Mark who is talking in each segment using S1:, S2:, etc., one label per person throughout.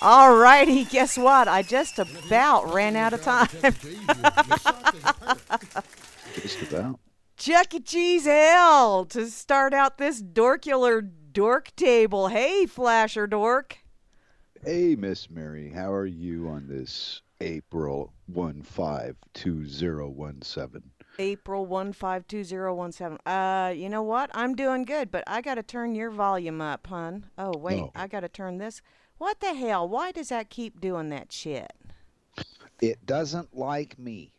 S1: All righty, guess what? I just about ran out of time.
S2: Just about.
S1: Chucky Cheese hell to start out this dorkular dork table. Hey, Flasher Dork.
S2: Hey, Miss Mary, how are you on this April 152017?
S1: April 152017. You know what? I'm doing good, but I got to turn your volume up, hun. Oh, wait,
S2: Oh,
S1: I got to turn this. What the hell? Why does that keep doing that shit?
S2: it doesn't like me.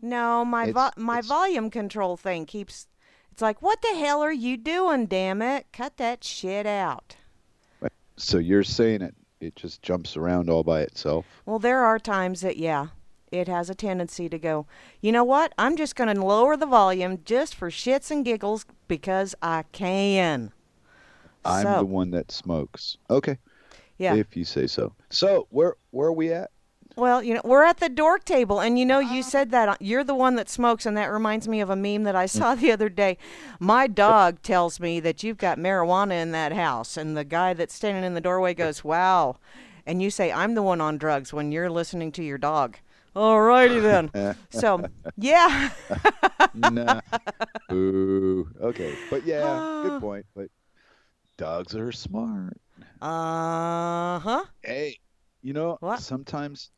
S1: No, my
S2: It's
S1: volume control thing keeps. It's like, what the hell are you doing? Damn it! Cut that shit out.
S2: so you're saying it just jumps around all by itself?
S1: Well, there are times that yeah, it has a tendency to go. You know what? I'm just gonna lower the volume just for shits and giggles because I can.
S2: I'm the
S1: So
S2: one that smokes. Okay,
S1: yeah.
S2: if you say so. So where are we at?
S1: Well, we're at the dork table, and you said that you're the one that smokes, and that reminds me of a meme that I saw the other day. My dog tells me that you've got marijuana in that house, and the guy that's standing in the doorway goes, "Wow," and you say, "I'm the one on drugs," when you're listening to your dog. Alrighty then. So yeah.
S2: Nah. Ooh. Okay, but yeah, good point. But dogs are smart.
S1: Uh-huh.
S2: Hey,
S1: What?
S2: sometimes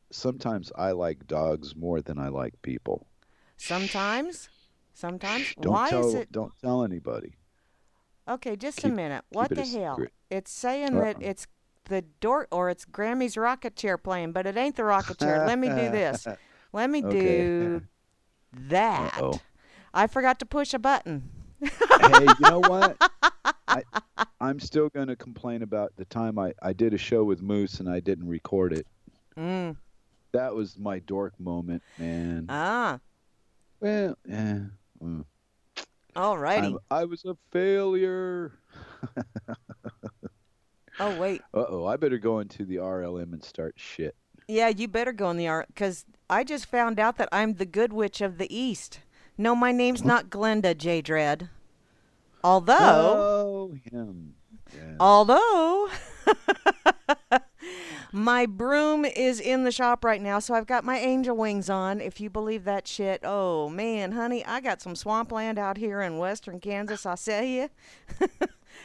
S2: I like dogs more than I like people. Shh.
S1: Sometimes? Sometimes?
S2: Shh. Don't
S1: Why is
S2: tell
S1: it?
S2: don't tell anybody.
S1: Okay, just a
S2: Keep
S1: minute.
S2: keep
S1: What
S2: it a
S1: the hell?
S2: secret.
S1: It's saying that
S2: Uh-oh.
S1: it's the door or it's Grammy's rocket chair playing, but it ain't the rocket chair. Let me do this. Let me
S2: Okay.
S1: do that.
S2: Uh-oh.
S1: I forgot to push a button.
S2: Hey, you know what? I I'm still gonna complain about the time I did a show with Moose and I didn't record it.
S1: Mm.
S2: That was my dork moment, man.
S1: Ah,
S2: Well, yeah. mm,
S1: alrighty.
S2: I was a failure.
S1: Oh, wait.
S2: Uh-oh, I better go into the RLM and start shit.
S1: Yeah, you better go in the art, because I just found out that I'm the good witch of the East. No, my name's not Glenda J. Dread. Although,
S2: Oh, him. Yes.
S1: although, my broom is in the shop right now, so I've got my angel wings on, if you believe that shit. Oh, man, honey, I got some swampland out here in western Kansas, I say you.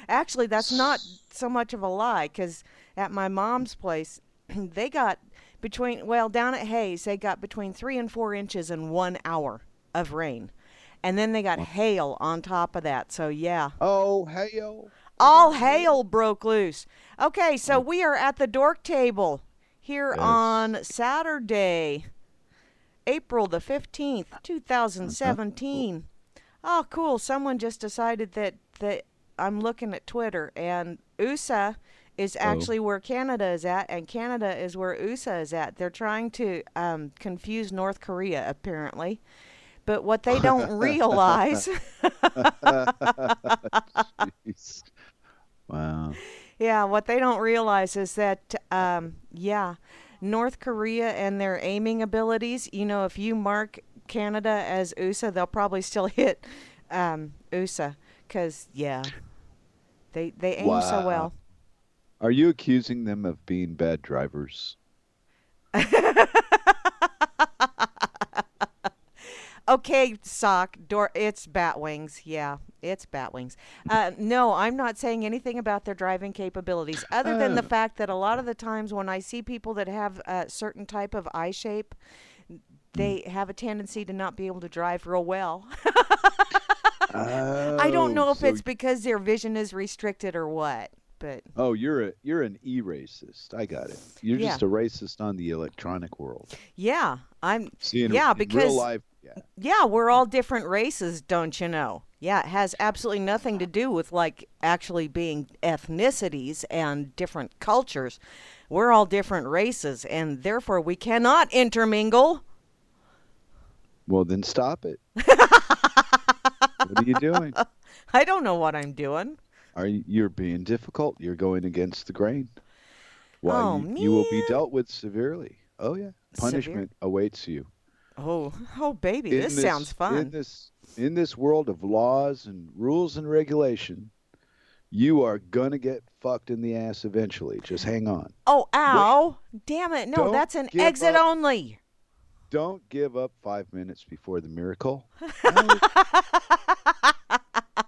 S1: Actually, that's not so much of a lie, because at my mom's place, they got down at Hayes, they got between 3 and 4 inches in 1 hour of rain. And then they got hail on top of that. So, yeah.
S2: Oh, hail. We
S1: All
S2: got hail.
S1: hail broke loose. Okay, so
S2: Oh,
S1: we are at the dork table here
S2: yes.
S1: on Saturday, April the 15th,
S2: Uh-huh. Oh,
S1: 2017. Oh, cool. Someone just decided that I'm looking at Twitter, and USA is
S2: oh.
S1: actually where Canada is at, and Canada is where USA is at. They're trying to confuse North Korea, apparently. But what they don't realize,
S2: Jeez. Wow.
S1: yeah, what they don't realize is that, yeah, North Korea and their aiming abilities, if you mark Canada as USA, they'll probably still hit USA because, yeah, they aim so
S2: Wow.
S1: well.
S2: Are you accusing them of being bad drivers?
S1: Okay, sock door. It's bat wings. Yeah, it's bat wings. No, I'm not saying anything about their driving capabilities, other than the
S2: Uh,
S1: fact that a lot of the times when I see people that have a certain type of eye shape,
S2: mm.
S1: they have a tendency to not be able to drive real well. I don't
S2: Oh,
S1: know if
S2: so
S1: it's because their vision is restricted or what, but
S2: oh, you're an e-racist. I got it. You're
S1: yeah,
S2: just a racist on the electronic world.
S1: yeah, I'm,
S2: See,
S1: yeah,
S2: in real
S1: because
S2: life, yeah.
S1: yeah, we're all different races, don't you know? Yeah, it has absolutely nothing to do with like actually being ethnicities and different cultures. We're all different races, and therefore we cannot intermingle.
S2: Well, then stop it. What are you doing?
S1: I don't know what I'm doing.
S2: You're being difficult. You're going against the grain. Why
S1: Oh
S2: you will be
S1: man,
S2: dealt with severely. Oh yeah.
S1: severe.
S2: Punishment awaits you.
S1: Oh, oh baby, this
S2: In
S1: sounds
S2: this in
S1: fun.
S2: this in this world of laws and rules and regulation, You are gonna get fucked in the ass eventually. Just hang on.
S1: Oh,
S2: Wait,
S1: ow. Damn it. No,
S2: don't
S1: that's an
S2: give
S1: exit
S2: up.
S1: only.
S2: Don't give up 5 minutes before the miracle. No,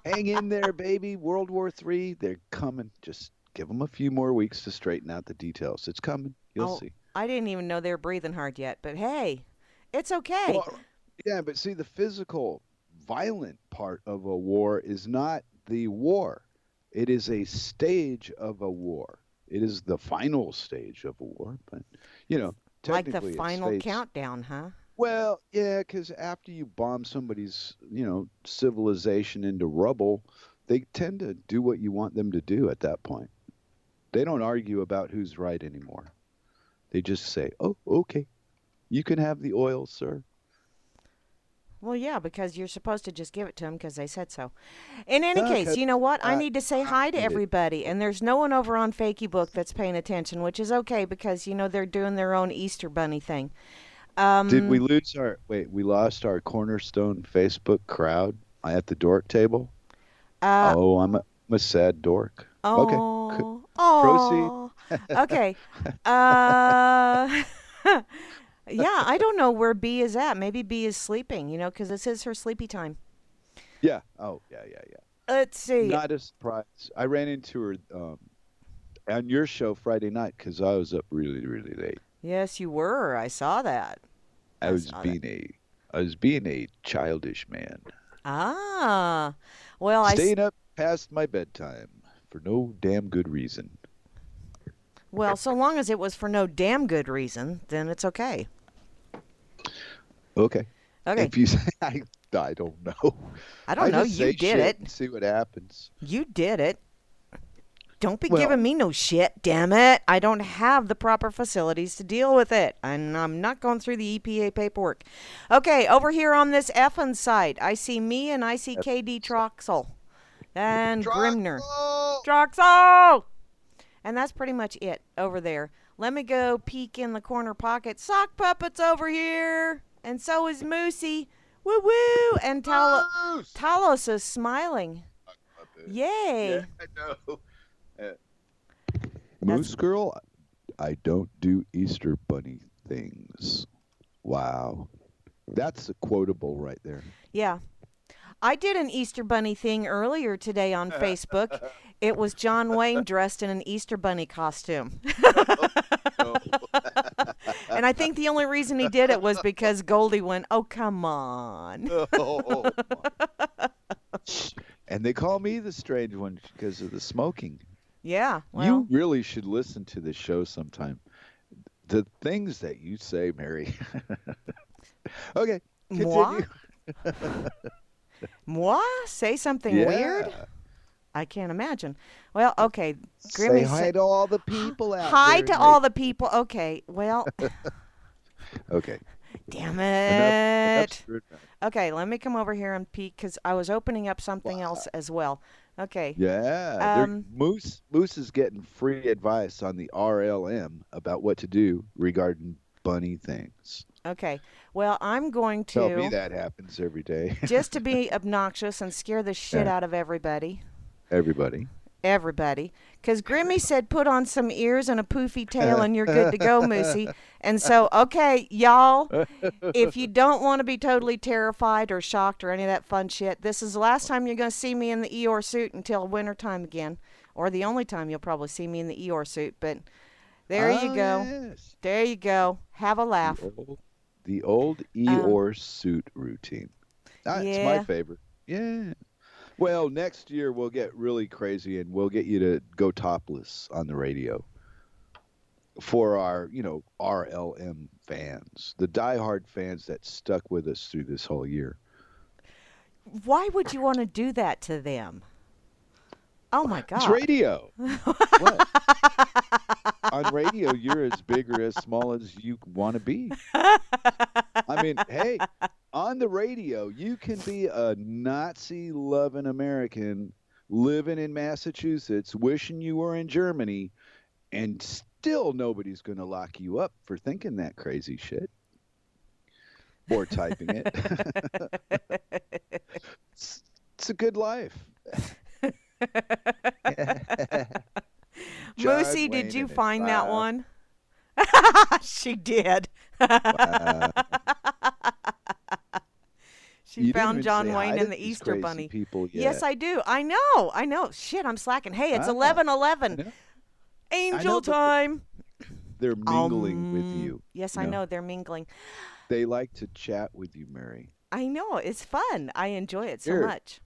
S2: hang in there, baby. World War III, they're coming. Just give them a few more weeks to straighten out the details. It's coming. You'll
S1: Oh,
S2: see.
S1: I didn't even know they were breathing hard yet, but hey, it's okay.
S2: Well, yeah, but see, the physical, violent part of a war is not the war. It is a stage of a war. It is the final stage of a war, but you know,
S1: Like the
S2: technically it's
S1: final
S2: phase.
S1: countdown, huh?
S2: Well, yeah, because after you bomb somebody's, civilization into rubble, they tend to do what you want them to do at that point. They don't argue about who's right anymore. They just say, "Oh, okay, you can have the oil, sir."
S1: Well, yeah, because you're supposed to just give it to them because they said so. In any case,
S2: Okay,
S1: you know what? I
S2: I,
S1: need to say
S2: I
S1: hi to
S2: get it.
S1: everybody, and there's no one over on Fakey Book that's paying attention, which is okay because, they're doing their own Easter Bunny thing.
S2: Did we
S1: Um,
S2: lose our, wait, we lost our cornerstone Facebook crowd at the Dork Table?
S1: uh,
S2: Oh, I'm a sad dork. Okay,
S1: oh,
S2: proceed.
S1: oh, okay. Uh, yeah, I don't know where B is at. Maybe B is sleeping, because this is her sleepy time.
S2: Yeah. Oh, yeah, yeah, yeah.
S1: Let's see.
S2: Not a surprise. I ran into her on your show Friday night because I was up really, really late.
S1: Yes, you were. I saw that.
S2: I
S1: I
S2: was
S1: saw that.
S2: being a, I was being a childish man,
S1: Ah, well,
S2: staying up past my bedtime for no damn good reason.
S1: well, so long as it was for no damn good reason, then it's okay.
S2: Okay.
S1: Okay.
S2: If you say I don't know.
S1: I don't
S2: I
S1: know.
S2: just
S1: You
S2: say
S1: did
S2: shit
S1: it.
S2: and see what happens.
S1: You did it. Don't be
S2: Well,
S1: giving me no shit, damn it. I don't have the proper facilities to deal with it. And I'm not going through the EPA paperwork. Okay, over here on this effing site, I see me and I see KD Troxel and Grimner.
S2: Truckle!
S1: Troxel! And that's pretty much it over there. Let me go peek in the corner pocket. Sock Puppet's over here. And so is Moosey. Woo woo. And
S2: Moose!
S1: Talos is smiling.
S2: Yeah,
S1: Yay.
S2: I know. Uh,
S1: That's
S2: Moose Girl, I don't do Easter Bunny things. Wow. That's a quotable right there.
S1: Yeah. I did an Easter Bunny thing earlier today on Facebook. It was John Wayne dressed in an Easter Bunny costume.
S2: No.
S1: And I think the only reason he did it was because Goldie went, "Oh, come on."
S2: Oh, and they call me the strange one because of the smoking.
S1: Yeah,
S2: You
S1: well,
S2: really should listen to the show sometime. The things that you say, Mary. Okay,
S1: moi?
S2: continue.
S1: Moi? Say something weird?
S2: Yeah.
S1: I can't imagine. Well, okay.
S2: Say
S1: Grimmy
S2: hi
S1: said,
S2: to all the people out
S1: hi
S2: there.
S1: to all the people. Okay, well,
S2: Okay.
S1: damn
S2: Enough
S1: it.
S2: screwed up.
S1: Okay, let me come over here and peek because I was opening up something else as well. Okay.
S2: Yeah,
S1: Um,
S2: Moose is getting free advice on the RLM about what to do regarding bunny things.
S1: okay. Well, I'm going
S2: Tell me
S1: to,
S2: that happens every day.
S1: just to be obnoxious and scare the shit
S2: Yeah,
S1: out of everybody.
S2: everybody.
S1: Everybody. Because Grimmy said put on some ears and a poofy tail and you're good to go, Moosey. And so, okay, y'all, if you don't want to be totally terrified or shocked or any of that fun shit, this is the last time you're going to see me in the Eeyore suit until wintertime again. Or the only time you'll probably see me in the Eeyore suit. But there you
S2: Oh
S1: go.
S2: yes,
S1: There you go. Have a
S2: the
S1: laugh.
S2: old
S1: Um,
S2: Eeyore suit routine. It's my
S1: yeah.
S2: favorite. Yeah. Well, next year we'll get really crazy and we'll get you to go topless on the radio for our, RLM fans, the diehard fans that stuck with us through this whole year.
S1: Why would you want to do that to them? Oh my
S2: It's
S1: God.
S2: radio. What? On radio, you're as big or as small as you want to be. I mean, hey, on the radio, you can be a Nazi-loving American living in Massachusetts, wishing you were in Germany, and still nobody's going to lock you up for thinking that crazy shit or typing it. It's a good life. John
S1: Moosey, did
S2: Wayne
S1: you
S2: and his
S1: find that
S2: five.
S1: one? She did.
S2: Wow.
S1: She
S2: You didn't
S1: found
S2: even
S1: John
S2: say
S1: Wayne
S2: hi to
S1: and the
S2: these
S1: Easter
S2: crazy
S1: Bunny.
S2: people
S1: Yes,
S2: yet.
S1: I do. I know. I know. Shit, I'm slacking. Hey, it's
S2: Ah,
S1: 11:11.
S2: I know.
S1: Angel
S2: but
S1: time.
S2: they're mingling with you.
S1: Yes,
S2: you
S1: I know. They're mingling.
S2: They like to chat with you, Mary.
S1: I know. It's fun. I enjoy it so
S2: Here,
S1: much.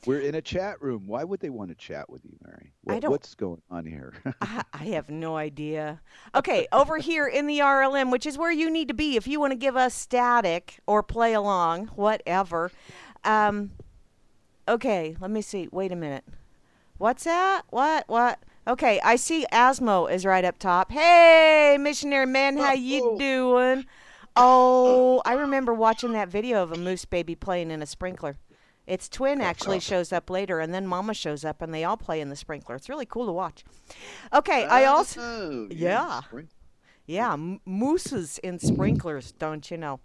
S2: we're in a chat room. Why would they want to chat with you, Mary?
S1: I don't.
S2: What's going on here?
S1: I have no idea. Okay, over here in the RLM, which is where you need to be if you want to give us static or play along, whatever. Okay, let me see. Wait a minute. What's that? What? Okay, I see Asmo is right up top. Hey, missionary man, how you doing? Oh, I remember watching that video of a moose baby playing in a sprinkler. Its twin actually shows up later, and then Mama shows up, and they all play in the sprinkler. It's really cool to watch. Okay, I also... Yeah, mooses in sprinklers, don't you know?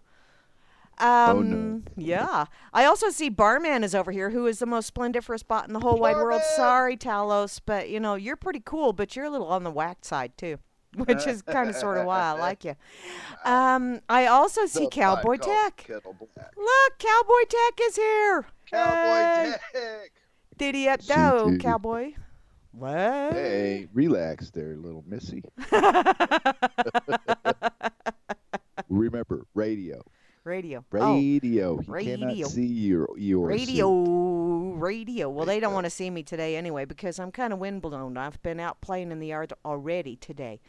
S2: Oh, no.
S1: Yeah. I also see Barman is over here, who is the most splendiferous bot in the whole wide world. Sorry, Talos, but, you know, you're pretty cool, but you're a little on the whack side, too. Which is kind of sort of why I like you. I also see Cowboy Tech. Look, Cowboy Tech is here.
S2: Cowboy Tech.
S1: Diddy up do, Cowboy. What?
S2: Hey, relax there, little missy. Remember, radio.
S1: Radio.
S2: Radio.
S1: Oh,
S2: he cannot see your
S1: Radio. Well, they don't want to see me today anyway because I'm kind of windblown. I've been out playing in the yard already today.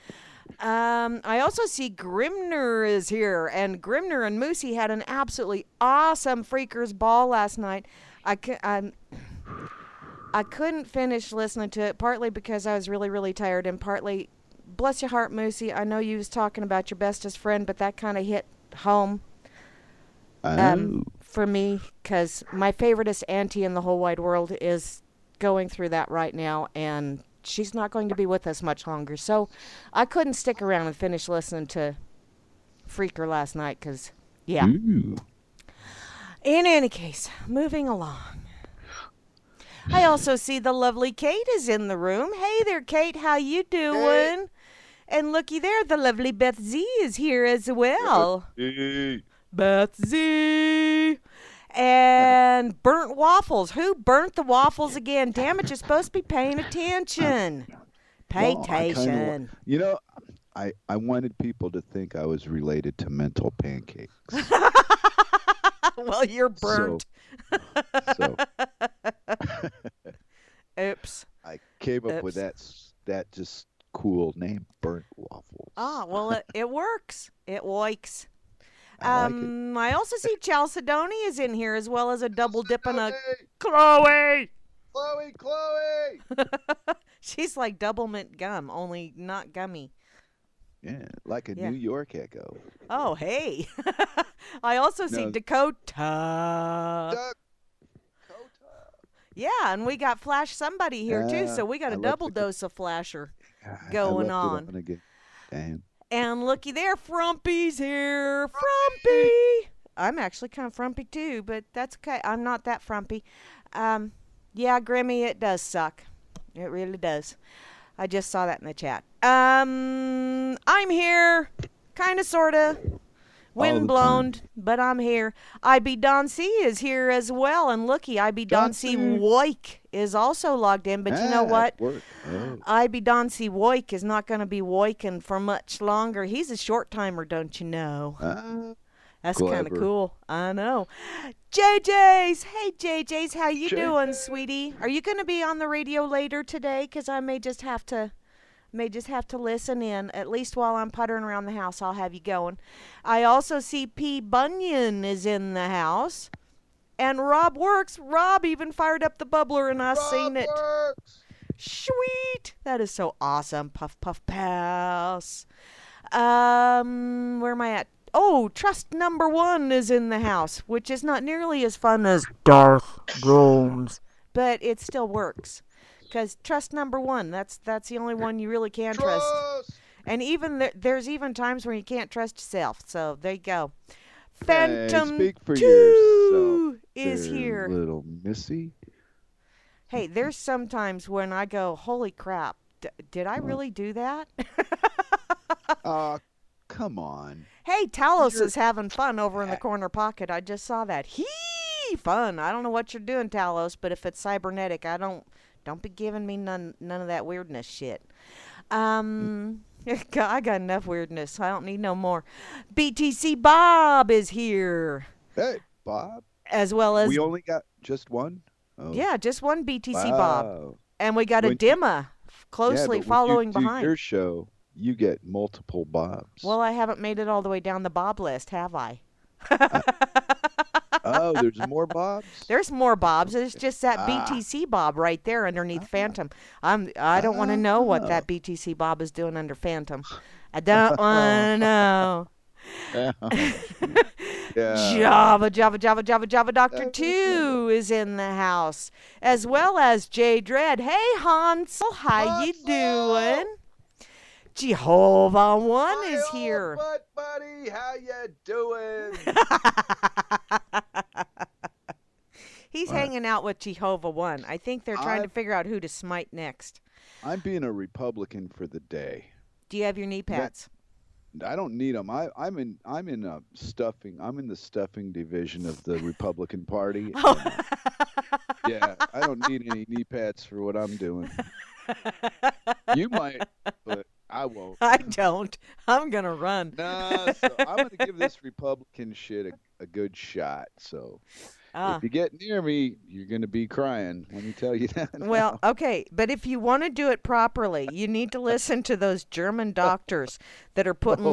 S1: I also see Grimner is here, and Grimner and Moosey had an absolutely awesome Freakers Ball last night. I couldn't finish listening to it, partly because I was really, really tired, and partly, bless your heart, Moosey, I know you was talking about your bestest friend, but that kind of hit home. For me, because my favoriteest auntie in the whole wide world is going through that right now, and she's not going to be with us much longer. So I couldn't stick around and finish listening to Freaker last night, because, yeah.
S2: Ooh.
S1: In any case, moving along. I also see the lovely Kate is in the room. Hey there, Kate. How you doing?
S2: Hey.
S1: And looky there, the lovely Beth Z is here as well.
S2: Hey.
S1: Beth Z. And burnt waffles. Who burnt the waffles again? Damn it, you're supposed to be paying attention. Pay attention.
S2: You know, I wanted people to think I was related to mental pancakes.
S1: Well, you're burnt.
S2: So
S1: Oops.
S2: I came up with that just cool name, burnt waffles.
S1: Ah, well, it works. It works.
S2: I like it.
S1: I also see Chalcedony is in here as well as a double dip and a Chloe. She's like double mint gum, only not gummy.
S2: Yeah, like a New York echo.
S1: Oh, hey. I also see Dakota. Yeah, and we got Flash Somebody here too, so we got a double dose of Flasher going on.
S2: Damn.
S1: And looky there, Frumpy's here. Frumpy! I'm actually kind of frumpy too, but that's okay. I'm not that frumpy. Yeah, Grimmy, it does suck. It really does. I just saw that in the chat. I'm here. Kind of, sort of. Windblown, but I'm here. IB Don C is here as well. And looky, IB Don C Woik is also logged in. But you know what? IB Don C Woik is not going to be woiking for much longer. He's a short timer, don't you know? That's kind of cool. I know. JJ's. Hey, JJ's. How you doing, sweetie? Are you going to be on the radio later today? Because I may just have to listen in, at least while I'm puttering around the house. I'll have you going. I also see P. Bunyan is in the house. And Rob works. Rob even fired up the bubbler and I seen it. Sweet. That is so awesome. Puff, puff, pass. Where am I at? Oh, Trust Number 1 is in the house, which is not nearly as fun as Darth Gromes, but it still works. Because Trust Number 1, that's the only one you really can trust. And even there's even times when you can't trust yourself. So there you go. Phantom 2 is here.
S2: Little missy.
S1: Hey, there's sometimes when I go, holy crap, did I really do that?
S2: Uh, come on.
S1: Hey, Talos
S2: You're
S1: is having fun over in the corner pocket. I just saw that. Fun. I don't know what you're doing, Talos, but if it's cybernetic, don't be giving me none of that weirdness shit. I got enough weirdness. I don't need no more. BTC Bob is here,
S2: Hey, Bob.
S1: as well as
S2: We only got just one? Oh,
S1: yeah, just one BTC Bob,
S2: wow.
S1: and we got a
S2: When
S1: Dimma closely
S2: but when
S1: following
S2: you do
S1: behind.
S2: your show, you get multiple Bobs.
S1: Well, I haven't made it all the way down the Bob list, have I?
S2: Oh, there's more Bobs?
S1: There's more Bobs. There's just that
S2: Ah.
S1: BTC Bob right there underneath Phantom. I don't want to know what that BTC Bob is doing under Phantom. I don't want to know.
S2: Yeah.
S1: Java Doctor 2 is in the house, as well as J Dread. Hey Hansel, how you doing? Jehovah 1 is here.
S2: Butt buddy, how you doing?
S1: He's hanging out with Jehovah 1. I think they're trying to
S2: I'm-
S1: figure out who to smite next.
S2: I'm being a Republican for the day.
S1: Do you have your knee pads?
S2: I don't need them. I'm in stuffing. I'm in the stuffing division of the Republican Party.
S1: Oh.
S2: Yeah, I don't need any knee pads for what I'm doing. You might, but I won't.
S1: I don't. I'm going to run.
S2: No, so I'm going to give this Republican shit a good shot. So if you get near me, you're going to be crying. Let me tell you that.
S1: Well, okay, but if you want to do it properly, you need to listen to those German doctors that are putting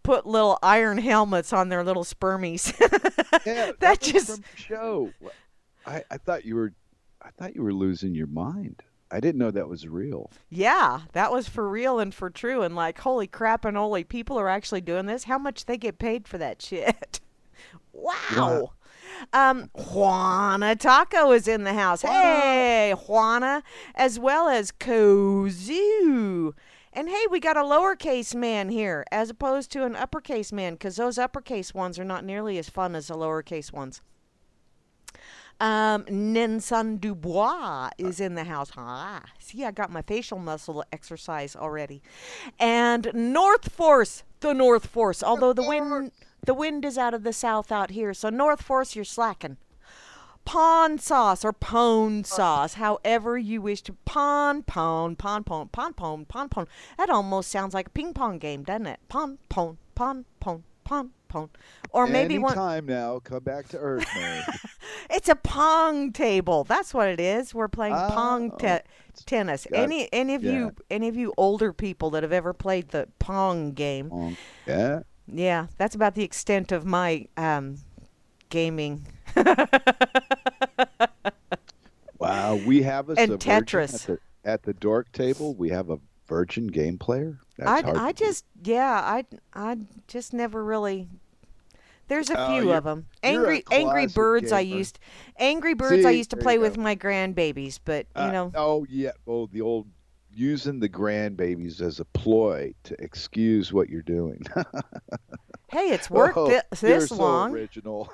S1: put little iron helmets on their little spermies.
S2: Yeah,
S1: that
S2: was
S1: just
S2: from the show. I thought you were losing your mind. I didn't know that was real.
S1: Yeah, that was for real and for true. And like, holy crap and holy, people are actually doing this. How much they get paid for that shit? Wow. Juana Taco is in the house. Hey, Juana, as well as Kozu. And hey, we got a lowercase man here as opposed to an uppercase man, because those uppercase ones are not nearly as fun as the lowercase ones. Nenson Dubois is in the house. See, I got my facial muscle exercise already. And North Force, the North Force. Although the wind is out of the south out here, so North Force, you're slacking. Pawn sauce or pone sauce, however you wish to. Pon. That almost sounds like a ping pong game, doesn't it? Pon. Or maybe
S2: Anytime now, come back to Earth, Mary.
S1: It's a pong table. That's what it is. We're playing pong tennis. Any of you older people that have ever played the pong game?
S2: Yeah.
S1: Yeah, that's about the extent of my gaming.
S2: Wow, we have a
S1: And
S2: subversion
S1: Tetris.
S2: at the Dork Table. We have a virgin game player.
S1: I just never really. There's a few of them.
S2: you're a
S1: Angry
S2: classic
S1: Birds. I
S2: gamer.
S1: used to
S2: there
S1: play
S2: you
S1: with
S2: go.
S1: my grandbabies, but you know.
S2: Oh yeah. Oh, the old using the grandbabies as a ploy to excuse what you're doing.
S1: Hey, it's worked
S2: you're
S1: this
S2: so
S1: long.
S2: original.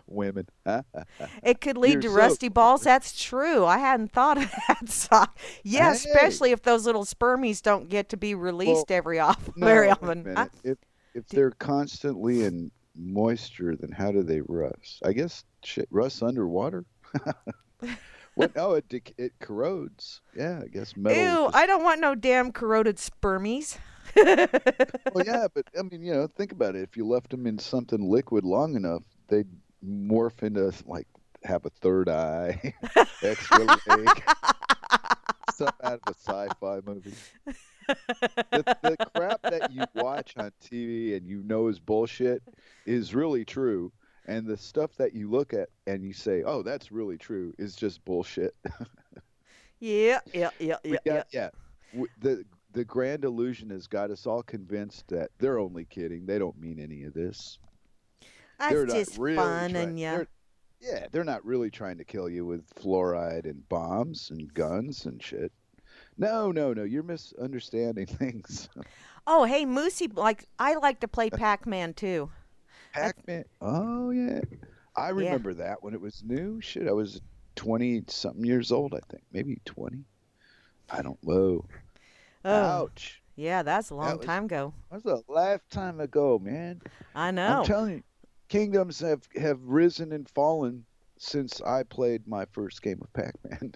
S2: Women.
S1: It could lead
S2: You're
S1: to
S2: so
S1: rusty balls. That's true. I hadn't thought of that. So, yeah,
S2: Hey.
S1: especially if those little spermies don't get to be released very
S2: No,
S1: often.
S2: wait a minute. If they're constantly in moisture, then how do they rust? I guess rust underwater. What? Oh, it corrodes. Yeah, I guess metal.
S1: Ew,
S2: just-
S1: I don't want no damn corroded spermies.
S2: Well, yeah, but I mean, think about it. If you left them in something liquid long enough, they'd morph into have a third eye, extra leg, stuff out of a sci-fi movie. The crap that you watch on TV and you know is bullshit is really true, and the stuff that you look at and you say, "Oh, that's really true," is just bullshit.
S1: Yeah.
S2: The grand illusion has got us all convinced that they're only kidding. They don't mean any of this. They're
S1: That's
S2: not
S1: just
S2: really
S1: fun,
S2: trying-
S1: and yeah.
S2: they're not really trying to kill you with fluoride and bombs and guns and shit. No, you're misunderstanding things.
S1: Oh, hey, Moosey, I like to play Pac-Man too.
S2: Pac-Man. Oh yeah, I remember that when it was new. Shit, I was 20-something years old, I think. Maybe 20. I don't know.
S1: Oh,
S2: Ouch.
S1: yeah, that's a
S2: That
S1: long time ago.
S2: was a lifetime ago, man.
S1: I
S2: I'm
S1: know.
S2: telling you, kingdoms have risen and fallen since I played my first game of Pac-Man.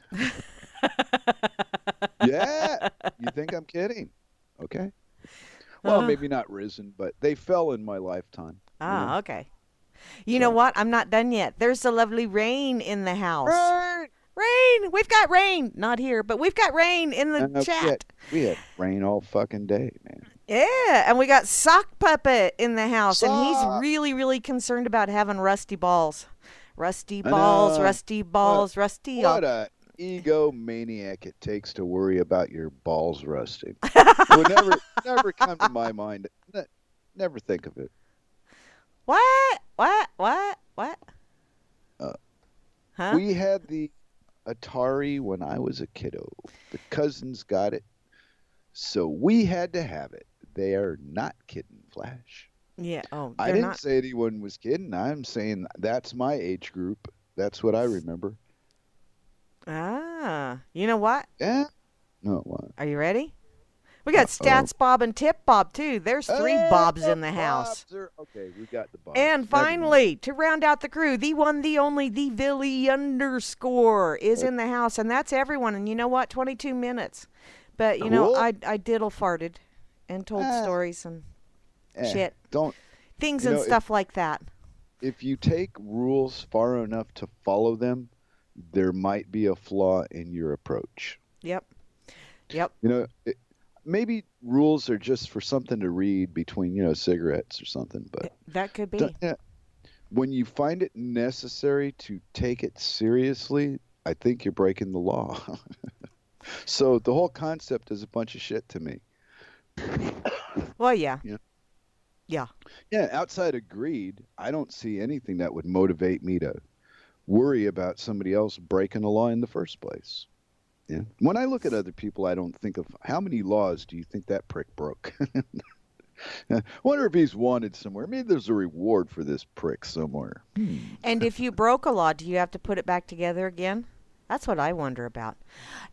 S2: Yeah. You think I'm kidding? Okay. Well,
S1: Uh,
S2: maybe not risen, but they fell in my lifetime.
S1: okay. You know
S2: So.
S1: what? I'm not done yet. There's a lovely rain in the house.
S2: Right.
S1: Rain! We've got rain! Not here, but we've got rain in the chat.
S2: We had rain all fucking day, man.
S1: Yeah, and we got Sock Puppet in the house, and he's
S2: Sock!
S1: really, really concerned about having rusty balls. Rusty
S2: I
S1: balls,
S2: know.
S1: rusty balls, rusty.
S2: What a egomaniac it takes to worry about your balls rusting. It would never come to my mind. Never think of it.
S1: What? Huh?
S2: We had the Atari when I was a kiddo. The cousins got it, so we had to have it. They are not kidding, Flash.
S1: Yeah. Oh,
S2: I
S1: they're
S2: didn't
S1: not.
S2: say anyone was kidding. I'm saying that's my age group. That's what I remember.
S1: Ah, you know what?
S2: Yeah. No, what?
S1: Are you ready? We got Stats Bob and Tip Bob too. There's three Bobs in the house.
S2: Okay, we got the Bobs.
S1: And finally, to round out the crew, the one, the only, the Villy _ is in the house, and that's everyone. And you know what? 22 minutes. But you know,
S2: Cool.
S1: I diddle farted and told stories and shit, things and
S2: know,
S1: stuff like that.
S2: If you take rules far enough to follow them, there might be a flaw in your approach.
S1: Yep.
S2: You know, maybe rules are just for something to read between, cigarettes or something. But
S1: that could be.
S2: When you find it necessary to take it seriously, I think you're breaking the law. So the whole concept is a bunch of shit to me.
S1: Well, yeah.
S2: Yeah, outside of greed, I don't see anything that would motivate me to worry about somebody else breaking the law in the first place. Yeah. When I look at other people, I don't think of how many laws do you think that prick broke? I wonder if he's wanted somewhere. Maybe there's a reward for this prick somewhere.
S1: And if you broke a law, do you have to put it back together again? That's what I wonder about.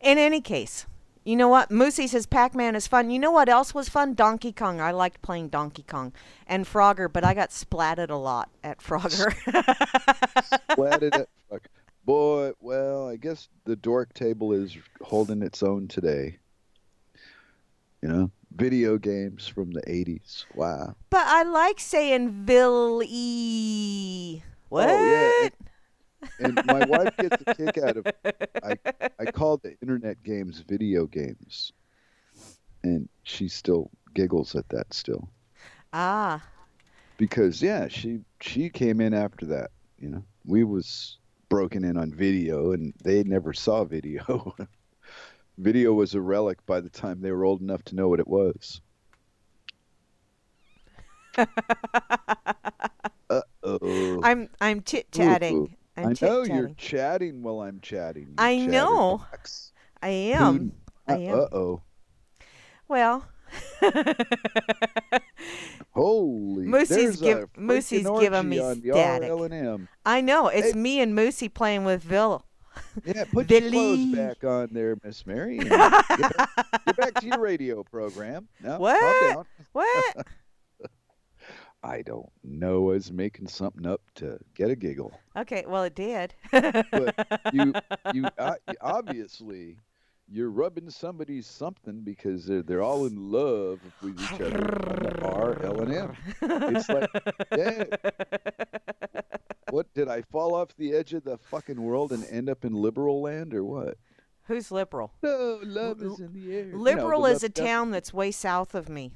S1: In any case, you know what? Moosey says Pac-Man is fun. You know what else was fun? Donkey Kong. I liked playing Donkey Kong. And Frogger, but I got splatted a lot at Frogger.
S2: Splatted at Frogger. Boy, well, I guess the Dork Table is holding its own today. Video games from the 80s. Wow.
S1: But I like saying Villy. What?
S2: Oh, yeah. And my wife gets a kick out of I call the internet games video games. And she still giggles at that still.
S1: Ah.
S2: Because she came in after that, We was broken in on video and they never saw video. Video was a relic by the time they were old enough to know what it was. Uh-oh.
S1: I'm chit-chatting.
S2: I know you're chatting while I'm chatting.
S1: I know. I am.
S2: Uh-oh.
S1: Well.
S2: Holy.
S1: Moosey's giving me static. I know. It's me and Moosey playing with Vil.
S2: Yeah, put your clothes back on there, Miss Mary. And get back to your radio program. No,
S1: what?
S2: Calm down.
S1: What?
S2: I don't know. I was making something up to get a giggle.
S1: Okay, well, it did.
S2: But you obviously, you're rubbing somebody's something because they're all in love with each other on the R, L, and M. It's like, yeah. What, did I fall off the edge of the fucking world and end up in liberal land or what?
S1: Who's liberal?
S2: No, love is in the air.
S1: Liberal is a town that's way south of me.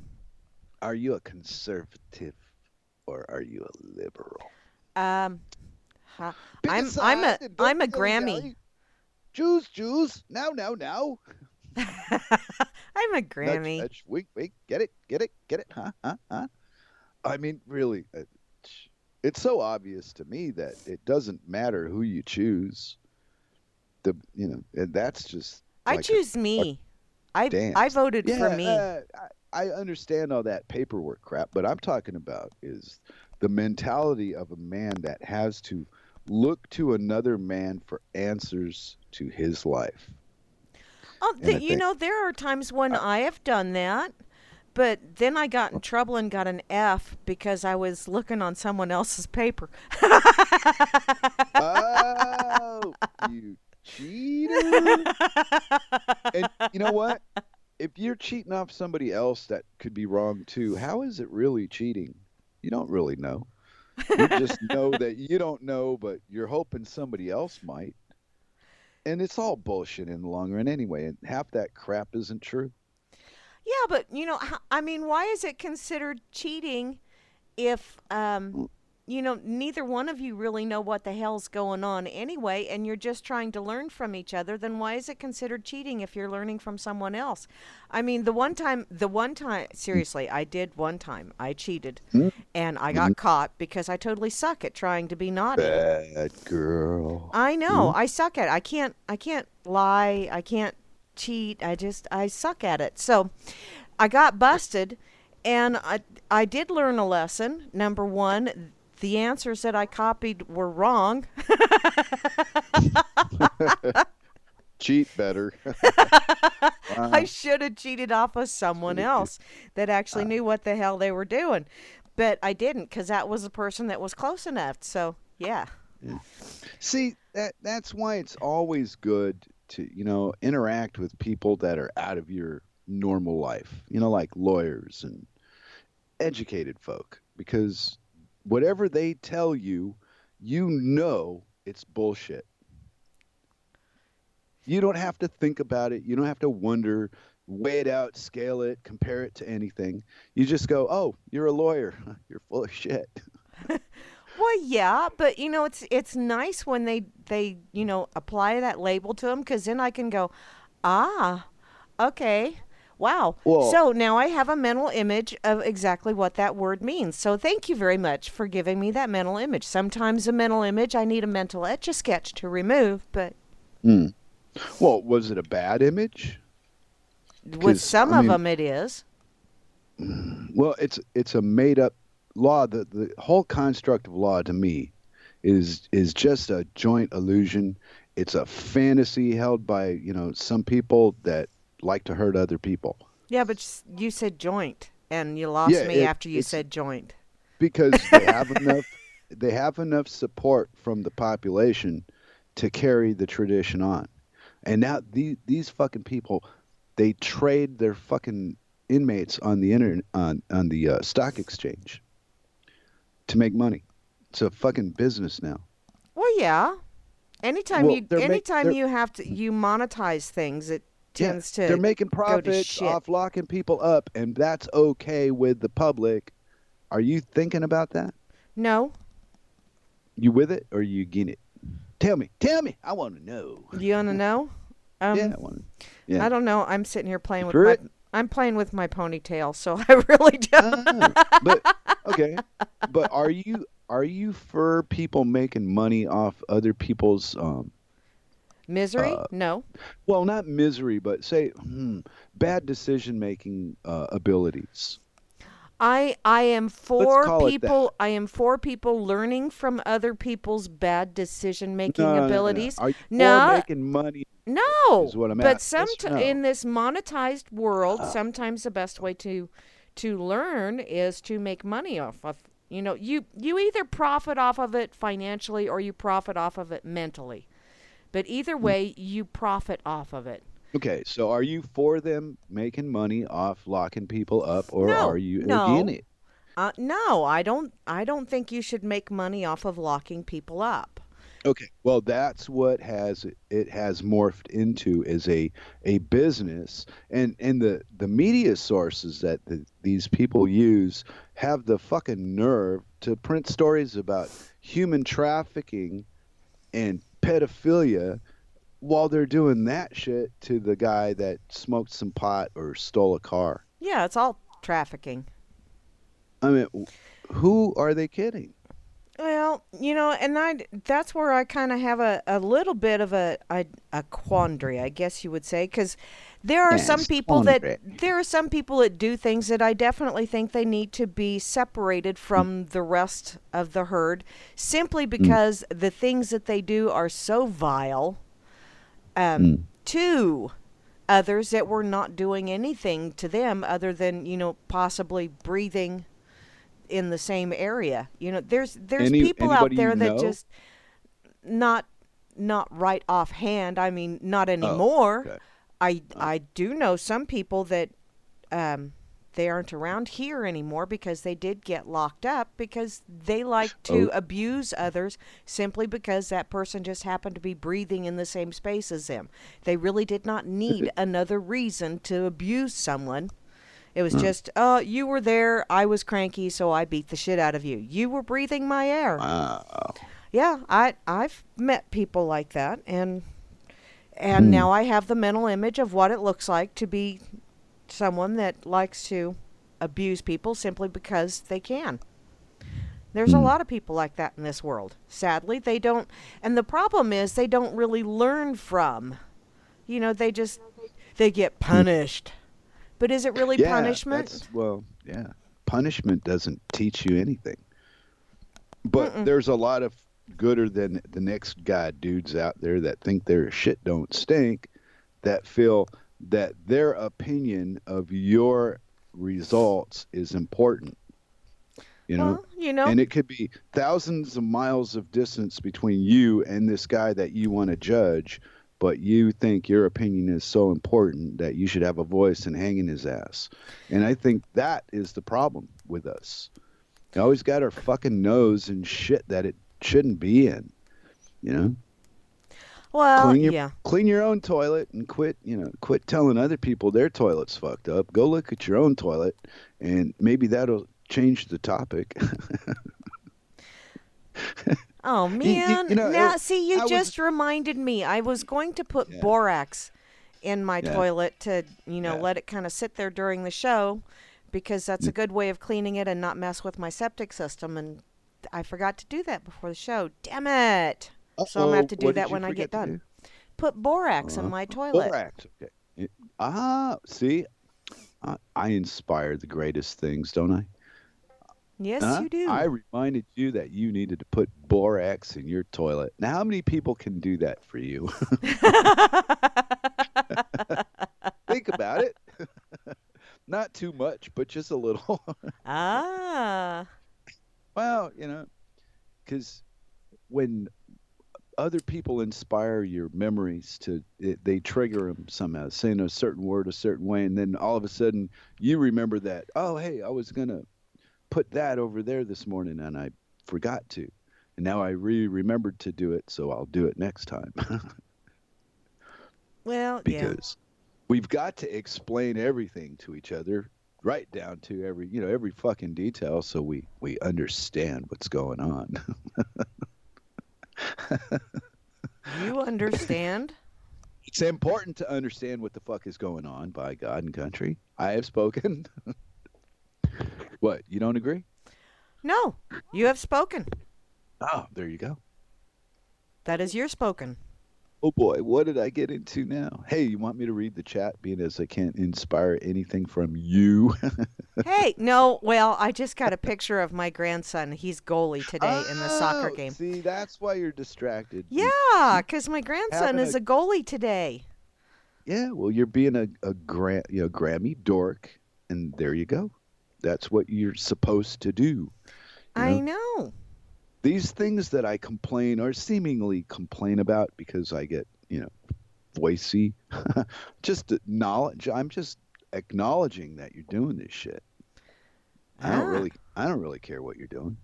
S2: Are you a conservative or are you a liberal?
S1: I'm a Grammy.
S2: Jews. Now.
S1: I'm a Grammy.
S2: Nudge. Wait. Get it. Huh? I mean, really, it's so obvious to me that it doesn't matter who you choose. And that's just.
S1: I choose me. I voted for me.
S2: I understand all that paperwork crap, but I'm talking about is the mentality of a man that has to look to another man for answers to his life.
S1: Oh,
S2: And I think,
S1: there are times when I have done that, but then I got in trouble and got an F because I was looking on someone else's paper.
S2: oh, you cheater. And you know what? If you're cheating off somebody else, that could be wrong too. How is it really cheating? You don't really know. You just know that you don't know, but you're hoping somebody else might. And it's all bullshit in the long run anyway. And half that crap isn't true.
S1: Yeah, but I mean, why is it considered cheating if neither one of you really know what the hell's going on anyway, and you're just trying to learn from each other? Then why is it considered cheating if you're learning from someone else? I mean, the one time, seriously, I did one time. I cheated, and I got caught because I totally suck at trying to be naughty.
S2: Bad girl.
S1: I know. I suck at it. I can't lie. I can't cheat. I suck at it. So I got busted, and I did learn a lesson. Number one, the answers that I copied were wrong.
S2: Cheat better.
S1: I should have cheated off of someone else that actually knew what the hell they were doing. But I didn't, because that was a person that was close enough. So, yeah.
S2: See, that's why it's always good to, interact with people that are out of your normal life, like lawyers and educated folk, because whatever they tell you, it's bullshit. You don't have to think about it. You don't have to wonder, weigh it out, scale it, compare it to anything. You just go, oh, you're a lawyer. You're full of shit.
S1: Well, yeah, but it's nice when they apply that label to them, because then I can go, okay. Wow.
S2: Well,
S1: so now I have a mental image of exactly what that word means. So thank you very much for giving me that mental image. Sometimes a mental image I need a mental Etch-a-Sketch to remove, but...
S2: Well, was it a bad image?
S1: With some of them it is.
S2: Well, it's a made-up law. The whole construct of law to me is just a joint illusion. It's a fantasy held by, some people that like to hurt other people.
S1: Yeah, but you said joint, and you lost me after you said joint.
S2: Because they have enough support from the population to carry the tradition on. And now these fucking people, they trade their fucking inmates on the internet, on the stock exchange to make money. It's a fucking business now.
S1: Well, yeah. Anytime you monetize things, it tends to
S2: they're making profits off locking people up, and that's okay with the public. Are you thinking about that?
S1: No.
S2: You with it, or you getting it? Tell me. I want to know.
S1: You want to know?
S2: Yeah, I want to. Yeah.
S1: I don't know. I'm sitting here playing with I'm playing with my ponytail, so I really don't.
S2: But okay. But are you for people making money off other people's
S1: misery? No.
S2: Well, not misery, but say bad decision-making abilities.
S1: I am for people. I am for people learning from other people's bad decision-making abilities.
S2: No. Are you for making money?
S1: No.
S2: Is what I'm
S1: but
S2: in
S1: this monetized world, sometimes the best way to learn is to make money off of. You either profit off of it financially or you profit off of it mentally. But either way, you profit off of it.
S2: Okay, so are you for them making money off locking people up, or are you against it?
S1: No, I don't think you should make money off of locking people up.
S2: Okay, well, that's what it has morphed into, is a business, and the media sources that these people use have the fucking nerve to print stories about human trafficking and pedophilia while they're doing that shit to the guy that smoked some pot or stole a car.
S1: Yeah, it's all trafficking.
S2: I mean, who are they kidding?
S1: Well, Well, and that's where I kind of have a little bit of a quandary, I guess you would say, because there are some
S2: Yes,
S1: people that
S2: Andre.
S1: do things that I definitely think they need to be separated from the rest of the herd, simply
S2: Mm,
S1: because the things that they do are so vile,
S2: mm.
S1: to others that were not doing anything to them other than, possibly breathing in the same area. There's people out
S2: Anybody
S1: there
S2: you
S1: that
S2: know?
S1: just not right offhand. I mean, not
S2: Oh,
S1: anymore.
S2: okay.
S1: I do know some people that they aren't around here anymore because they did get locked up because they like
S2: Oh,
S1: to abuse others simply because that person just happened to be breathing in the same space as them. They really did not need another reason to abuse someone. It was
S2: oh,
S1: just, oh, you were there, I was cranky, so I beat the shit out of you. You were breathing my air.
S2: wow.
S1: Yeah, I've met people like that, and
S2: Hmm.
S1: now I have the mental image of what it looks like to be someone that likes to abuse people simply because they can. There's a
S2: Hmm.
S1: lot of people like that in this world. Sadly, they don't, and the problem is they don't really learn from. They get
S2: Hmm.
S1: punished. But is it really
S2: Yeah,
S1: punishment?
S2: yeah. Punishment doesn't teach you anything. But
S1: Mm-mm.
S2: there's a lot of gooder than the next guy dudes out there that think their shit don't stink, that feel that their opinion of your results is important, you know?
S1: Well,
S2: And it could be thousands of miles of distance between you and this guy that you want to judge, but you think your opinion is so important that you should have a voice and hang in his ass. And I think that is the problem with us. We always got our fucking nose in shit that it shouldn't be in, you know?
S1: well,
S2: Clean your
S1: yeah.
S2: clean your own toilet and quit telling other people their toilet's fucked up. Go look at your own toilet and maybe that'll change the topic.
S1: Oh man.
S2: You know,
S1: Now, see, you
S2: I was
S1: just reminded me. I was going to put
S2: yeah,
S1: borax in my
S2: yeah,
S1: toilet to,
S2: yeah.
S1: let it kind of sit there during the show because that's a good way of cleaning it and not mess with my septic system, and I forgot to do that before the show. Damn it. So I'm going to have
S2: Uh-oh,
S1: to do
S2: what did
S1: that
S2: you
S1: when I get
S2: forget to
S1: done.
S2: do?
S1: Put borax in
S2: Uh,
S1: my toilet.
S2: Borax. Okay. See, I inspire the greatest things, don't I?
S1: Yes,
S2: Huh?
S1: you
S2: I
S1: do.
S2: reminded you that you needed to put borax in your toilet. Now, how many people can do that for you? Think about it. Not too much, but just a little.
S1: Ah.
S2: Well, because when other people inspire your memories they trigger them somehow, saying a certain word a certain way, and then all of a sudden you remember that, oh, hey, I was going to put that over there this morning and I forgot to. And now I remembered to do it, so I'll do it next time.
S1: Well, yeah.
S2: Because we've got to explain everything to each other, right down to every fucking detail, so we understand what's going on.
S1: You understand?
S2: It's important to understand what the fuck is going on, by God and country. I have spoken. What, you don't agree?
S1: No, you have spoken.
S2: Oh, there you go.
S1: That is your spoken.
S2: Oh boy, what did I get into now? Hey, you want me to read the chat, being as I can't inspire anything from you?
S1: Hey, no, well, I just got a picture of my grandson. He's goalie today in the soccer
S2: Oh,
S1: game.
S2: see, that's why you're distracted.
S1: Yeah,
S2: You
S1: because my grandson
S2: having
S1: is
S2: a
S1: a goalie today.
S2: yeah, well, you're being a Grammy dork, and there you go. That's what you're supposed to do. You
S1: I
S2: know,
S1: know.
S2: these things that I complain or seemingly complain about because I get, voicey, just acknowledge. I'm just acknowledging that you're doing this shit.
S1: Ah,
S2: I don't really care what you're doing.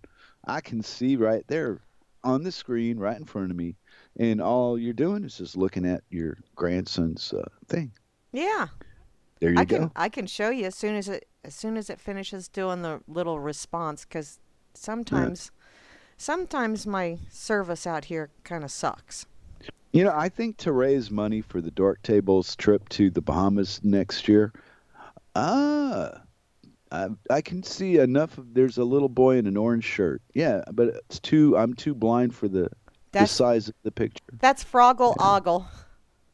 S2: I can see right there on the screen right in front of me, and all you're doing is just looking at your grandson's thing.
S1: yeah.
S2: There
S1: I
S2: you
S1: can
S2: go.
S1: I can show you as soon as it finishes doing the little response because
S2: Uh,
S1: sometimes my service out here kind of sucks.
S2: I think to raise money for the Dork Table's trip to the Bahamas next year, ah, I can see enough of. There's a little boy in an orange shirt. Yeah, but it's too. I'm too blind for the
S1: That's
S2: size of the picture.
S1: that's Froggle
S2: Yeah,
S1: Ogle.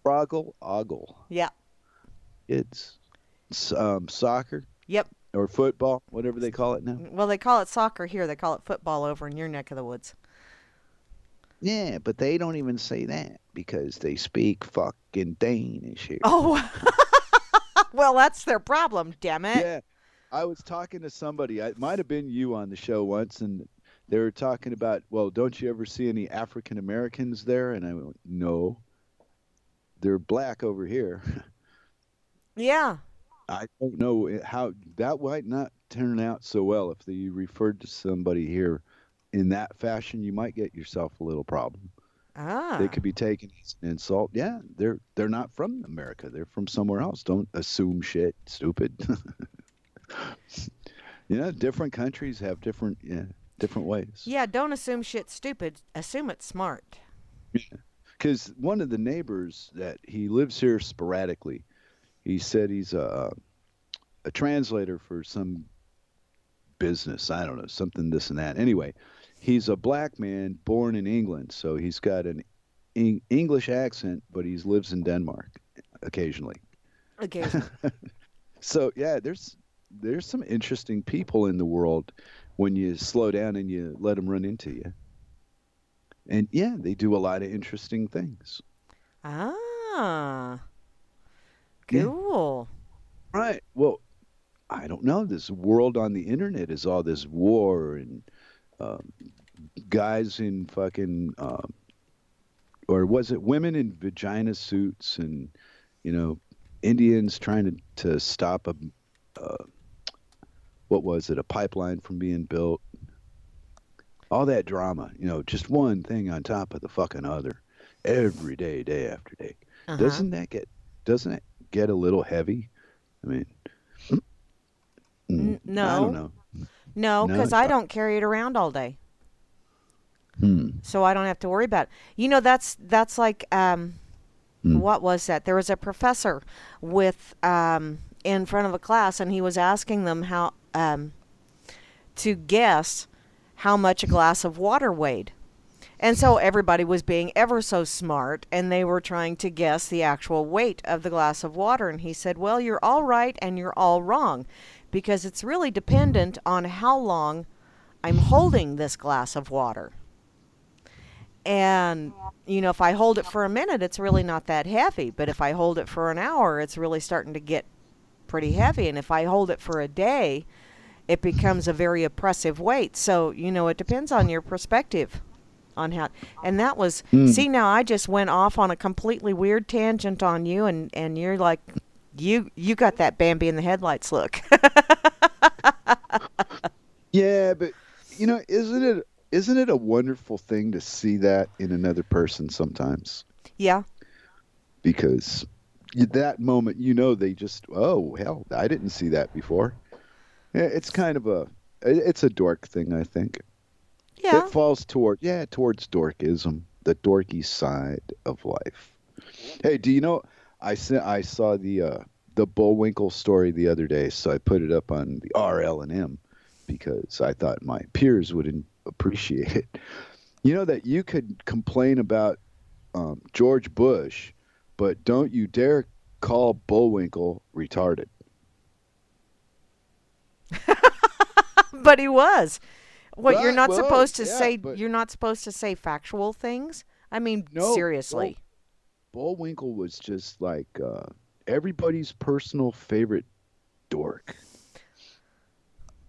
S2: Froggle Ogle.
S1: Yeah.
S2: It's soccer
S1: Yep.
S2: or football, whatever they call it now.
S1: Well, they call it soccer here. They call it football over in your neck of the woods.
S2: Yeah, but they don't even say that because they speak fucking Danish here.
S1: Oh, well, that's their problem, damn it.
S2: Yeah, I was talking to somebody. It might have been you on the show once, and they were talking about, well, don't you ever see any African Americans there? And I went, no, they're black over here.
S1: Yeah.
S2: I don't know how that might not turn out so well if you referred to somebody here in that fashion. You might get yourself a little problem. They
S1: Ah.
S2: could be taken as an insult. Yeah, they're not from America. They're from somewhere else. Don't assume shit, stupid. Different countries have different ways.
S1: Yeah, don't assume shit's stupid. Assume it's smart.
S2: Because one of the neighbors that he lives here sporadically, he said he's a translator for some business. I don't know, something this and that. Anyway, he's a black man born in England, so he's got an English accent, but he lives in Denmark occasionally.
S1: Occasionally.
S2: So yeah, there's some interesting people in the world when you slow down and you let them run into you. And yeah, they do a lot of interesting things.
S1: Ah.
S2: Yeah,
S1: Cool.
S2: right. Well, I don't know. This world on the internet is all this war and um, guys in fucking, or was it women in vagina suits and you know Indians trying to stop uh, what was it, a pipeline from being built? All that drama, just one thing on top of the fucking other, every day, day after day.
S1: Uh-huh.
S2: Doesn't it get a little heavy? I mean, I don't
S1: No.
S2: know.
S1: No,
S2: No,
S1: because I don't carry it around all day.
S2: hmm,
S1: So I don't have to worry about it. That's like
S2: hmm.
S1: what was that? There was a professor with in front of a class, and he was asking them how to guess how much a glass of water weighed. And so everybody was being ever so smart, and they were trying to guess the actual weight of the glass of water. And he said, well, you're all right and you're all wrong, because it's really dependent on how long I'm holding this glass of water. And, if I hold it for a minute, it's really not that heavy. But if I hold it for an hour, it's really starting to get pretty heavy. And if I hold it for a day, it becomes a very oppressive weight. So, it depends on your perspective on how. And that was,
S2: Hmm.
S1: see, now I just went off on a completely weird tangent on you, and you're like, you got that Bambi in the headlights look.
S2: Yeah, but isn't it a wonderful thing to see that in another person sometimes?
S1: Yeah.
S2: Because that moment, they just, oh hell, I didn't see that before. Yeah, it's kind of it's a dork thing, I think. It
S1: Yeah.
S2: falls towards dorkism, the dorky side of life. Hey, do you know? I saw the Bullwinkle story the other day, so I put it up on the RL&M because I thought my peers would appreciate it. You know that you could complain about George Bush, but don't you dare call Bullwinkle retarded.
S1: But he was. What, you're
S2: Right?
S1: not
S2: Well,
S1: supposed to
S2: yeah,
S1: say
S2: but
S1: you're not supposed to say factual things? I mean,
S2: no,
S1: seriously.
S2: Bullwinkle was just like everybody's personal favorite dork.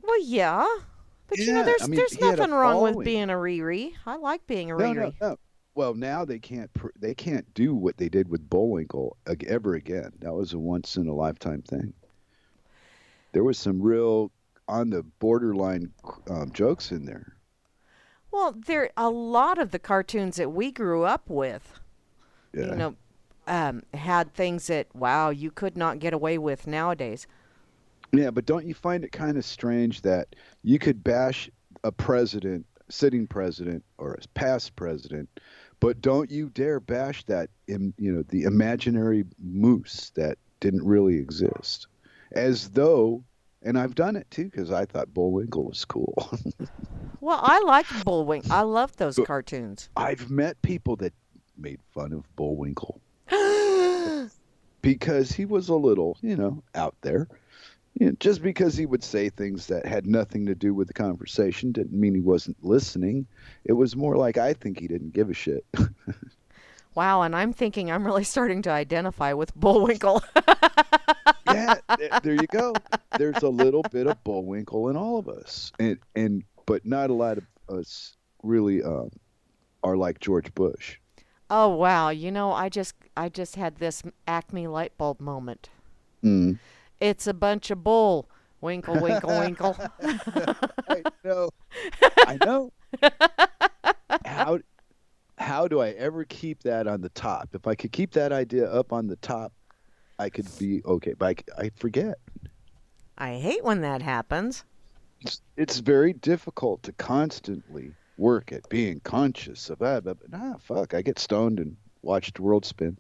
S1: Well, yeah. But
S2: Yeah, I mean,
S1: there's
S2: he had a
S1: nothing wrong with
S2: following.
S1: being a Riri. I like being a
S2: No, no,
S1: Riri.
S2: no. Well, now they can't do what they did with Bullwinkle ever again. That was a once in a lifetime thing. There was some real on the borderline jokes in there.
S1: Well, there a lot of the cartoons that we grew up with, you
S2: Yeah.
S1: know, had things that wow, you could not get away with nowadays.
S2: Yeah, but don't you find it kind of strange that you could bash a president, sitting president, or a past president, but don't you dare bash the imaginary moose that didn't really exist, as though And I've done it too because I thought Bullwinkle was cool.
S1: Well, I like Bullwinkle. I love those cartoons.
S2: I've met people that made fun of Bullwinkle because he was a little, out there. Just because he would say things that had nothing to do with the conversation didn't mean he wasn't listening. It was more like I think he didn't give a shit.
S1: Wow, and I'm thinking I'm really starting to identify with Bullwinkle.
S2: Yeah, there you go. There's a little bit of Bullwinkle in all of us, but not a lot of us really are like George Bush.
S1: Oh wow, I just had this Acme light bulb moment.
S2: Mm.
S1: It's a bunch of bull. Winkle, winkle, winkle.
S2: I know. I know. How do I ever keep that on the top? If I could keep that idea up on the top, I could be okay. But I forget.
S1: I hate when that happens.
S2: It's very difficult to constantly work at being conscious of that. But fuck, I get stoned and watch the world spin.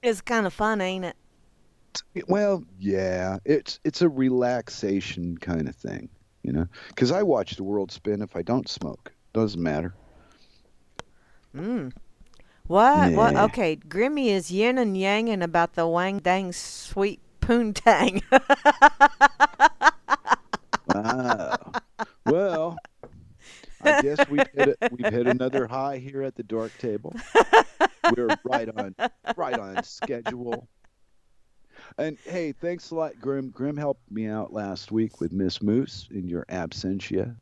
S1: It's kind of fun, ain't it?
S2: Well, yeah, it's a relaxation kind of thing, because I watch the world spin if I don't smoke. Doesn't matter.
S1: What?
S2: Nah.
S1: What? Okay, Grimmy is yin and yanging about the wang dang sweet poontang.
S2: Wow. Well, I guess we've hit another high here at the Dork Table. We're right on schedule. And hey, thanks a lot, Grim. Grim helped me out last week with Miss Moose in your absentia.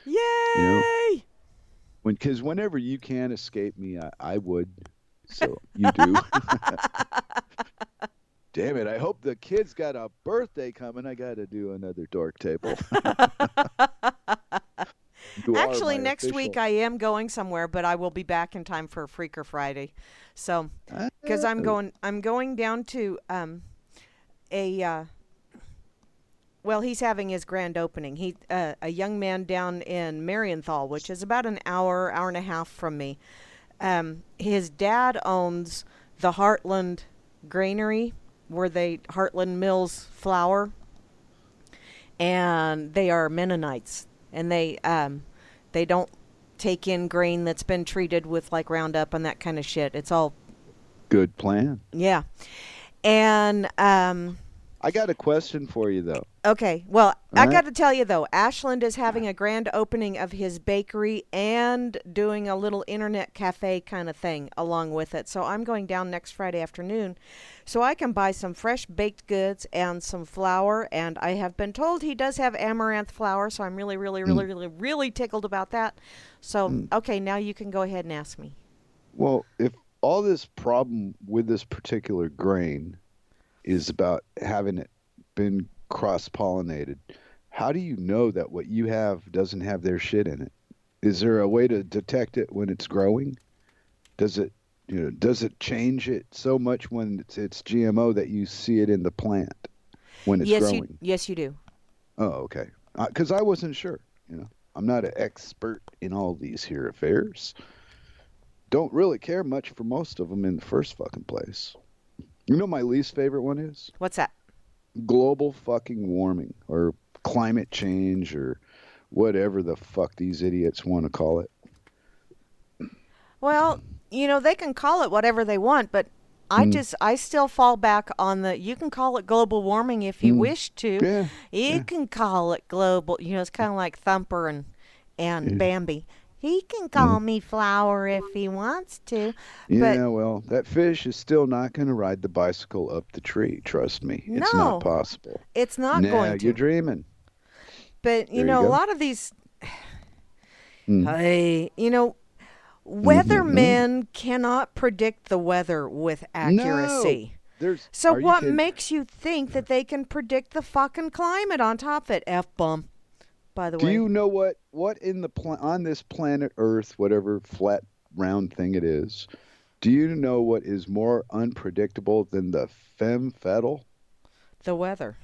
S1: Yay!
S2: Because whenever you can't escape me, I would. So you do. Damn it! I hope the kid's got a birthday coming. I got to do another Dork Table.
S1: Actually, next week I am going somewhere, but I will be back in time for Freaker Friday. So, because I'm going down to well, he's having his grand opening. He a young man down in Marienthal, which is about an hour and a half from me. His dad owns the Heartland Granary, where Heartland Mills flour, and they are Mennonites, and they don't take in grain that's been treated with like Roundup and that kind of shit. It's all
S2: good plan.
S1: Yeah. And
S2: I got a question for you though.
S1: Okay. Well, I got to tell you though, Ashland is having a grand opening of his bakery and doing a little internet cafe kind of thing along with it. So I'm going down next Friday afternoon so I can buy some fresh baked goods and some flour. And I have been told he does have amaranth flour, so I'm really, really, really, really, really tickled about that. So, okay, now you can go ahead and ask me.
S2: Well, if all this problem with this particular grain is about having it been cross-pollinated, how do you know that what you have doesn't have their shit in it? Is there a way to detect it when it's growing? Does it change it so much when it's GMO that you see it in the plant when it's growing?
S1: Yes, you do.
S2: Oh, okay. Because I wasn't sure. I'm not an expert in all these here affairs. Don't really care much for most of them in the first fucking place. You know my least favorite one is?
S1: What's that?
S2: Global fucking warming or climate change or whatever the fuck these idiots want to call it.
S1: Well, they can call it whatever they want, but I still fall back on you can call it global warming if you wish to.
S2: Yeah.
S1: You can call it global. It's kind of like Thumper and Bambi. He can call me Flower if he wants to.
S2: Yeah, well, that fish is still not going to ride the bicycle up the tree. Trust me.
S1: No,
S2: it's not possible.
S1: It's not going to.
S2: You're dreaming.
S1: But, a lot of these, weathermen cannot predict the weather with accuracy.
S2: No.
S1: So what makes you think that they can predict the fucking climate on top of it, F-bomb? By the way.
S2: Do you know what on this planet Earth, whatever flat round thing it is, do you know what is more unpredictable than the femme fatale?
S1: The weather.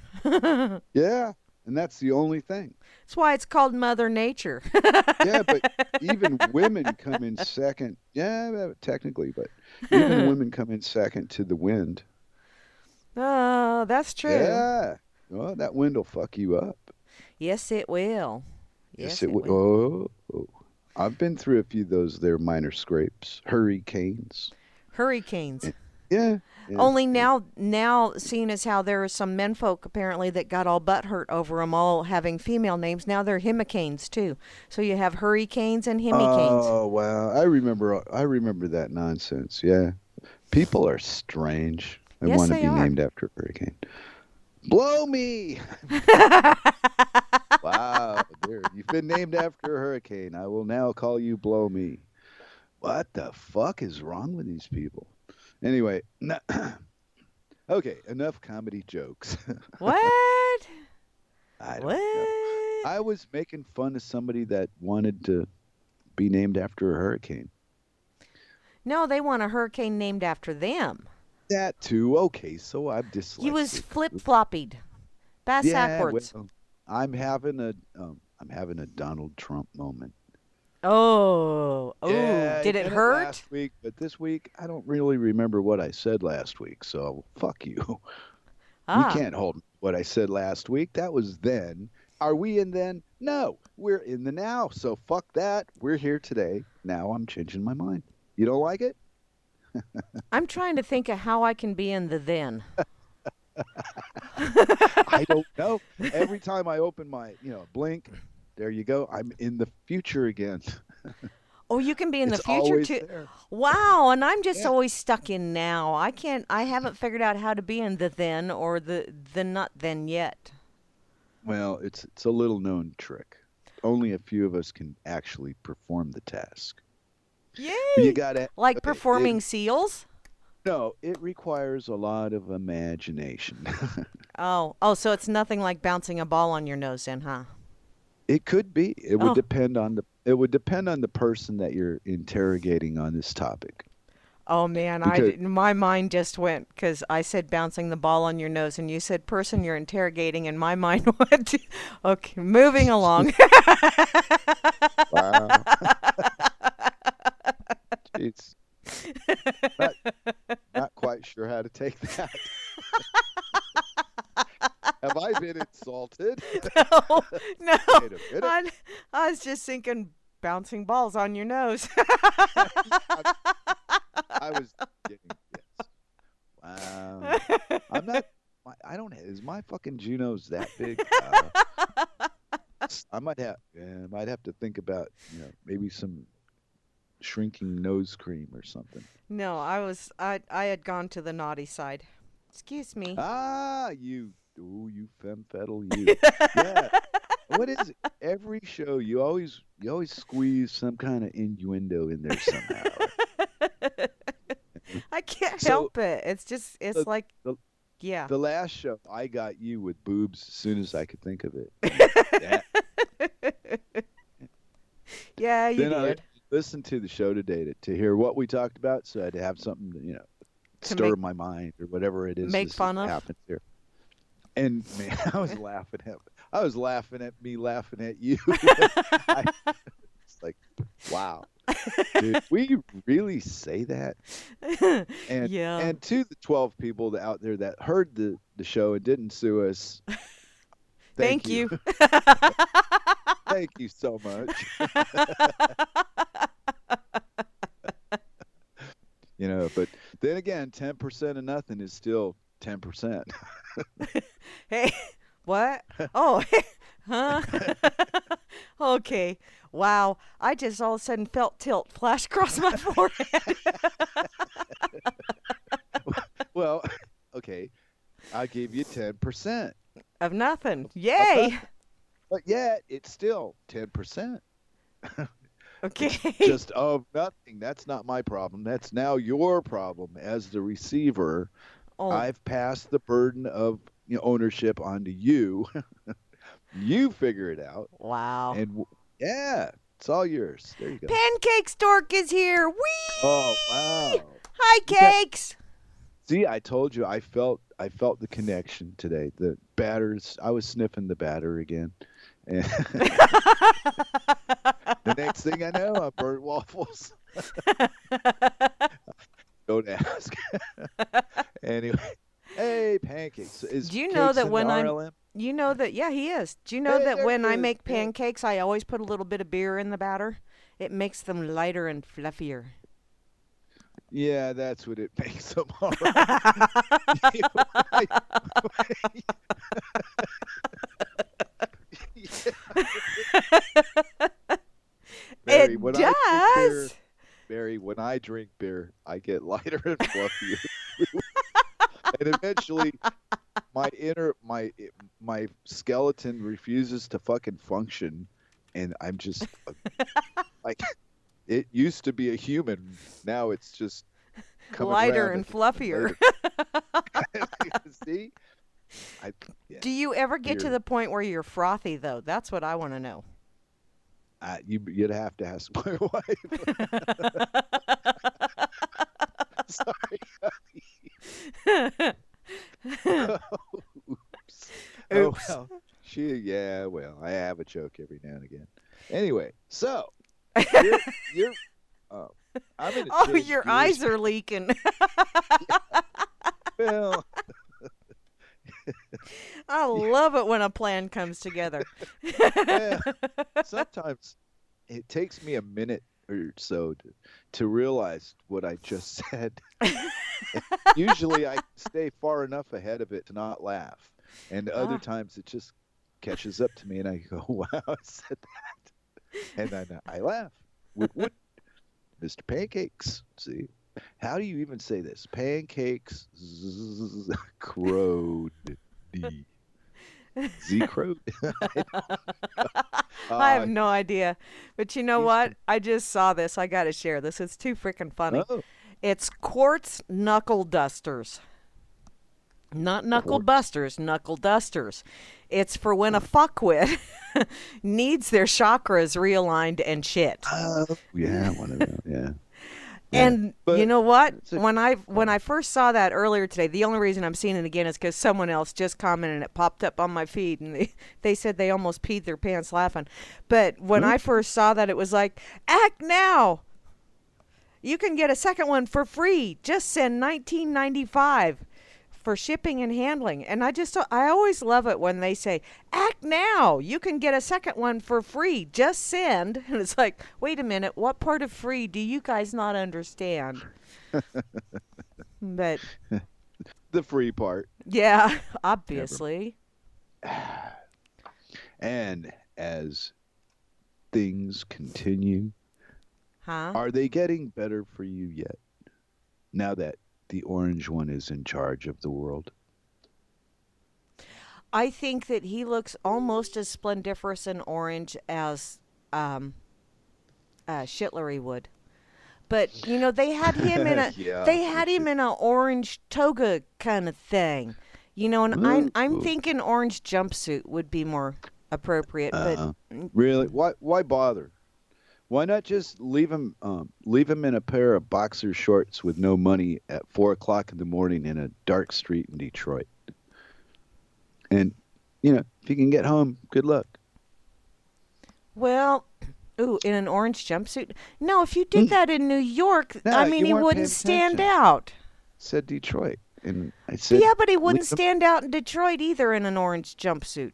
S2: Yeah, and that's the only thing.
S1: That's why it's called Mother Nature.
S2: Yeah, but even women come in second. Yeah, technically, but even women come in second to the wind.
S1: Oh, that's true.
S2: Yeah. Well, that wind will fuck you up.
S1: Yes, it will.
S2: Yes,
S1: Yes,
S2: it
S1: it
S2: will.
S1: will.
S2: Oh. I've been through a few of those there minor scrapes, hurricanes.
S1: Hurricanes.
S2: Yeah, yeah,
S1: Only
S2: yeah.
S1: now, seeing as how there are some menfolk apparently that got all butthurt over them all having female names, now they're himicanes too. So you have hurricanes and himicanes.
S2: Oh wow, I remember that nonsense. Yeah, people are strange. They
S1: Yes,
S2: want to
S1: they
S2: be
S1: are.
S2: named after a hurricane. Blow me! Wow, there, you've been named after a hurricane. I will now call you Blow Me. What the fuck is wrong with these people? Anyway, okay, enough comedy jokes.
S1: What?
S2: I don't know.
S1: What?
S2: I was making fun of somebody that wanted to be named after a hurricane.
S1: No, they want a hurricane named after them.
S2: That too. Okay, so I'm
S1: He was
S2: dyslexic.
S1: flip-floppied. Bass
S2: Yeah,
S1: backwards.
S2: well, I'm having a Donald Trump moment.
S1: Oh. Oh,
S2: Yeah, I
S1: did it
S2: did it
S1: hurt?
S2: last week, but this week I don't really remember what I said last week. So fuck you. You
S1: Ah.
S2: can't hold what I said last week. That was then. Are we in then? No, we're in the now. So fuck that. We're here today. Now I'm changing my mind. You don't like it?
S1: I'm trying to think of how I can be in the then.
S2: I don't know. Every time I open my, blink, there you go. I'm in the future again.
S1: Oh, you can be in the
S2: It's
S1: future
S2: always
S1: too.
S2: there.
S1: Wow, and I'm just
S2: Yeah.
S1: always stuck in now. I haven't figured out how to be in the then or the not then yet.
S2: Well, it's a little known trick. Only a few of us can actually perform the task. You
S1: Yay!
S2: got to
S1: Like
S2: okay,
S1: performing seals?
S2: no, it requires a lot of imagination.
S1: Oh, so it's nothing like bouncing a ball on your nose then, huh?
S2: It could be.
S1: Oh,
S2: It would depend on the person that you're interrogating on this topic.
S1: oh man,
S2: Because
S1: my mind just went because I said bouncing the ball on your nose, and you said person you're interrogating, and my mind went. Okay, moving along.
S2: wow, jeez, not not quite sure how to take that. Have I been insulted?
S1: No, no,
S2: Wait a minute.
S1: I was just thinking bouncing balls on your nose.
S2: I was kidding. Yes. Wow. I'm not. I don't. Is my fucking Juno's that big? Might have to think about maybe some shrinking nose cream or something.
S1: No, I had gone to the naughty side. Excuse me.
S2: Ah, you femme fatale, you. Yeah. What is it? Every show you always squeeze some kind of innuendo in there somehow.
S1: I can't
S2: So
S1: help it. It's
S2: the,
S1: like,
S2: the
S1: yeah.
S2: the last show I got you with boobs as soon as I could think of it. Yeah.
S1: Yeah, you
S2: Then I
S1: did.
S2: listened to the show today to hear what we talked about, so I'd have something to
S1: To
S2: stir
S1: make
S2: my mind or whatever it is
S1: make
S2: this
S1: fun of.
S2: happens here. And man, I was laughing at me laughing at you. It's like, wow, dude, we really say that? And
S1: Yeah.
S2: and to the 12 people out there that heard the show and didn't sue us, thank
S1: Thank
S2: you.
S1: you.
S2: Thank you so much. But then again, 10% of nothing is still 10%.
S1: Hey, what? Oh, huh? Okay. Wow. I just all of a sudden felt tilt flash across my forehead.
S2: Well, okay, I gave you 10%.
S1: Of nothing. Yay.
S2: But yet, it's still 10%.
S1: Okay.
S2: Just of nothing. That's not my problem. That's now your problem as the receiver.
S1: Oh,
S2: I've passed the burden of ownership onto you. You figure it out.
S1: wow.
S2: And yeah, it's all yours. There you go.
S1: Pancakes Dork is here. Whee!
S2: Oh, wow.
S1: Hi,
S2: You got-
S1: Cakes.
S2: See, I told you I felt the connection today. The batters, I was sniffing the batter again. And the next thing I know, I burnt waffles. Don't ask. Anyway, hey, pancakes. Is
S1: Do you know
S2: cakes
S1: that
S2: in
S1: when
S2: the
S1: I'm
S2: RLM?
S1: You know that, yeah, he is. Do you know
S2: Hey,
S1: that
S2: there
S1: when
S2: he
S1: I
S2: is.
S1: make
S2: Yeah.
S1: pancakes, I always put a little bit of beer in the batter? It makes them lighter and fluffier.
S2: Yeah, that's what it makes them. All right. Mary,
S1: It
S2: when I drink beer,
S1: does.
S2: Mary, when I drink beer, I get lighter and fluffier, and eventually, my skeleton refuses to fucking function, and I'm just like, it used to be a human, now it's just coming
S1: Lighter
S2: around
S1: and
S2: a human
S1: fluffier.
S2: later. See, yeah,
S1: Do you ever get to
S2: beer.
S1: the point where you're frothy, though? That's what I want to know.
S2: You'd have to ask my wife. Sorry. Oops. Oh
S1: Oops.
S2: well. Well, I have a joke every now and again. Anyway, so you're I'm gonna
S1: Oh,
S2: change
S1: your
S2: gears.
S1: eyes are leaking.
S2: Well,
S1: I love it when a plan comes together.
S2: yeah, sometimes it takes me a minute or so to realize what I just said. Usually I stay far enough ahead of it to not laugh. And other
S1: Ah.
S2: times it just catches up to me and I go, wow, I said that. And then I laugh. What? Mr. Pancakes. See? How do you even say this? Pancakes crowed. Z crowed?
S1: I have no idea. But you know
S2: he's
S1: what? I just saw this. I got to share this. It's too freaking funny.
S2: Oh,
S1: It's quartz knuckle dusters. Not knuckle
S2: Quartz.
S1: busters, knuckle dusters. It's for when a fuckwit needs their chakras realigned and shit.
S2: yeah, one of them, yeah.
S1: And
S2: But
S1: you know what?
S2: it's a-
S1: When I first saw that earlier today, the only reason I'm seeing it again is because someone else just commented and it popped up on my feed, and they said they almost peed their pants laughing. But when I first saw that, it was like, act now. You can get a second one for free. Just send $19.95 for shipping and handling. And I always love it when they say, act now. You can get a second one for free. Just send. And it's like, wait a minute. What part of free do you guys not understand? But
S2: the free part.
S1: yeah, obviously.
S2: And as things continue,
S1: Huh?
S2: are they getting better for you yet? Now that the orange one is in charge of the world.
S1: I think that he looks almost as splendiferous in orange as Shitlery would. But you know, they had him in a
S2: Yeah.
S1: they had him in a orange toga kind of thing. You know, and I'm
S2: Ooh.
S1: thinking orange jumpsuit would be more appropriate. But
S2: Really? Why bother? Why not just leave him in a pair of boxer shorts with no money at 4:00 in the morning in a dark street in Detroit? And if you can get home, good luck.
S1: well, ooh, in an orange jumpsuit. No, if you did that in New York,
S2: No,
S1: I mean,
S2: you
S1: he
S2: weren't
S1: wouldn't
S2: paying
S1: stand
S2: attention.
S1: out.
S2: Said Detroit, and I said,
S1: Yeah, but he wouldn't
S2: leave him-
S1: stand out in Detroit either in an orange jumpsuit.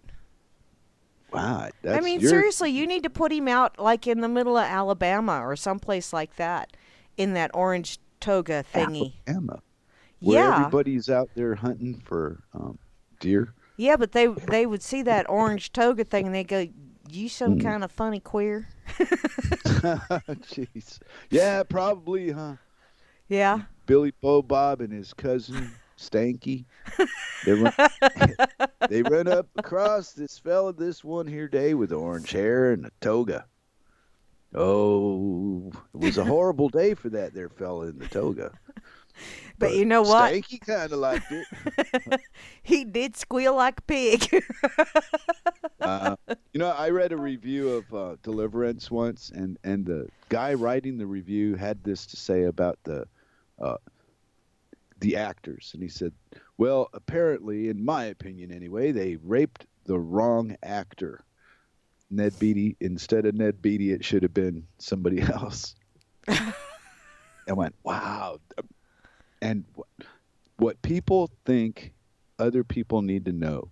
S2: Wow,
S1: I mean, seriously, you need to put him out like in the middle of Alabama or someplace like that in that orange toga thingy.
S2: Alabama, where
S1: Yeah.
S2: everybody's out there hunting for deer.
S1: Yeah, but they would see that orange toga thing and they go, "You some kind of funny queer."
S2: Jeez, yeah, probably, huh?
S1: Yeah.
S2: Billy Bob and his cousin Stanky. They run up across this fella this one here day with orange hair and a toga. Oh, it was a horrible day for that there fella in the toga.
S1: But you know what?
S2: Stanky kind of liked it.
S1: He did squeal like a pig.
S2: I read a review of Deliverance once, and the guy writing the review had this to say about the actors, and he said, well, apparently, in my opinion anyway, they raped the wrong actor. Ned Beatty, instead of Ned Beatty, it should have been somebody else. I went, wow. And what people think other people need to know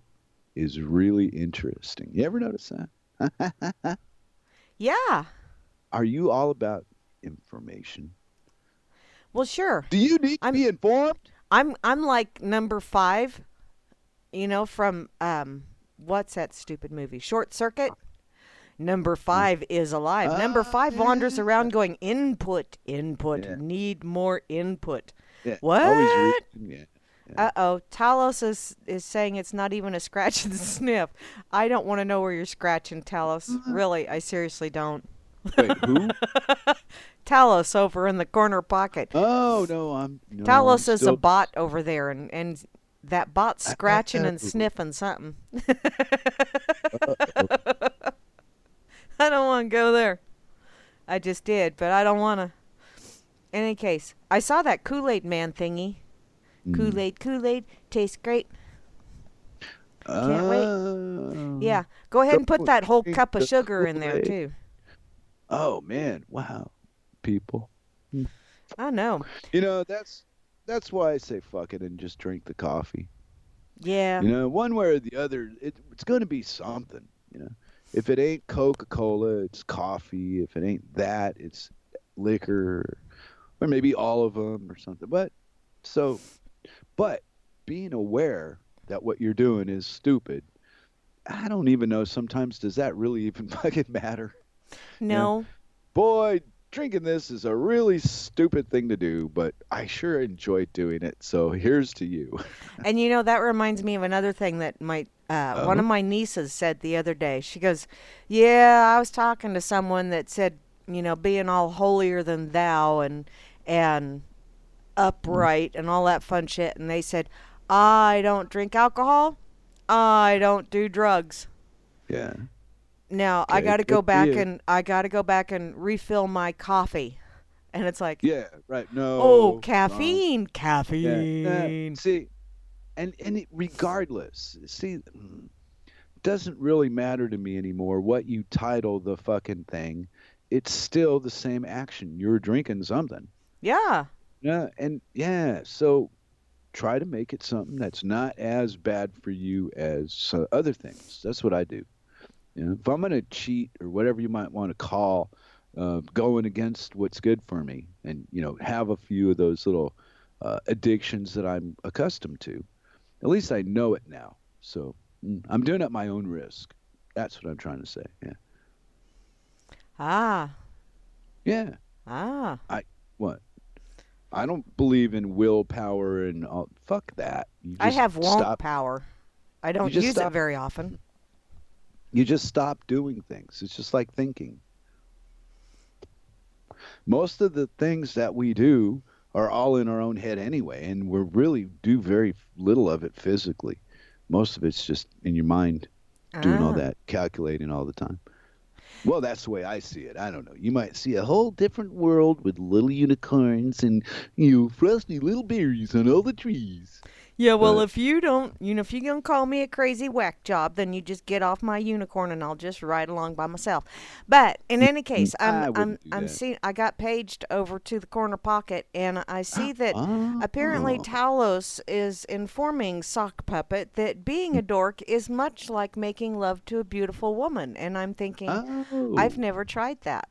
S2: is really interesting. You ever notice that?
S1: Yeah.
S2: Are you all about information?
S1: Well, sure.
S2: Do you need to
S1: I'm
S2: be informed?
S1: I'm like number 5, from what's that stupid movie? Short Circuit? Number 5 is alive. Number 5 wanders
S2: Yeah.
S1: around going input, input,
S2: Yeah.
S1: need more input.
S2: Yeah. Always
S1: What?
S2: reading. Yeah. Yeah.
S1: Uh-oh. Talos is saying it's not even a scratch and sniff. I don't want to know where you're scratching, Talos. Really, I seriously don't.
S2: Wait, who?
S1: Talos over in the corner pocket.
S2: Oh no, I'm
S1: Talos is a
S2: still.
S1: bot over there, and that bot's scratching and sniffing something.
S2: Uh-oh.
S1: I don't want to go there. I just did, but I don't want to. In any case, I saw that Kool-Aid man thingy. Kool-Aid, tastes great. Can't wait. Yeah, go ahead and put that whole
S2: Drink
S1: cup of
S2: the
S1: sugar in there,
S2: Kool-Aid.
S1: too.
S2: Oh man, wow, people.
S1: I know.
S2: That's why I say fuck it and just drink the coffee.
S1: Yeah.
S2: One way or the other, it's going to be something. If it ain't Coca-Cola, it's coffee. If it ain't that, it's liquor, or maybe all of them or something. But being aware that what you're doing is stupid, I don't even know. Sometimes does that really even fucking matter?
S1: No.
S2: Boy, drinking this is a really stupid thing to do, but I sure enjoy doing it. So here's to you.
S1: And that reminds me of another thing that one of my nieces said the other day. She goes, "Yeah, I was talking to someone that said, being all holier than thou and upright and all that fun shit, and they said, I don't drink alcohol, I don't do drugs."
S2: Yeah.
S1: Now
S2: Okay,
S1: I got to go
S2: good for
S1: back
S2: you.
S1: and refill my coffee, and it's like,
S2: Yeah, right. No.
S1: oh, caffeine, caffeine.
S2: Yeah. See, and regardless, doesn't really matter to me anymore what you title the fucking thing. It's still the same action. You're drinking something.
S1: Yeah.
S2: Yeah, and so try to make it something that's not as bad for you as other things. That's what I do. If I'm going to cheat or whatever you might want to call going against what's good for me and, have a few of those little addictions that I'm accustomed to, at least I know it now. So I'm doing it at my own risk. That's what I'm trying to say. Yeah.
S1: Ah.
S2: Yeah.
S1: Ah.
S2: What? I don't believe in willpower and all. Fuck that. You
S1: I
S2: just
S1: have won't
S2: stop.
S1: power. I don't
S2: just
S1: use it
S2: stop.
S1: very often.
S2: You just stop doing things. It's just like thinking. Most of the things that we do are all in our own head anyway, and we really do very little of it physically. Most of it's just in your mind doing all that, calculating all the time. Well, that's the way I see it. I don't know. You might see a whole different world with little unicorns and, frosty little berries on all the trees.
S1: Yeah, well, if you don't, if you're going to call me a crazy whack job, then you just get off my unicorn and I'll just ride along by myself. But in any case, I'm seeing, I got paged over to the corner pocket and I see that apparently Talos is informing Sock Puppet that being a dork is much like making love to a beautiful woman. And I'm thinking, I've never tried that.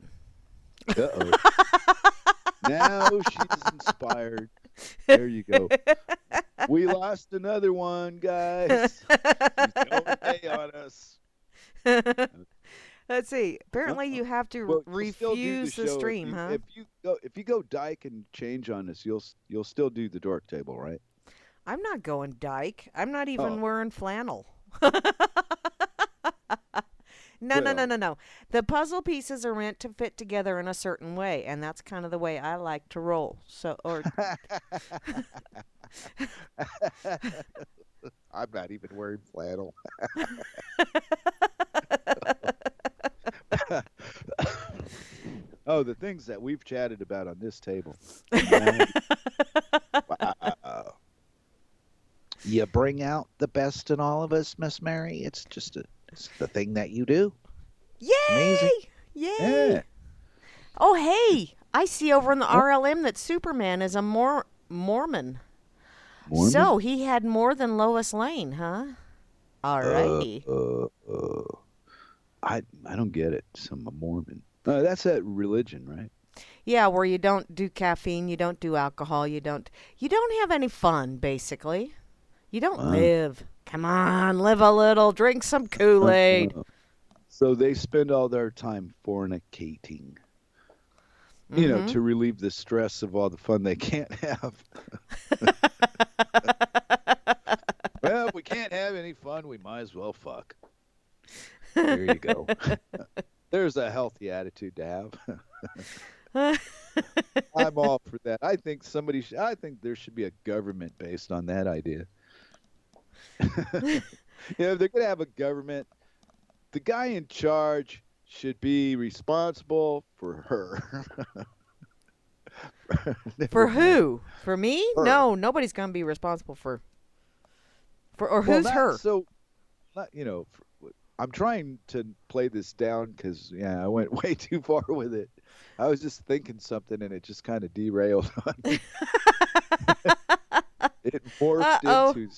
S2: Uh-oh. Now she's inspired. There you go. We lost another one, guys. She's going away on us.
S1: Let's see. Apparently, you have to refuse the
S2: show
S1: stream, huh?
S2: If you go dyke and change on us, you'll still do the dork table, right?
S1: I'm not going dyke. I'm not even wearing flannel. No. The puzzle pieces are meant to fit together in a certain way, and that's kind of the way I like to roll.
S2: I'm not even wearing flannel. Oh, the things that we've chatted about on this table. Wow. You bring out the best in all of us, Miss Mary. It's the thing that you do.
S1: Yay!
S2: Amazing.
S1: Yay!
S2: Yeah.
S1: Oh, hey! I see over in the RLM that Superman is a Mormon.
S2: Mormon?
S1: So he had more than Lois Lane, huh?
S2: Uh,
S1: Alrighty.
S2: uh, uh. I don't get it. So I'm a Mormon. That's that religion, right?
S1: Yeah, where you don't do caffeine, you don't do alcohol, you don't have any fun, basically. You don't
S2: Wow.
S1: live. Come on, live a little, drink some Kool-Aid.
S2: Uh, so they spend all their time fornicating,
S1: Mm-hmm.
S2: to relieve the stress of all the fun they can't have. Well, if we can't have any fun, we might as well fuck. There you go. There's a healthy attitude to have. I'm all for that. I think I think there should be a government based on that idea. If they're going to have a government, the guy in charge should be responsible for her.
S1: For
S2: Never mind.
S1: who? For me?
S2: Her.
S1: No, nobody's gonna be responsible for or
S2: Well,
S1: who's
S2: not
S1: her?
S2: so, not, I'm trying to play this down because, I went way too far with it. I was just thinking something and it just kind of derailed on me. It morphed
S1: Uh-oh.
S2: into,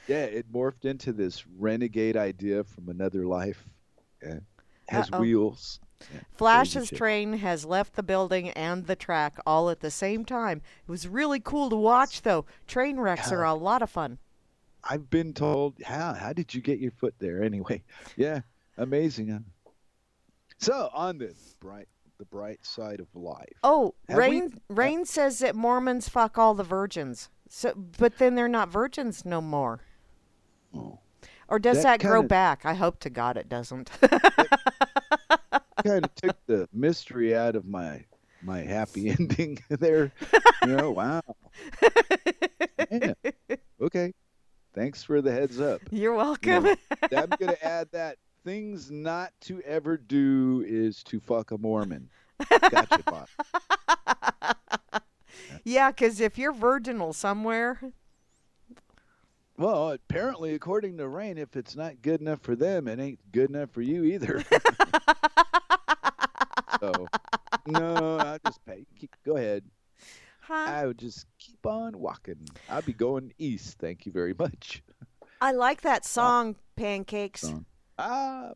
S2: yeah, it morphed into this renegade idea from another life. Yeah. Has
S1: Uh-oh.
S2: wheels. Yeah, crazy
S1: Flash's
S2: shit.
S1: train has left the building and the track all at the same time. It was really cool to watch, though. Train wrecks are
S2: Yeah,
S1: a lot of fun.
S2: I've been told, how did you get your foot there anyway? Yeah, amazing. Huh? So on the bright side of life,
S1: Oh,
S2: have we?
S1: Rain says that Mormons fuck all the virgins. So, but then they're not virgins no more.
S2: Oh,
S1: Or does
S2: that
S1: that grow
S2: kind of
S1: back? I hope to God it doesn't.
S2: that kind of took the mystery out of my happy ending there. Wow. Yeah. Okay. Thanks for the heads up.
S1: You're
S2: You
S1: welcome.
S2: know, I'm gonna add that things not to ever do is to fuck a Mormon. Gotcha, Bob. Yeah.
S1: Yeah, 'cause if you're virginal somewhere,
S2: Well, apparently, according to Rain, if it's not good enough for them, it ain't good enough for you either. So, no, I'll just pay. Go ahead.
S1: huh?
S2: I would just keep on walking. I'll be going east. Thank you very much.
S1: I like that
S2: Wow,
S1: song, Pancakes.
S2: song.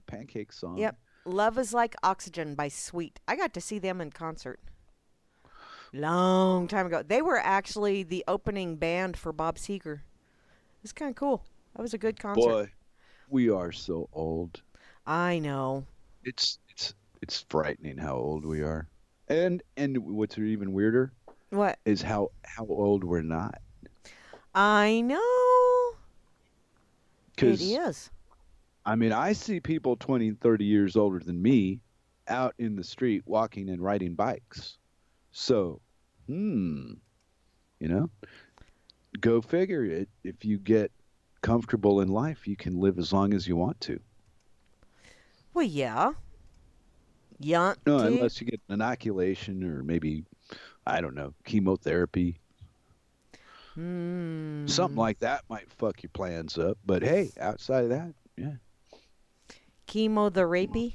S2: Pancake song.
S1: Yep. Love is Like Oxygen by Sweet. I got to see them in concert long time ago. They were actually the opening band for Bob Seger. It's kind of cool. That was a good concert.
S2: Boy, we are so old.
S1: I know.
S2: It's frightening how old we are. And what's even weirder
S1: What?
S2: is how old we're not.
S1: I know. It
S2: Because
S1: is.
S2: I mean, I see people 20, 30 years older than me out in the street walking and riding bikes. So, you know, go figure it. If you get comfortable in life, you can live as long as you want to.
S1: Well, yeah.
S2: No,
S1: Yunty.
S2: unless you get an inoculation or maybe, I don't know, chemotherapy. Something
S1: Hmm.
S2: like that might fuck your plans up. But hey, outside of that, yeah.
S1: Chemo the rapey.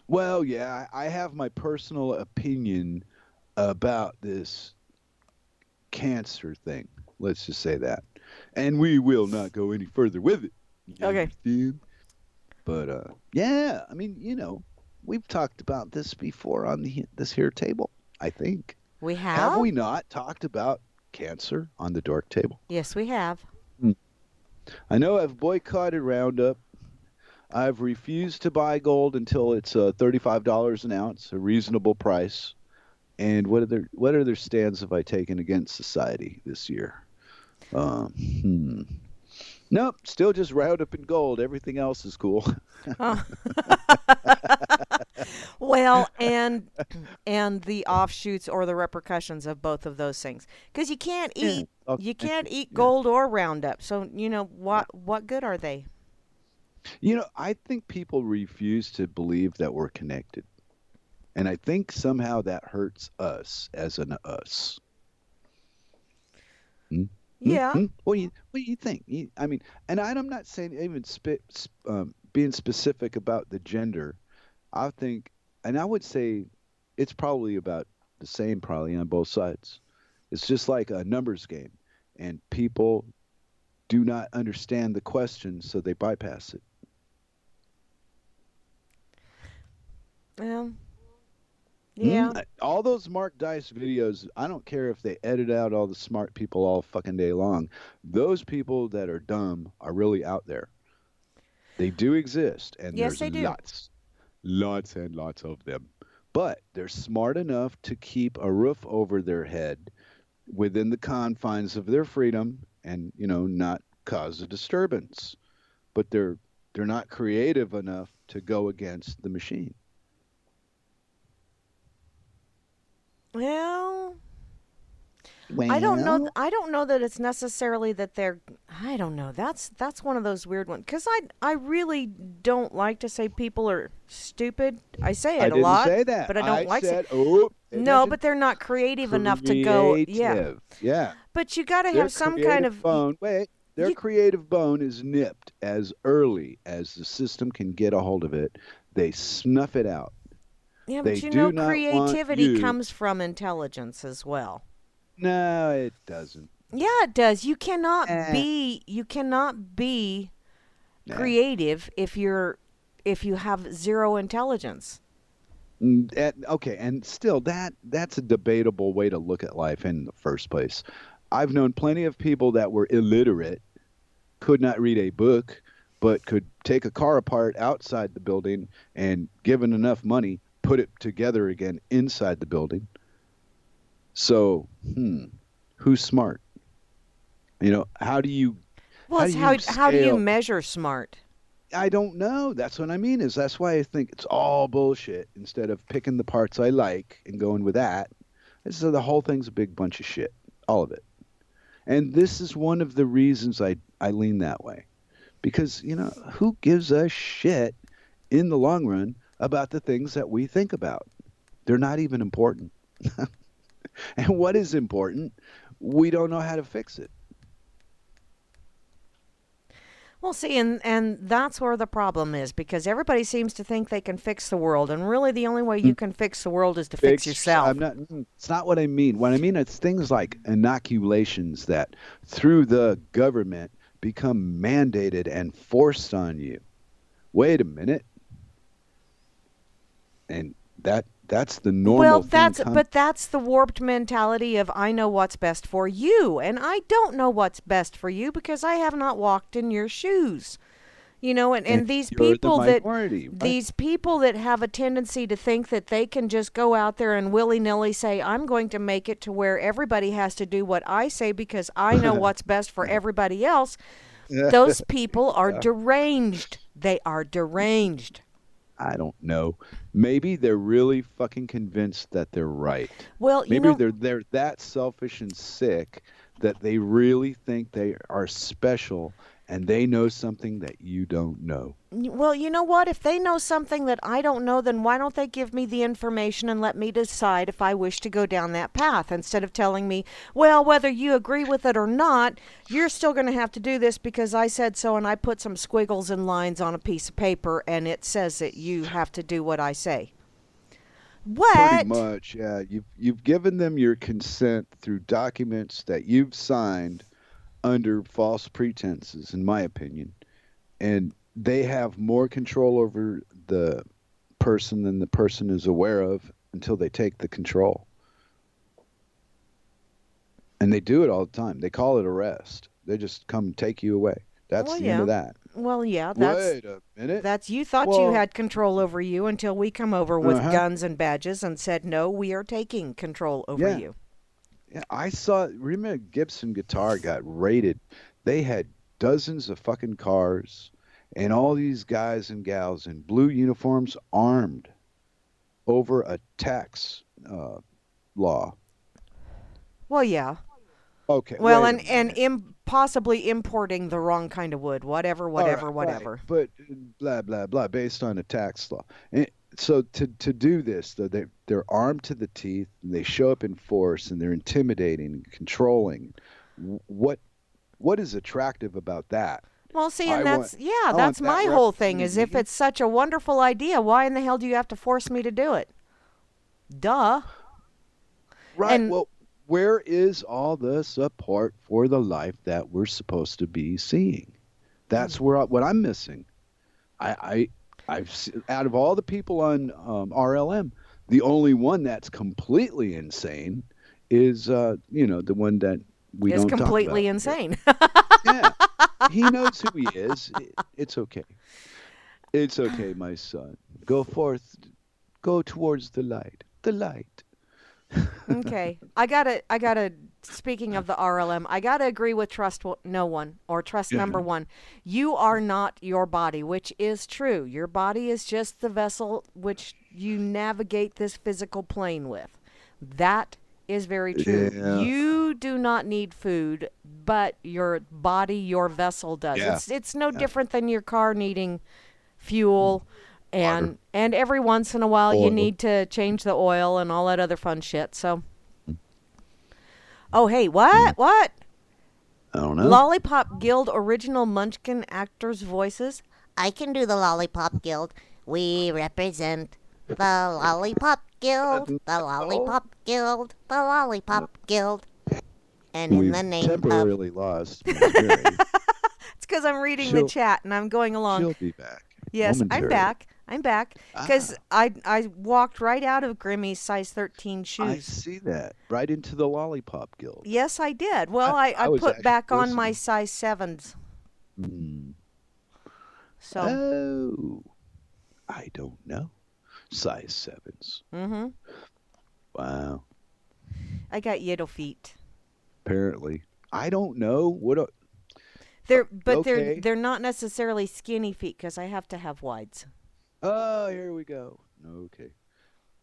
S2: Well, yeah, I have my personal opinion about this cancer thing. Let's just say that. And we will not go any further with it. You
S1: Okay.
S2: understand? But yeah, I mean, we've talked about this before on this here table, I think.
S1: We
S2: Have
S1: have?
S2: we not talked about cancer on the Dork Table?
S1: Yes, we have.
S2: Hmm. I know I've boycotted Roundup. I've refused to buy gold until it's $35 an ounce, a reasonable price. And what other stands have I taken against society this year? Um, hmm. Nope, still just Roundup and gold. Everything else is cool.
S1: Oh. Well, and the offshoots or the repercussions of both of those things. Because you can't
S2: Yeah,
S1: eat
S2: all
S1: you can't
S2: connected.
S1: eat
S2: Yeah.
S1: gold or Roundup. So,
S2: Yeah.
S1: what good are they?
S2: I think people refuse to believe that we're connected. And I think somehow that hurts us as an us. Hmm? Hmm?
S1: Yeah.
S2: Hmm? What do you think? I mean, and I'm not saying even being specific about the gender. I think, and I would say it's probably about the same, probably on both sides. It's just like a numbers game. and people do not understand the question, so they bypass it.
S1: Well, yeah.
S2: All those Mark Dice videos, I don't care if they edit out all the smart people all fucking day long. Those people that are dumb are really out there. They do exist, and
S1: Yes,
S2: there's
S1: they do.
S2: lots and lots of them. But they're smart enough to keep a roof over their head within the confines of their freedom and, not cause a disturbance. But they're not creative enough to go against the machine.
S1: Well,
S2: Well,
S1: I don't know. I don't know that it's necessarily that they're. I don't know. That's one of those weird ones. Because I really don't like to say people are stupid. I say
S2: I
S1: it a
S2: didn't
S1: lot,
S2: say that.
S1: but I don't like
S2: said,
S1: no,
S2: attention.
S1: but they're not creative enough to go. Yeah.
S2: Creative. Yeah.
S1: But you got to
S2: Their
S1: have some kind of.
S2: bone. Wait, their
S1: you-
S2: creative bone is nipped as early as the system can get a hold of it. They snuff it out.
S1: Yeah,
S2: They
S1: but you
S2: do
S1: know,
S2: not want
S1: creativity
S2: you-
S1: comes from intelligence as well.
S2: No, it doesn't.
S1: Yeah, it does. You cannot
S2: Eh.
S1: be. You cannot be
S2: Nah.
S1: creative if you have zero intelligence.
S2: Okay, and still that's a debatable way to look at life in the first place. I've known plenty of people that were illiterate, could not read a book, but could take a car apart outside the building and, given enough money, put it together again inside the building. So, who's smart? How do you?
S1: Well,
S2: how
S1: it's
S2: do you
S1: how do you
S2: scale-
S1: measure smart?
S2: I don't know. That's what I mean. That's why I think it's all bullshit. Instead of picking the parts I like and going with that, the whole thing's a big bunch of shit. All of it. And this is one of the reasons I lean that way. Because, who gives a shit in the long run about the things that we think about? They're not even important. And what is important? We don't know how to fix it.
S1: Well, see, and that's where the problem is, because everybody seems to think they can fix the world, and really the only way you can fix the world is to fix yourself.
S2: It's not what I mean. What I mean is things like inoculations that through the government become mandated and forced on you. Wait a minute. And that's the normal
S1: Well,
S2: thing.
S1: but that's the warped mentality of I know what's best for you, and I don't know what's best for you because I have not walked in your shoes. And these
S2: you're the
S1: people
S2: minority, right?
S1: these people that have a tendency to think that they can just go out there and willy-nilly say, I'm going to make it to where everybody has to do what I say because I know what's best for everybody else. Those people are deranged. They are deranged.
S2: I don't know. Maybe they're really fucking convinced that they're right.
S1: Well,
S2: Maybe they're that selfish and sick that they really think they are special and they know something that you don't know.
S1: Well, you know what? If they know something that I don't know, then why don't they give me the information and let me decide if I wish to go down that path instead of telling me, well, whether you agree with it or not, you're still going to have to do this because I said so and I put some squiggles and lines on a piece of paper and it says that you have to do what I say. What?
S2: Pretty much, yeah. You've given them your consent through documents that you've signed under false pretenses, in my opinion. And they have more control over the person than the person is aware of until they take the control. And they do it all the time. They call it arrest. They just come take you away. That's the end of that.
S1: Well, yeah,
S2: Wait a minute.
S1: that's you thought you had control over you until we come over with guns and badges and said, no, we are taking control over you.
S2: Yeah, remember Gibson Guitar got raided. They had dozens of fucking cars and all these guys and gals in blue uniforms armed over a tax law.
S1: Well, yeah.
S2: Okay.
S1: Well,
S2: wait a minute.
S1: possibly importing the wrong kind of wood, whatever.
S2: Right. But blah, blah, blah, based on a tax law. And so to do this, though, they're armed to the teeth, and they show up in force, and they're intimidating and controlling. What is attractive about that?
S1: Well, see,
S2: I
S1: and
S2: want
S1: that's
S2: that
S1: my whole thing,
S2: represented
S1: is if
S2: me.
S1: it's such a wonderful idea, why in the hell do you have to force me to do it? Duh.
S2: Right.
S1: And-
S2: Well, where is all the support for the life that we're supposed to be seeing? That's what I'm missing. Out of all the people on RLM, the only one that's completely insane is the one that we
S1: It's
S2: don't talk about.
S1: completely insane.
S2: Yeah, he knows who he is. It's okay. It's okay, my son. Go forth. Go towards the light. The light.
S1: Okay. I gotta, speaking of the RLM, I gotta agree with no one or trust number one. You are not your body, which is true. Your body is just the vessel which you navigate this physical plane with. That is very true.
S2: Yeah.
S1: You do not need food, but your body, your vessel does.
S2: Yeah.
S1: It's no different than your car needing fuel. And every once in a while you need to change the oil and all that other fun shit. So, oh hey, what? What?
S2: I don't know.
S1: Lollipop Guild original Munchkin actors' voices.
S3: I can do the Lollipop Guild. We represent the Lollipop Guild, the Lollipop Guild, the Lollipop Guild. And in
S2: We've
S3: the name
S2: temporarily lost Miss Mary.
S1: It's because I'm reading the chat and I'm going along.
S2: She'll be back.
S1: Yes, I'm
S2: momentarily.
S1: back. I'm back because I walked right out of Grimmy's size 13 shoes.
S2: I see that. Right into the Lollipop Guild.
S1: Yes, I did. Well, I
S2: was
S1: put
S2: actually
S1: back on my
S2: listening.
S1: size 7s. So,
S2: Oh, I don't know. Size 7s. Wow.
S1: I got yiddle feet.
S2: Apparently. I don't know.
S1: They're not necessarily skinny feet because I have to have wides.
S2: Oh, here we go. Okay.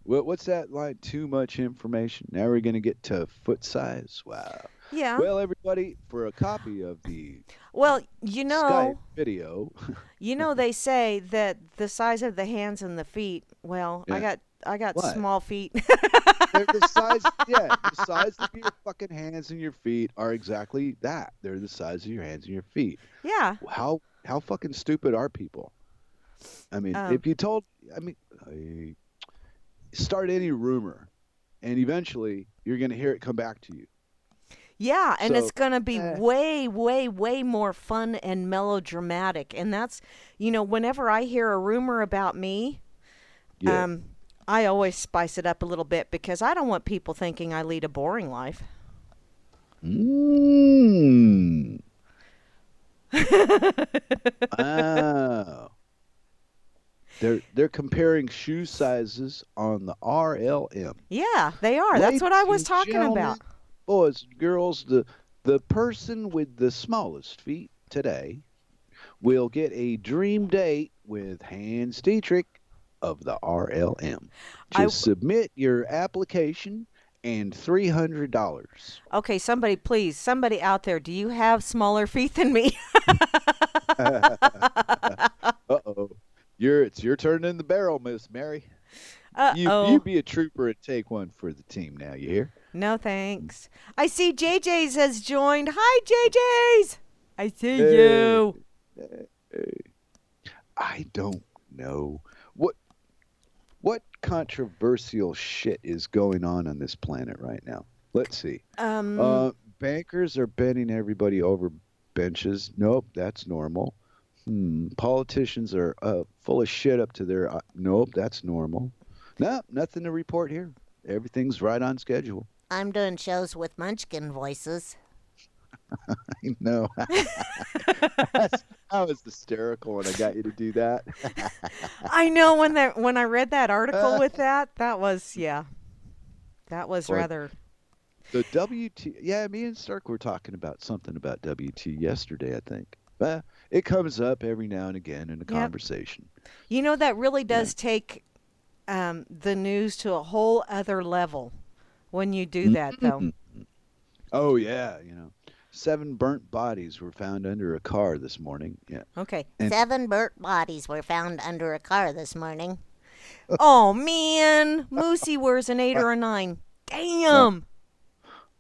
S2: What's that line? Too much information. Now we're going to get to foot size. Wow.
S1: Yeah.
S2: Well, everybody, for a copy of the
S1: Skype
S2: video.
S1: They say that the size of the hands and the feet. Well,
S2: Yeah.
S1: I got
S2: What?
S1: small feet.
S2: They're the size, the size of your fucking hands and your feet are exactly that. They're the size of your hands and your feet.
S1: Yeah.
S2: How fucking stupid are people? I mean, if you told, start any rumor, and eventually you're going to hear it come back to you.
S1: Yeah, and
S2: So,
S1: it's going to be way, way, way more fun and melodramatic. And that's, whenever I hear a rumor about me, I always spice it up a little bit because I don't want people thinking I lead a boring life.
S2: Wow. They're comparing shoe sizes on the RLM.
S1: Yeah, they are. That's what I was talking about.
S2: Boys, girls, the person with the smallest feet today will get a dream date with Hans Dietrich of the RLM. Just submit your application and $300.
S1: Okay, somebody out there, do you have smaller feet than me?
S2: Uh-oh. It's your turn in the barrel, Miss Mary. You be a trooper and take one for the team now, you hear?
S1: No, thanks. I see JJ's has joined. Hi, JJ's. I see you.
S2: I don't know. What controversial shit is going on this planet right now? Let's see. Bankers are bending everybody over benches. Nope, that's normal. Politicians are full of shit up to their... nope, that's normal. No, nothing to report here. Everything's right on schedule.
S3: I'm doing shows with Munchkin voices.
S2: I know. I was hysterical when I got you to do that.
S1: I know when I read that article with that was rather...
S2: The WT... Yeah, me and Stark were talking about something about WT yesterday, I think. It comes up every now and again in a conversation.
S1: That really does take the news to a whole other level when you do that, though.
S2: Oh, yeah. 7 burnt bodies were found under a car this morning. Yeah.
S1: Okay.
S3: 7 burnt bodies were found under a car this morning.
S1: Oh, man. Moosey wears an 8 or a 9. Damn.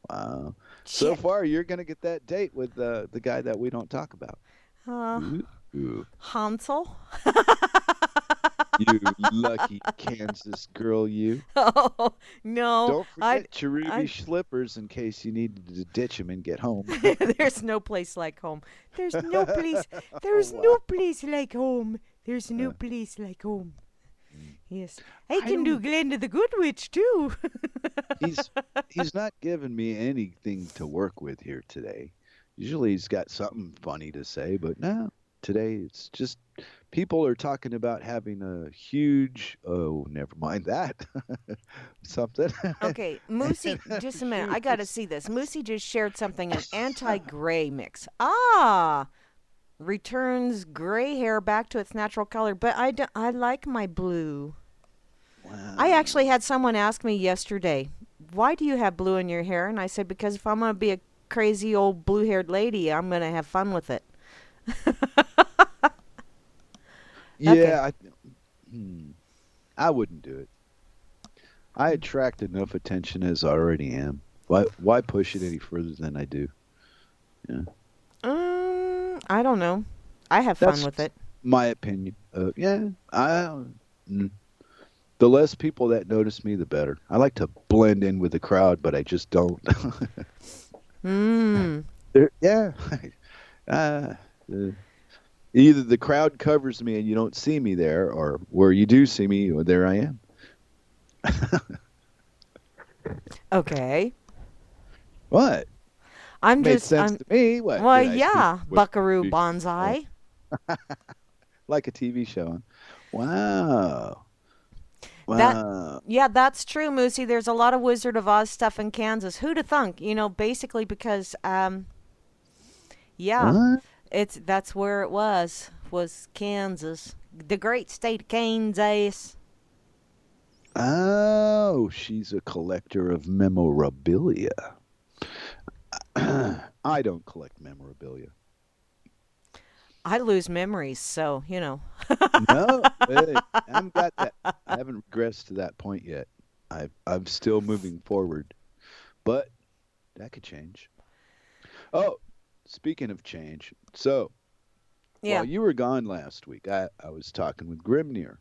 S2: Wow.
S1: Shit.
S2: So far, you're going to get that date with the guy that we don't talk about.
S1: Hansel?
S2: You lucky Kansas girl, you.
S1: Oh, no.
S2: Don't forget your ruby slippers in case you needed to ditch them and get home.
S1: There's no place like home. There's no place.
S2: Oh,
S1: There's
S2: wow.
S1: no place like home. There's no place like home. Yes. I can do Glenda the Good Witch, too.
S2: He's not giving me anything to work with here today. Usually he's got something funny to say, but no, today it's just people are talking about having a huge, oh, never mind that. Something.
S1: Okay, Moosey, just a minute. I got to see this. Moosey just shared something, an anti-gray mix. Ah, returns gray hair back to its natural color, but I like my blue.
S2: Wow.
S1: I actually had someone ask me yesterday, why do you have blue in your hair? And I said, because if I'm going to be a crazy old blue-haired lady, I'm going to have fun with it.
S2: Yeah, I wouldn't do it. I attract enough attention as I already am. Why push it any further than I do? Yeah.
S1: I don't know. I have fun with it.
S2: My opinion. Yeah, the less people that notice me, the better. I like to blend in with the crowd, but I just don't. Yeah. Either the crowd covers me and you don't see me there, or where you do see me, there I am.
S1: Okay.
S2: What? Made sense to me. What?
S1: Well,
S2: Did I
S1: yeah,
S2: speak-
S1: Buckaroo
S2: speak-
S1: Banzai.
S2: Like a TV show. Wow. Wow.
S1: Yeah, that's true, Moosey. There's a lot of Wizard of Oz stuff in Kansas. Who'd have thunk? Basically because, yeah,
S2: What?
S1: that's where it was Kansas, the great state of Kansas.
S2: Oh, she's a collector of memorabilia. I don't collect memorabilia.
S1: I lose memories, so
S2: No, hey, I haven't got that. I haven't regressed to that point yet. I'm still moving forward, but that could change. Oh, speaking of change, so
S1: yeah.
S2: while you were gone last week, I was talking with Grimnir,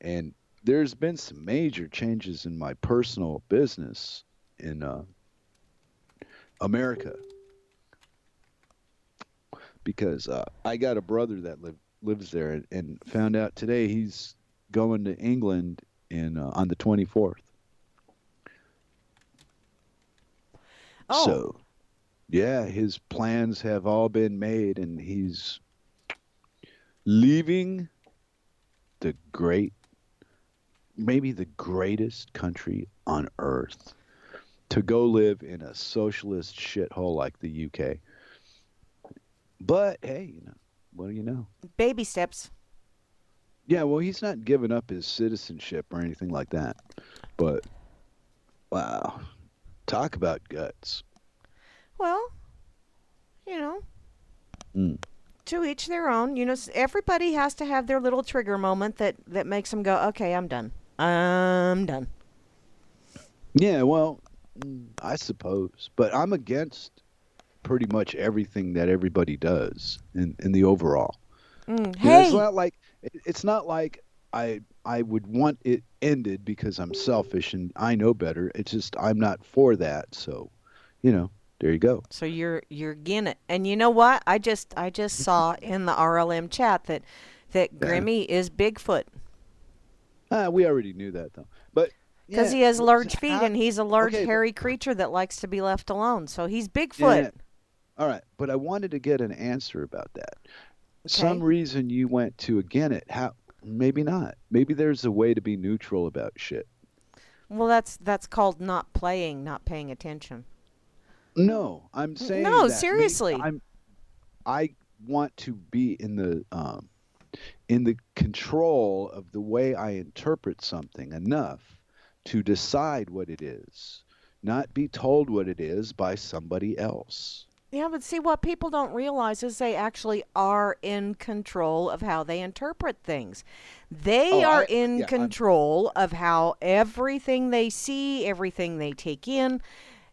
S2: and there's been some major changes in my personal business in America. Because I got a brother that lives there, and found out today he's going to England on the 24th.
S1: Oh.
S2: So, yeah, his plans have all been made, and he's leaving maybe the greatest country on earth to go live in a socialist shithole like the UK. But hey, what do you know?
S1: Baby steps.
S2: Yeah, well, he's not giving up his citizenship or anything like that. But wow, talk about guts.
S1: Well, to each their own. Everybody has to have their little trigger moment that makes them go, okay, I'm done. I'm done.
S2: Yeah, well, I suppose, but I'm against pretty much everything that everybody does in the overall.
S1: Hey,
S2: It's not like I would want it ended because I'm selfish and I know better. It's just I'm not for that. So, there you go.
S1: so you're getting it. And you know what? I just saw in the RLM chat that Grimmy is Bigfoot
S2: We already knew that though. But
S1: because he has large feet and he's a large hairy creature that likes to be left alone. So he's Bigfoot.
S2: Yeah. All right, but I wanted to get an answer about that. Some reason you went to again it. How? Maybe not. Maybe there's a way to be neutral about shit.
S1: Well, that's called not paying attention.
S2: No, I'm saying
S1: No,
S2: that
S1: seriously.
S2: I want to be in the control of the way I interpret something enough to decide what it is, not be told what it is by somebody else.
S1: Yeah, but see, what people don't realize is they actually are in control of how they interpret things. They are in control of how everything they see, everything they take in,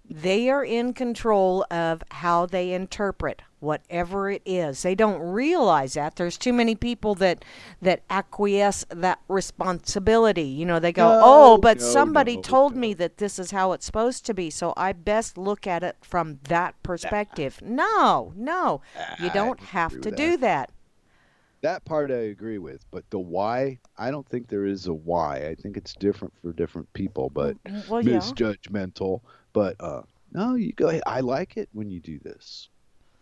S1: they are in control of how they interpret. whatever it is. They don't realize that. There's too many people that acquiesce that responsibility. You know, they go, "Oh, but somebody told me that this is how it's supposed to be, so I best look at it from that perspective." No, you don't have to do that.
S2: That part I agree with, but the why, I don't think there is a why. I think it's different for different people, but
S1: Well, yeah.
S2: misjudgmental. But no, you go ahead. I like it when you do this.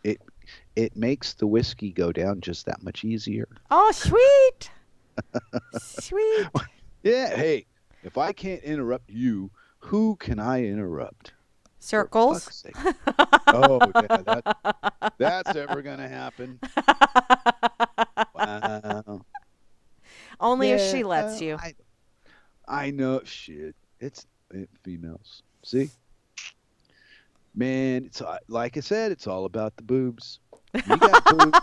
S2: It makes the whiskey go down just that much easier.
S1: Oh, sweet. Sweet.
S2: Yeah, hey, if I can't interrupt you, who can I interrupt?
S1: Circles.
S2: For fuck's sake. Oh, yeah, that's ever going to happen. Wow.
S1: Only if she lets you.
S2: I know. Shit. It's females. See? Man, it's like I said, it's all about the boobs. You got boobs.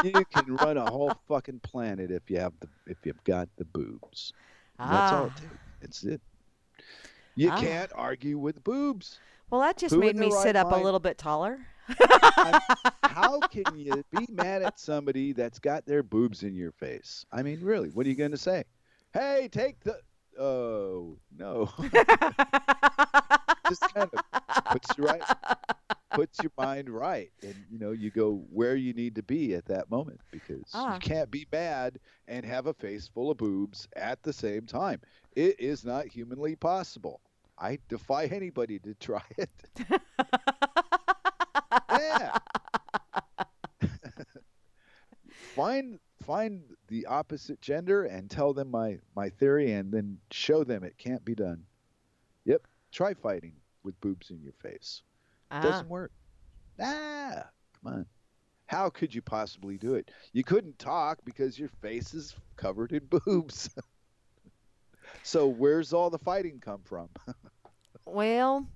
S2: You can run a whole fucking planet if you've got the boobs. That's all it takes. It's it. You can't argue with boobs.
S1: Well, that just made me sit up a little bit taller.
S2: How can you be mad at somebody that's got their boobs in your face? I mean, really, what are you going to say? Hey, take the... Oh, no. Just kind of puts your mind right. And, you go where you need to be at that moment, because you can't be mad and have a face full of boobs at the same time. It is not humanly possible. I defy anybody to try it. Yeah. Find the opposite gender and tell them my theory, and then show them it can't be done. Yep. Try fighting with boobs in your face. Doesn't work. Come on. How could you possibly do it? You couldn't talk because your face is covered in boobs. So where's all the fighting come from?
S1: Well,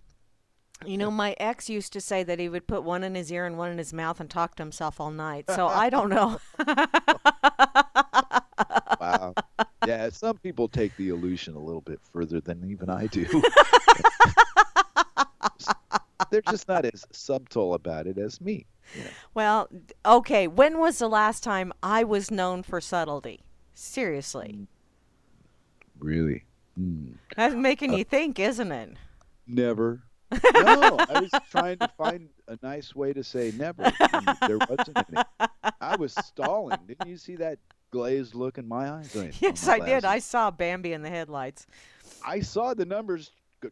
S1: my ex used to say that he would put one in his ear and one in his mouth and talk to himself all night. So I don't know.
S2: Wow. Yeah, some people take the illusion a little bit further than even I do. They're just not as subtle about it as me.
S1: Well, okay. When was the last time I was known for subtlety? Seriously.
S2: Really?
S1: That's making you think, isn't it?
S2: Never. No, I was trying to find a nice way to say never. And there wasn't any. I was stalling. Didn't you see that glazed look in my eyes?
S1: Yes, I did. I saw Bambi in the headlights.
S2: I saw the numbers go.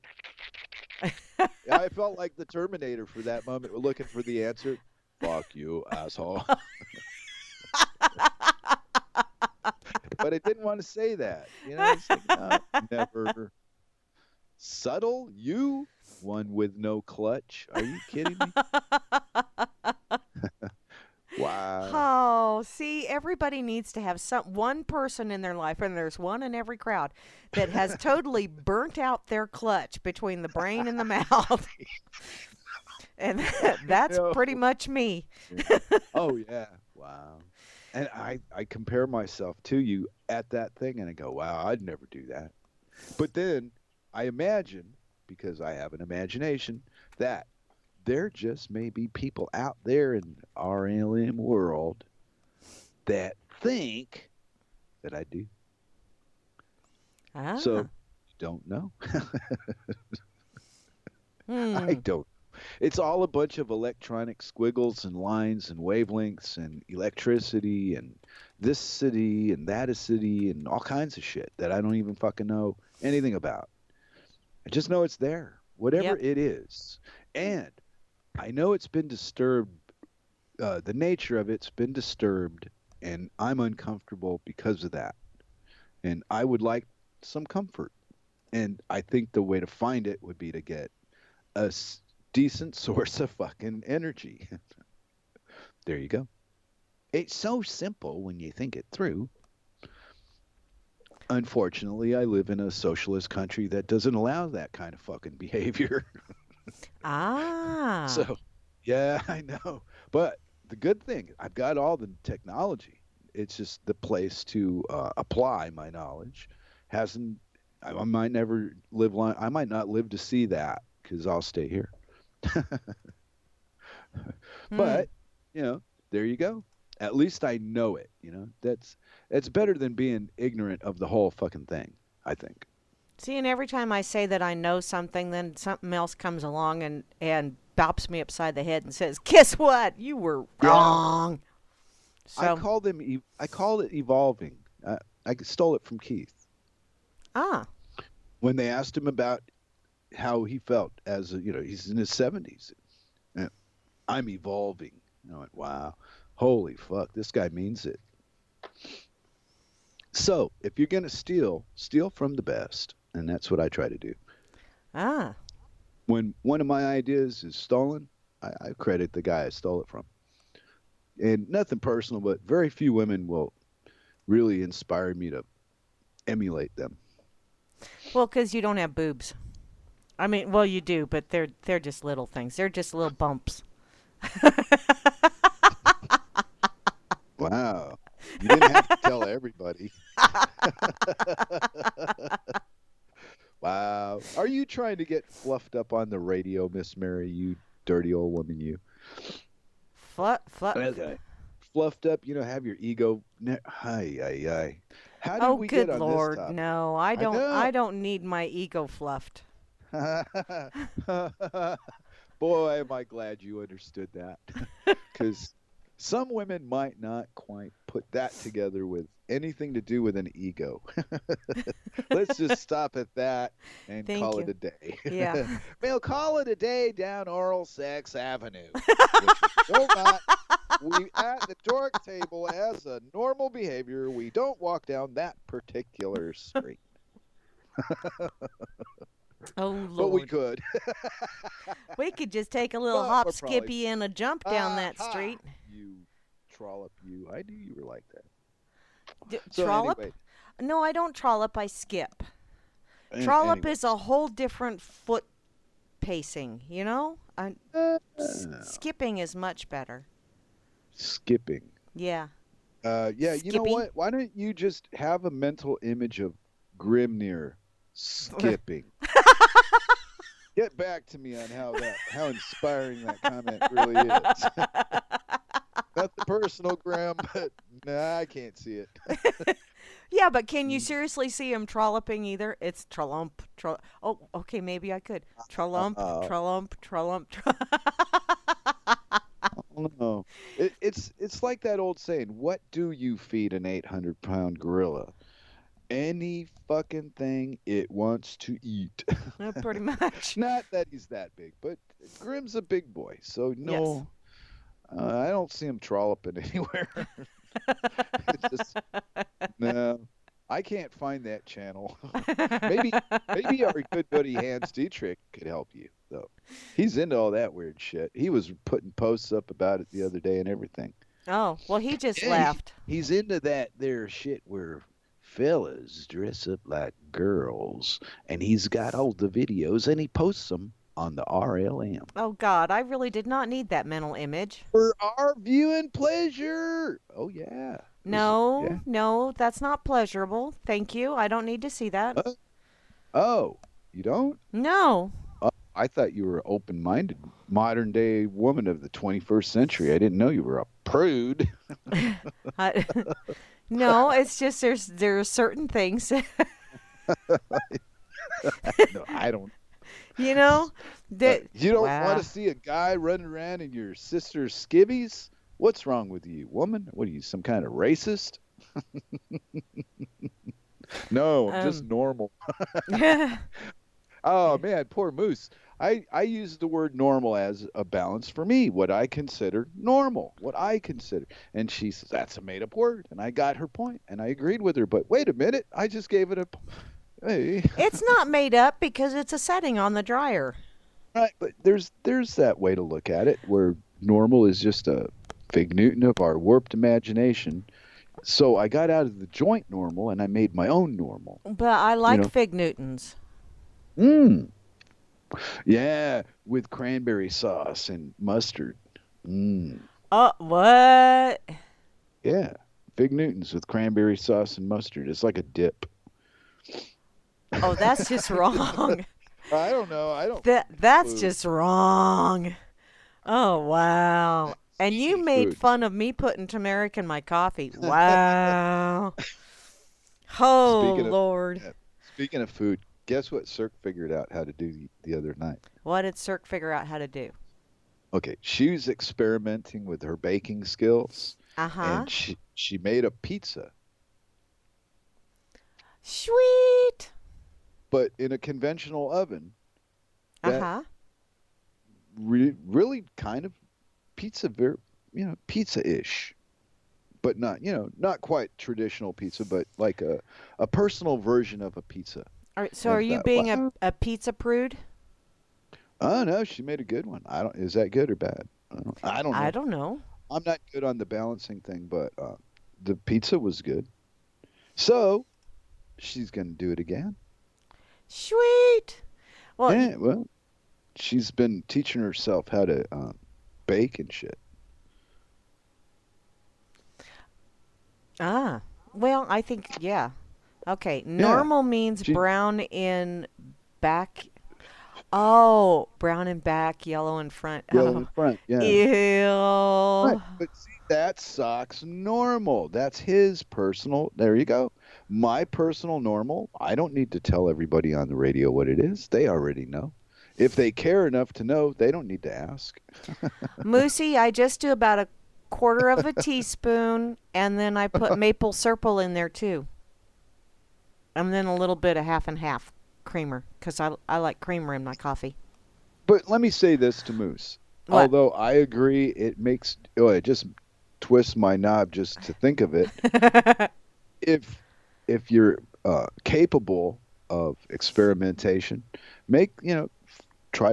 S2: I felt like the Terminator for that moment, looking for the answer. Fuck you, asshole. But I didn't want to say that. It's like, no, never. Subtle? You? One with no clutch? Are you kidding me? Wow.
S1: Oh, see, everybody needs to have one person in their life, and there's one in every crowd, that has totally burnt out their clutch between the brain and the mouth. And that's pretty much me.
S2: Oh, yeah. Wow. And I compare myself to you at that thing, and I go, wow, I'd never do that. But then I imagine, because I have an imagination, that there just may be people out there in our alien world that think that I do. So, don't know. I don't. It's all a bunch of electronic squiggles and lines and wavelengths and electricity and this city and that city and all kinds of shit that I don't even fucking know anything about. I just know it's there, whatever it is. And I know it's been disturbed. The nature of it's been disturbed, and I'm uncomfortable because of that. And I would like some comfort. And I think the way to find it would be to get a decent source of fucking energy. There you go. It's so simple when you think it through. Unfortunately, I live in a socialist country that doesn't allow that kind of fucking behavior. So, yeah, I know. But the good thing, I've got all the technology. It's just the place to apply my knowledge hasn't. I might never live long. I might not live to see that because I'll stay here. But you know, there you go. At least I know it. You know, that's better than being ignorant of the whole fucking thing. I think.
S1: See, and every time I say that I know something, then something else comes along and bops me upside the head and says, "Guess what? You were
S2: Yeah.
S1: wrong." So,
S2: I call it evolving. I stole it from Keith
S1: ah,
S2: when they asked him about how he felt as he's in his 70s. I'm evolving. And I went, wow, holy fuck, this guy means it. So if you're gonna steal from the best, and that's what I try to do.
S1: ah.
S2: When one of my ideas is stolen, I credit the guy I stole it from. And nothing personal, but very few women will really inspire me to emulate them.
S1: Well, because you don't have boobs. I mean, well, you do, but they're just little things. They're just little bumps.
S2: Wow. You didn't have to tell everybody. Wow. Are you trying to get fluffed up on the radio, Miss Mary, you dirty old woman, you? Okay. Fluffed up, have your ego. Hi. How did
S1: Oh,
S2: we
S1: good
S2: get on
S1: Lord,
S2: this topic?
S1: no! I don't.
S2: know.
S1: I don't need my ego fluffed.
S2: Boy, am I glad you understood that. Because some women might not quite put that together with anything to do with an ego. Let's just stop at that and
S1: Thank
S2: call
S1: you.
S2: it a day.
S1: Yeah.
S2: We'll call it a day down Oral Sex Avenue. We at the Dork Table, as a normal behavior, we don't walk down that particular street.
S1: Oh Lord.
S2: But we could.
S1: We could just take a little
S2: But
S1: hop,
S2: we're probably-
S1: skippy, and a jump down that
S2: Ha!
S1: street.
S2: You trollop, you. I knew you were like that.
S1: Trollop?
S2: Anyway,
S1: No, I don't trollop. I skip. Trollop
S2: anyway.
S1: is a whole different foot pacing. You know, skipping is much better.
S2: Skipping.
S1: Yeah.
S2: Yeah, you know
S1: Skippy?
S2: what? Why don't you just have a mental image of Grimnir skipping? Get back to me on how inspiring that comment really is. Nothing personal, Grim, but nah, I can't see it.
S1: Yeah, but can you seriously see him trolloping either? It's trolump, Oh, okay, maybe I could. Trolump, trolump, trolump.
S2: No, it's like that old saying. What do you feed an 800-pound gorilla? Any fucking thing it wants to eat.
S1: Pretty much.
S2: Not that he's that big, but Grim's a big boy, so no.
S1: Yes.
S2: I don't see him trolloping anywhere. It's just, no, I can't find that channel. maybe our good buddy Hans Dietrich could help you, though. He's into all that weird shit. He was putting posts up about it the other day and everything.
S1: Oh, well, he just
S2: Yeah,
S1: laughed.
S2: He's into that there shit where fellas dress up like girls, and he's got all the videos and he posts them on the RLM.
S1: Oh, God, I really did not need that mental image.
S2: For our viewing pleasure. Oh, yeah.
S1: No,
S2: Yeah.
S1: no, that's not pleasurable. Thank you. I don't need to see that.
S2: Oh, you don't?
S1: No.
S2: I thought you were an open-minded modern-day woman of the 21st century. I didn't know you were a prude.
S1: No, it's just there are certain things,
S2: No, I don't.
S1: you know, that
S2: You don't
S1: Wow.
S2: want to see a guy running around in your sister's skivvies? What's wrong with you, woman? What are you, some kind of racist? No, I'm just normal. Oh, man, poor Moose. I use the word normal as a balance for me, what I consider normal, what I consider. And she says, that's a made-up word. And I got her point, and I agreed with her. But wait a minute, I just gave it a... Hey.
S1: It's not made up because it's a setting on the dryer.
S2: Right, but there's that way to look at it, where normal is just a fig Newton of our warped imagination. So I got out of the joint normal, and I made my own normal.
S1: But I like
S2: know.
S1: fig Newtons.
S2: Yeah, with cranberry sauce and mustard.
S1: Oh, what?
S2: Yeah, fig Newtons with cranberry sauce and mustard. It's like a dip.
S1: Oh, that's just wrong.
S2: I don't know. I don't.
S1: That's
S2: Food.
S1: just wrong. Oh, wow. And you made fun of me putting turmeric in my coffee. Wow. Oh, Lord.
S2: Speaking of food, guess what Cirque figured out how to do the other night?
S1: What did Cirque figure out how to do?
S2: Okay, she was experimenting with her baking skills,
S1: Uh-huh.
S2: and she made a pizza,
S1: Sweet.
S2: but in a conventional oven. That
S1: Uh-huh.
S2: really kind of pizza-ish, but not quite traditional pizza, but like a personal version of a pizza.
S1: So
S2: And
S1: are
S2: I
S1: you
S2: thought,
S1: being
S2: wow.
S1: a pizza prude?
S2: Oh no, she made a good one. Is that good or bad? I don't
S1: I
S2: know.
S1: don't know.
S2: I'm not good on the balancing thing, but the pizza was good. So she's gonna do it again.
S1: Sweet. Well,
S2: Yeah, well, she's been teaching herself how to bake and shit.
S1: well, I think, yeah. Okay,
S2: Yeah,
S1: normal means
S2: she
S1: brown in back. Oh, brown in back, yellow in front.
S2: yellow
S1: Oh,
S2: in front. Yeah, right.
S1: ew.
S2: But see, that sucks normal. That's his personal. There you go. My personal normal. I don't need to tell everybody on the radio what it is. They already know. If they care enough to know, they don't need to ask.
S1: Moosey, I just do about a quarter of a teaspoon, and then I put maple syrup in there too. And then a little bit of half and half creamer, because I like creamer in my coffee.
S2: But let me say this to Moose.
S1: What?
S2: Although I agree, it just twists my knob just to think of it. If you're capable of experimentation, try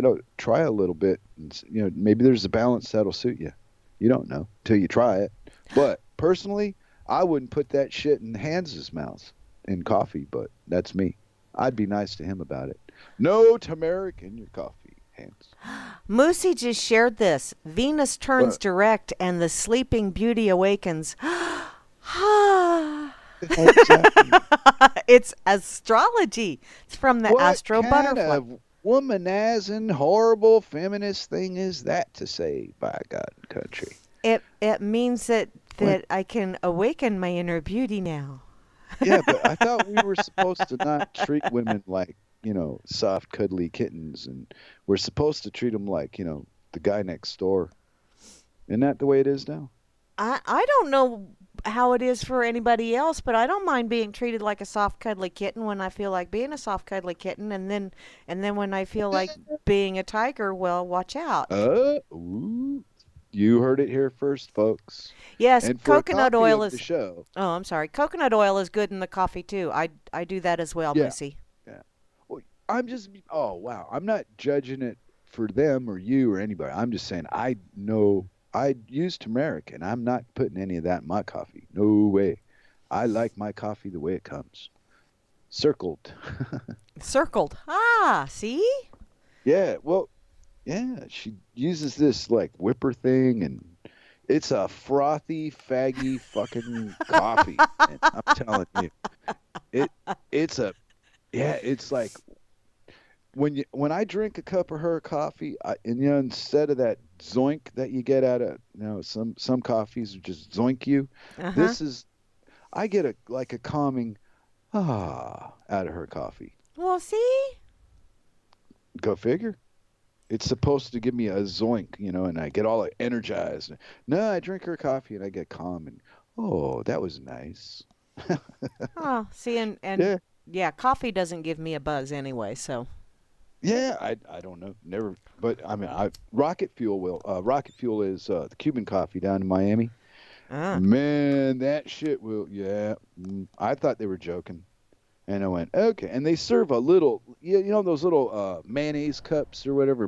S2: a little bit. And, maybe there's a balance that'll suit you. You don't know till you try it. But personally, I wouldn't put that shit in Hans's mouth in coffee. But that's me. I'd be nice to him about it. No turmeric in your coffee, Hans.
S1: Moosey just shared this. Venus turns
S2: What?
S1: direct, and the sleeping beauty awakens.
S2: Exactly.
S1: It's astrology. It's from the Astro
S2: What
S1: Butterfly.
S2: kind of womanizing, horrible feminist thing is that to say, by God and country?
S1: It means that
S2: What?
S1: I can awaken my inner beauty now.
S2: Yeah, but I thought we were supposed to not treat women like, soft, cuddly kittens, and we're supposed to treat them like, the guy next door. Isn't that the way it is now?
S1: I don't know how it is for anybody else, but I don't mind being treated like a soft cuddly kitten when I feel like being a soft cuddly kitten, and then when I feel like being a tiger, well, watch out.
S2: Ooh, you heard it here first, folks.
S1: Yes,
S2: And for
S1: coconut
S2: a copy
S1: oil
S2: of the
S1: is.
S2: show,
S1: Oh, I'm sorry. Coconut oil is good in the coffee too. I do that as well,
S2: yeah,
S1: Moosey.
S2: yeah. Well, oh wow, I'm not judging it for them or you or anybody. I'm just saying I know I use turmeric and I'm not putting any of that in my coffee. No way. I like my coffee the way it comes. Circled.
S1: Circled. See?
S2: Yeah, well, yeah, she uses this like whipper thing and it's a frothy, faggy fucking coffee. And I'm telling you. It's like when I drink a cup of her coffee, instead of that zoink that you get out of some coffees just zoink you,
S1: Uh-huh.
S2: I get a calming out of her coffee.
S1: Well, see?
S2: Go figure. It's supposed to give me a zoink, and I get all energized. No, I drink her coffee and I get calm and that was nice.
S1: Oh, see, and
S2: Yeah.
S1: yeah, coffee doesn't give me a buzz anyway, so.
S2: Yeah, I don't know, never, but I mean, Rocket Fuel will. Rocket Fuel is the Cuban coffee down in Miami.
S1: Ah.
S2: Man, that shit will. Yeah, I thought they were joking, and I went okay. And they serve a little, those little mayonnaise cups or whatever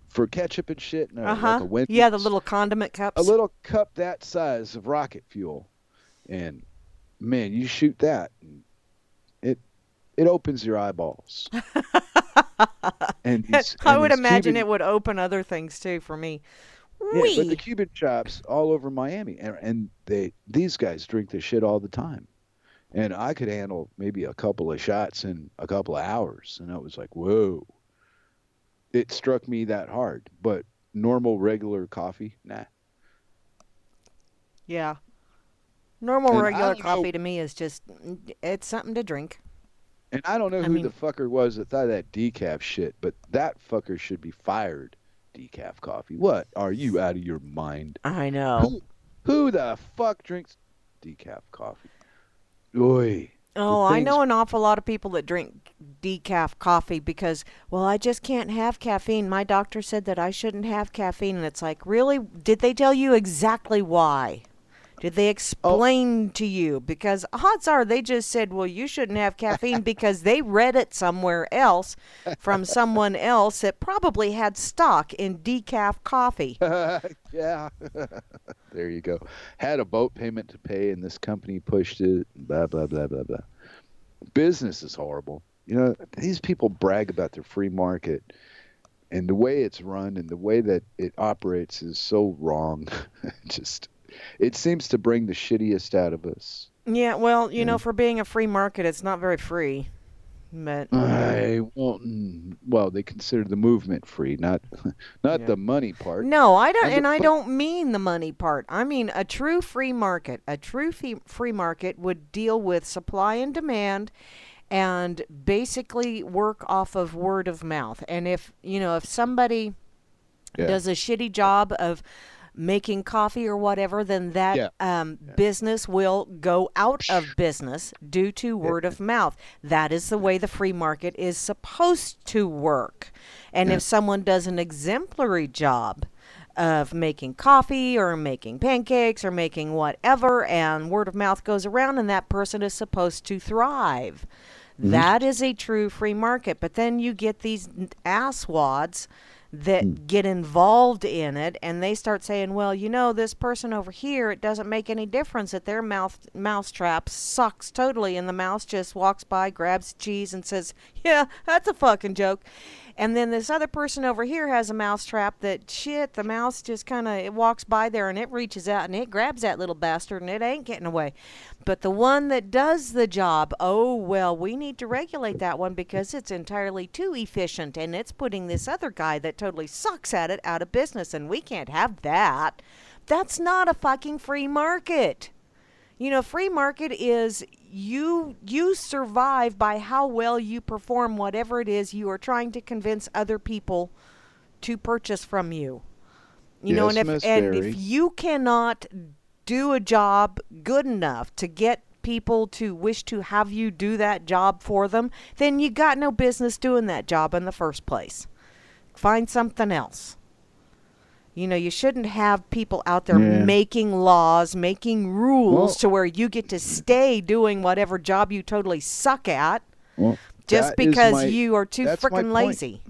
S2: for ketchup and shit, and like a Wendy's.
S1: Yeah, the little condiment cups.
S2: A little cup that size of Rocket Fuel, and man, you shoot that, and it opens your eyeballs. And
S1: I would imagine
S2: Cuban,
S1: it would open other things too for me.
S2: yeah, but the
S1: Wee.
S2: Cuban shops all over Miami, and these guys drink this shit all the time. And I could handle maybe a couple of shots in a couple of hours, and I was like, whoa. It struck me that hard, but normal, regular coffee? Nah.
S1: Yeah. Normal
S2: And I
S1: regular
S2: don't know,
S1: coffee to me is just, it's something to drink.
S2: and I don't know
S1: I
S2: who the
S1: mean,
S2: fucker was that thought of that decaf shit, but that fucker should be fired. Decaf coffee. What? Are you out of your mind?
S1: I know.
S2: Who the fuck drinks decaf coffee? Oy. The
S1: Oh, I
S2: things.
S1: know an awful lot of people that drink decaf coffee because, well, I just can't have caffeine. My doctor said that I shouldn't have caffeine. And it's like, really? Did they tell you exactly why? Did they
S2: Oh,
S1: explain to you? Because odds are they just said, well, you shouldn't have caffeine because they read it somewhere else from someone else that probably had stock in decaf coffee.
S2: yeah. There you go. Had a boat payment to pay, and this company pushed it. Blah blah blah blah blah. Business is horrible. You know, these people brag about their free market, and the way it's run and the way that it operates is so wrong. Just, it seems to bring the shittiest out of us.
S1: Yeah, well,
S2: You know?
S1: for being a free market, it's not very free. But
S2: Well, they consider the movement free, not not
S1: yeah.
S2: the money part.
S1: No, I don't, and I
S2: But
S1: don't mean the money part. I mean a true free market. A true free market would deal with supply and demand and basically work off of word of mouth. And if somebody
S2: yeah,
S1: does a shitty job of making coffee or whatever, then that
S2: yeah,
S1: business will go out of business due to
S2: yeah,
S1: word of mouth. That is the way the free market is supposed to work. And
S2: yeah.
S1: if someone does an exemplary job of making coffee or making pancakes or making whatever, and word of mouth goes around, and that person is supposed to thrive.
S2: Mhm.
S1: That is a true free market. But then you get these asswads that get involved in it, and they start saying, well, this person over here, it doesn't make any difference that their mousetrap sucks totally, and the mouse just walks by, grabs cheese, and says, yeah, that's a fucking joke. And then this other person over here has a mousetrap that, shit, the mouse just kind of, it walks by there and it reaches out and it grabs that little bastard and it ain't getting away. But the one that does the job, oh, well, we need to regulate that one because it's entirely too efficient and it's putting this other guy that totally sucks at it out of business, and we can't have that. That's not a fucking free market. Free market is you survive by how well you perform whatever it is you are trying to convince other people to purchase from you. And
S2: Yes,
S1: if
S2: Miss
S1: and
S2: Berry.
S1: if you cannot do a job good enough to get people to wish to have you do that job for them, then you got no business doing that job in the first place. Find something else. You shouldn't have people out there
S2: Yeah.
S1: making laws, making rules
S2: Well,
S1: to where you get to stay doing whatever job you totally suck at
S2: well,
S1: just
S2: that is
S1: because you are too
S2: that's my
S1: freaking
S2: point.
S1: lazy.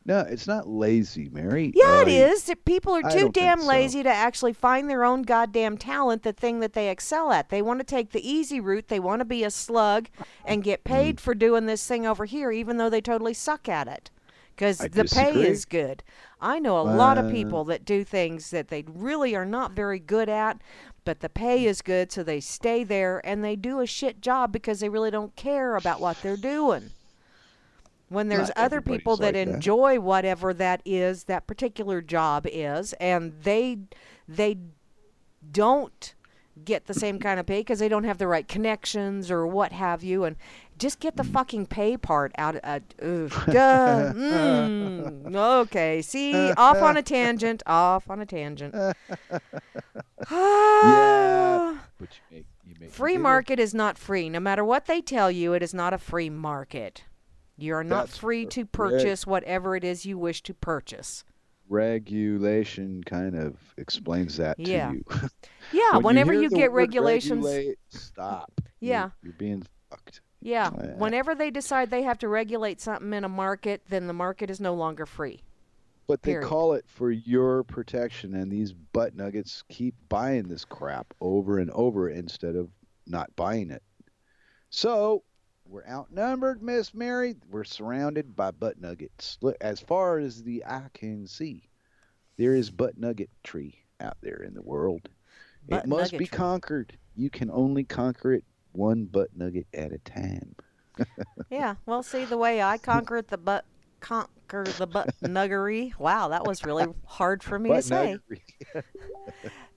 S2: No, it's not lazy, Mary.
S1: Yeah, it is. People are
S2: I
S1: too
S2: don't think
S1: damn
S2: so.
S1: lazy to actually find their own goddamn talent, the thing that they excel at. They want to take the easy route. They want to be a slug and get paid for doing this thing over here, even though they totally suck at it. Because
S2: I
S1: the pay
S2: disagree.
S1: is good. I know a lot of
S2: Uh,
S1: people that do things that they really are not very good at, but the pay is good, so they stay there and they do a shit job because they really don't care about what they're doing. When there's
S2: Not
S1: other people
S2: everybody's
S1: that
S2: like that.
S1: enjoy whatever that is, that particular job is, and they don't get the same kind of pay because they don't have the right connections or what have you, and just get the fucking pay part out of okay, see, off on a tangent.
S2: Yeah, but you make me
S1: Free
S2: giggle.
S1: market is not free. No matter what they tell you, it is not a free market. You are not
S2: That's
S1: free to purchase whatever it is you wish to purchase.
S2: Regulation kind of explains that
S1: Yeah.
S2: to you.
S1: Yeah,
S2: When
S1: whenever
S2: hear
S1: you
S2: the
S1: get
S2: word
S1: regulations.
S2: regulate, stop.
S1: Yeah.
S2: You're being fucked.
S1: Yeah,
S2: Uh,
S1: whenever they decide they have to regulate something in a market, then the market is no longer free.
S2: But they
S1: Period.
S2: call it for your protection, and these butt nuggets keep buying this crap over and over instead of not buying it. So we're outnumbered, Miss Mary. We're surrounded by butt nuggets. Look, as far as the eye can see, there is butt nugget tree out there in the world.
S1: Butt
S2: It must
S1: nugget
S2: be
S1: tree.
S2: conquered. You can only conquer it one butt nugget at a time.
S1: Yeah, well, see, the way I conquer it, the butt conquer the butt nuggery. Wow, that was really hard for me to
S2: Butt
S1: say.
S2: nuggery.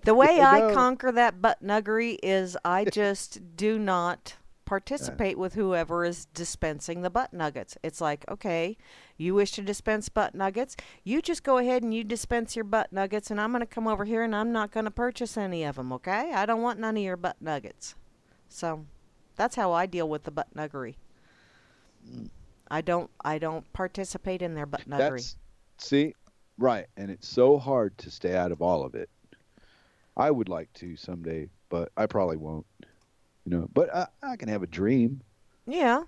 S1: The way
S2: Yeah,
S1: I
S2: no.
S1: conquer that butt nuggery is I just do not participate with whoever is dispensing the butt nuggets. It's like, okay, you wish to dispense butt nuggets, you just go ahead and you dispense your butt nuggets, and I'm going to come over here and I'm not going to purchase any of them, okay? I don't want none of your butt nuggets. So that's how I deal with the butt nuggery. I don't participate in their butt nuggery.
S2: See, right, and it's so hard to stay out of all of it. I would like to someday, but I probably won't. But I can have a dream.
S1: Yeah.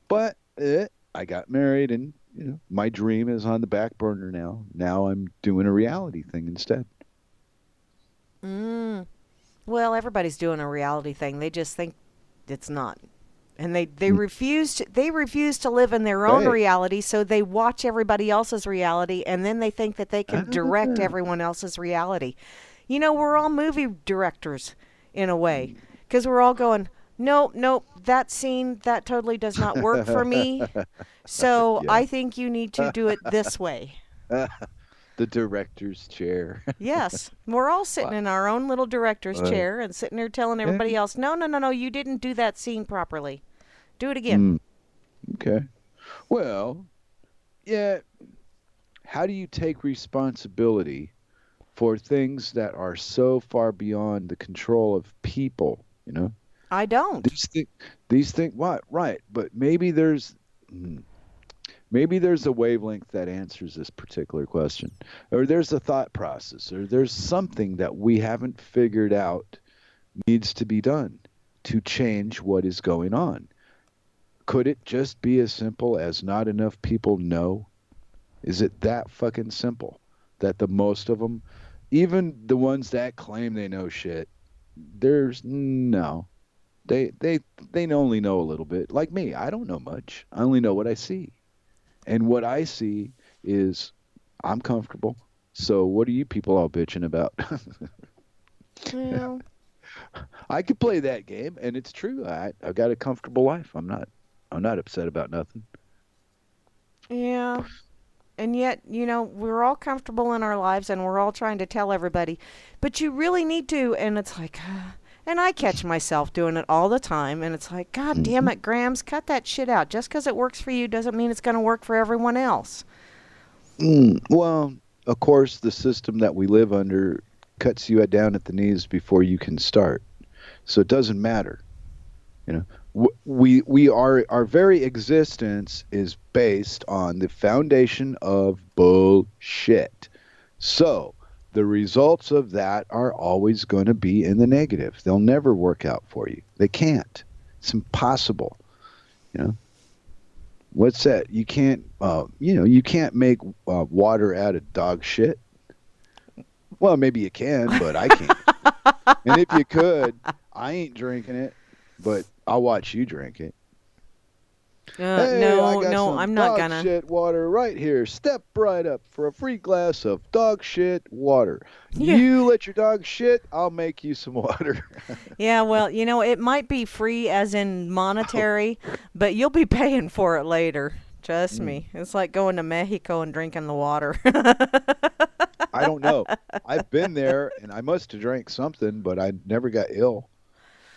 S2: But I got married, and my dream is on the back burner now. Now I'm doing a reality thing instead.
S1: Well, everybody's doing a reality thing. They just think it's not. And they refuse to live in their own reality, so they watch everybody else's reality, and then they think that they can direct everyone else's reality. We're all movie directors in a way, because we're all going, nope, that scene, that totally does not work for me. So
S2: Yeah.
S1: I think you need to do it this way.
S2: The director's chair.
S1: Yes, we're all sitting in our own little director's chair and sitting there telling everybody else, no, you didn't do that scene properly. Do it again.
S2: Okay. Well, yeah. How do you take responsibility for things that are so far beyond the control of people?
S1: I don't.
S2: These things. What? Right. But maybe there's a wavelength that answers this particular question, or there's a thought process, or there's something that we haven't figured out needs to be done to change what is going on. Could it just be as simple as not enough people know? Is it that fucking simple that the most of them, even the ones that claim they know shit, there's no. They only know a little bit. Like me, I don't know much. I only know what I see. And what I see is I'm comfortable. So what are you people all bitching about?
S1: Well,
S2: I could play that game, and it's true. I've got a comfortable life. I'm not upset about nothing.
S1: yeah. And yet, we're all comfortable in our lives, and we're all trying to tell everybody, but you really need to. And it's like, and I catch myself doing it all the time. And it's like, God damn it, Grams, cut that shit out. Just because it works for you doesn't mean it's going to work for everyone else.
S2: Well, of course, the system that we live under cuts you down at the knees before you can start. So it doesn't matter. Our very existence is based on the foundation of bullshit. So the results of that are always going to be in the negative. They'll never work out for you. They can't. It's impossible. What's that? You can't. You can't make water out of dog shit. Well, maybe you can, but I can't. And if you could, I ain't drinking it, but I'll watch you drink it.
S1: No, I'm not gonna.
S2: Dog shit water right here. Step right up for a free glass of dog shit water.
S1: Yeah.
S2: You let your dog shit, I'll make you some water.
S1: Yeah, well, it might be free as in monetary, but you'll be paying for it later. Trust me. It's like going to Mexico and drinking the water.
S2: I don't know. I've been there, and I must have drank something, but I never got ill.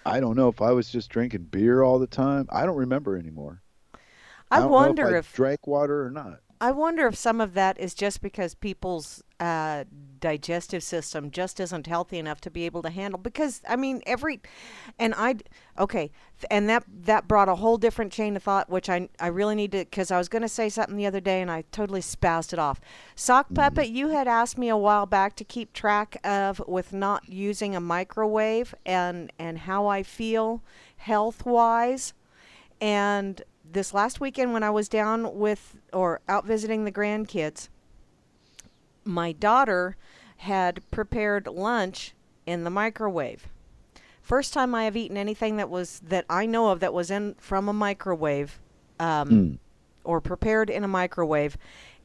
S2: I don't know if I was just drinking beer all the time. I don't remember anymore. I don't
S1: wonder
S2: know if I
S1: if
S2: drank water or not.
S1: I wonder if some of that is just because people's digestive system just isn't healthy enough to be able to handle. Because and that brought a whole different chain of thought, which I really need to, because I was going to say something the other day and I totally spoused it off. Sock Puppet, you had asked me a while back to keep track of with not using a microwave and how I feel health wise, and this last weekend when I was down out visiting the grandkids, my daughter had prepared lunch in the microwave. First time I have eaten anything that I know of that was from a microwave, or prepared in a microwave,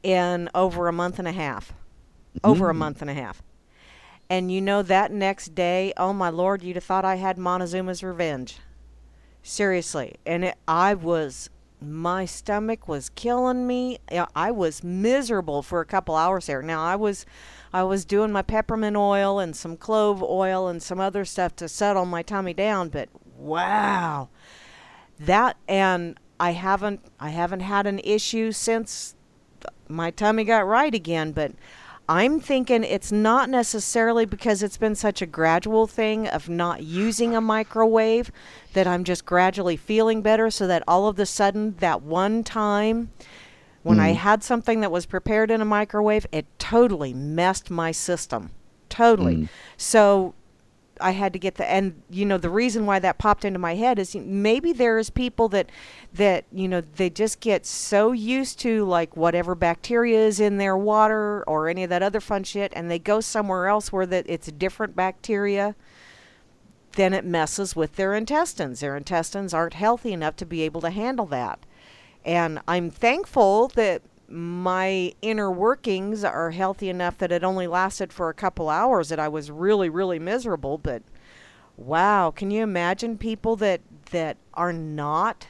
S1: in over a month and a half. Over a month and a half. And that next day, oh my Lord, you'd have thought I had Montezuma's revenge. Seriously. And I was my stomach was killing me. I was miserable for a couple hours there. Now I was doing my peppermint oil and some clove oil and some other stuff to settle my tummy down, but wow. That, and I haven't had an issue since my tummy got right again, but I'm thinking it's not necessarily because it's been such a gradual thing of not using a microwave that I'm just gradually feeling better, so that all of a sudden that one time when I had something that was prepared in a microwave, it totally messed my system. Totally. So I had to get and the reason why that popped into my head is maybe there's people that they just get so used to like whatever bacteria is in their water or any of that other fun shit, and they go somewhere else where that it's different bacteria, then it messes with their intestines. Their intestines aren't healthy enough to be able to handle that. And I'm thankful that my inner workings are healthy enough that it only lasted for a couple hours, that I was really, really miserable. But wow, can you imagine people that are not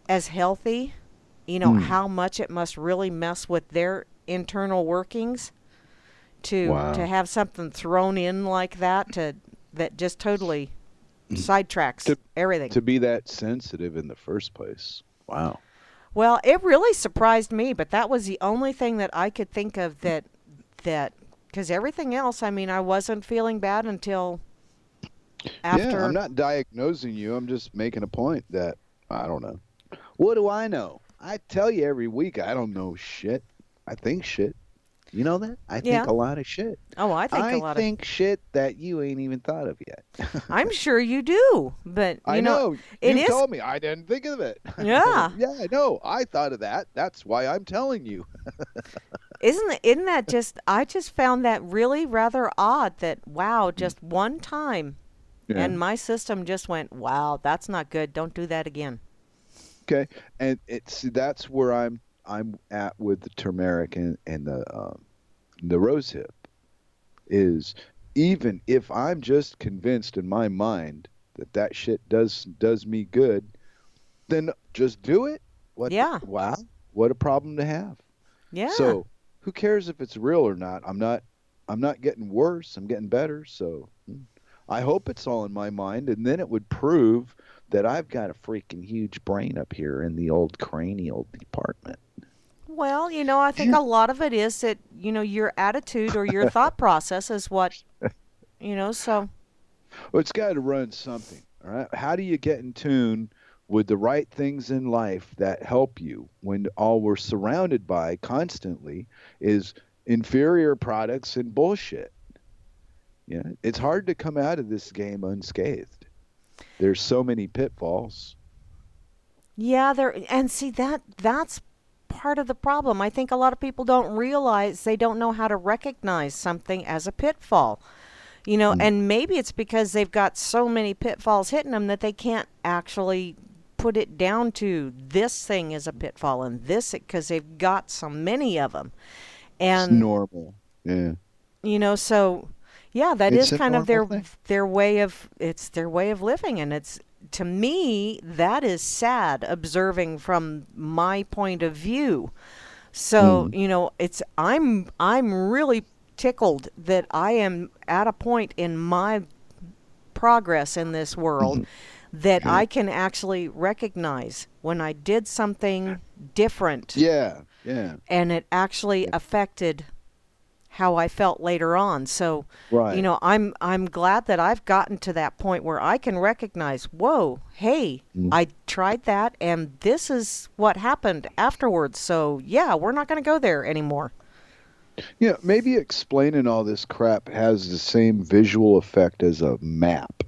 S1: as healthy, how much it must really mess with their internal workings to have something thrown in like that that just totally sidetracks everything.
S2: To be that sensitive in the first place. Wow.
S1: Well, it really surprised me, but that was the only thing that I could think of that because everything else, I mean, I wasn't feeling bad until after.
S2: Yeah, I'm not diagnosing you. I'm just making a point that I don't know. What do I know? I tell you every week I don't know shit. I think shit. You know that? I think a lot of shit.
S1: Oh, I think a lot of
S2: shit that you ain't even thought of yet.
S1: I'm sure you do, but
S2: I know.
S1: you
S2: told me. I didn't think of it.
S1: Yeah.
S2: Yeah, I know. I thought of that. That's why I'm telling you.
S1: Isn't that just? I just found that really rather odd. That wow, just one time, and my system just went, wow, that's not good. Don't do that again.
S2: Okay, and that's where I'm at with the turmeric and the rosehip, is even if I'm just convinced in my mind that shit does me good, then just do it. Wow, what a problem to have.
S1: Yeah.
S2: So who cares if it's real or not? I'm not getting worse. I'm getting better. So I hope it's all in my mind, and then it would prove that I've got a freaking huge brain up here in the old cranial department.
S1: Well, I think a lot of it is that, your attitude or your thought process is what, so.
S2: Well, it's got to run something, all right? How do you get in tune with the right things in life that help you when all we're surrounded by constantly is inferior products and bullshit? Yeah, it's hard to come out of this game unscathed. There's so many pitfalls.
S1: Yeah, and see that's part of the problem. I think a lot of people don't realize, they don't know how to recognize something as a pitfall. And maybe it's because they've got so many pitfalls hitting them that they can't actually put it down to this thing is a pitfall and this, because they've got so many of them. And
S2: it's normal. Yeah.
S1: So yeah, that is kind of their way of living, and it's, to me, that is sad observing from my point of view. So, it's I'm really tickled that I am at a point in my progress in this world that I can actually recognize when I did something different.
S2: Yeah.
S1: And it actually affected how I felt later on. So, I'm glad that I've gotten to that point where I can recognize, whoa, hey, I tried that and this is what happened afterwards. So, yeah, we're not going to go there anymore.
S2: Yeah, maybe explaining all this crap has the same visual effect as a map.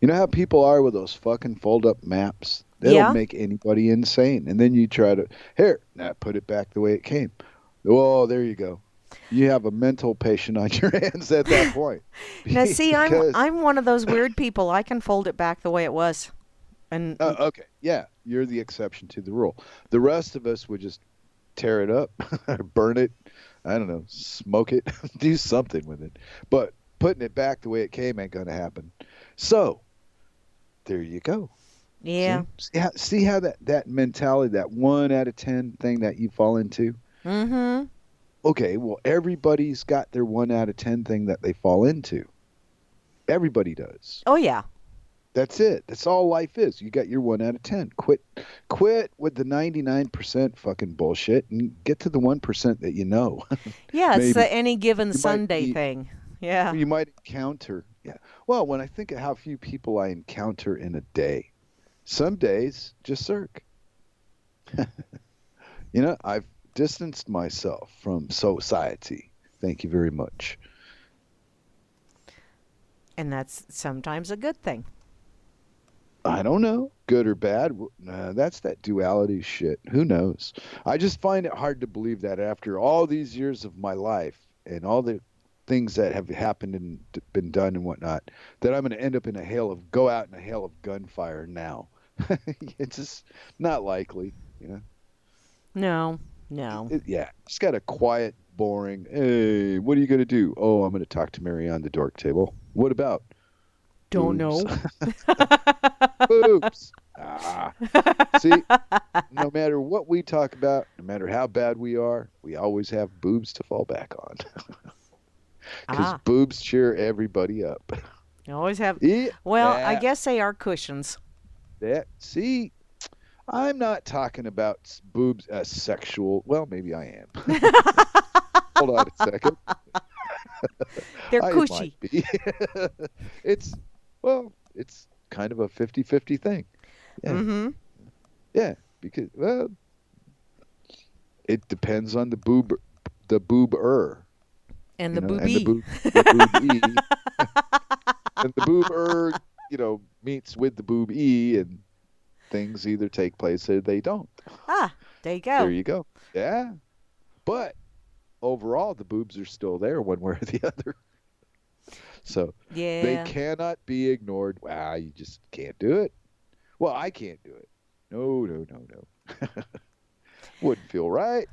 S2: You know how people are with those fucking fold-up maps? They'll make anybody insane. And then you try to, put it back the way it came. Oh, there you go. You have a mental patient on your hands at that point.
S1: Now, see, I'm one of those weird people. I can fold it back the way it was. And
S2: okay, yeah, you're the exception to the rule. The rest of us would just tear it up, burn it, I don't know, smoke it, do something with it. But putting it back the way it came ain't going to happen. So, there you go.
S1: Yeah.
S2: See how that mentality, that 1 out of 10 thing that you fall into?
S1: Mm-hmm.
S2: Okay, well, everybody's got their 1 out of 10 thing that they fall into. Everybody does.
S1: Oh, yeah.
S2: That's it. That's all life is. You got your 1 out of 10. Quit with the 99% fucking bullshit and get to the 1% that you know.
S1: Yeah, it's
S2: Maybe.
S1: the any given
S2: You might
S1: Sunday
S2: be-
S1: thing. Yeah.
S2: You might encounter. Yeah. Well, when I think of how few people I encounter in a day, some days just circ. I've distanced myself from society. Thank you very much.
S1: And that's sometimes a good thing.
S2: I don't know, good or bad. That's that duality shit. Who knows? I just find it hard to believe that after all these years of my life and all the things that have happened and been done and whatnot, that I'm going to end up in a hail of gunfire now. It's just not likely,
S1: No.
S2: Just got a quiet, boring, hey, what are you going to do? Oh, I'm going to talk to Mary on the dork table. What about?
S1: Don't know.
S2: Boobs. See, no matter what we talk about, no matter how bad we are, we always have boobs to fall back on. Because boobs cheer everybody up.
S1: You always have.
S2: Yeah,
S1: Well, I guess they are cushions.
S2: See, I'm not talking about boobs as sexual. Well, maybe I am. Hold on a second.
S1: They're
S2: I
S1: cushy.
S2: might be. It's kind of a 50-50 thing. Yeah.
S1: Mm-hmm.
S2: Yeah, because, it depends on the boober.
S1: And the boobie.
S2: And the boobie. And the boober, meets with the boobie, and things either take place or they don't.
S1: There you go.
S2: There you go. Yeah. But overall, the boobs are still there one way or the other. So they cannot be ignored. Wow, you just can't do it. Well, I can't do it. No. Wouldn't feel right.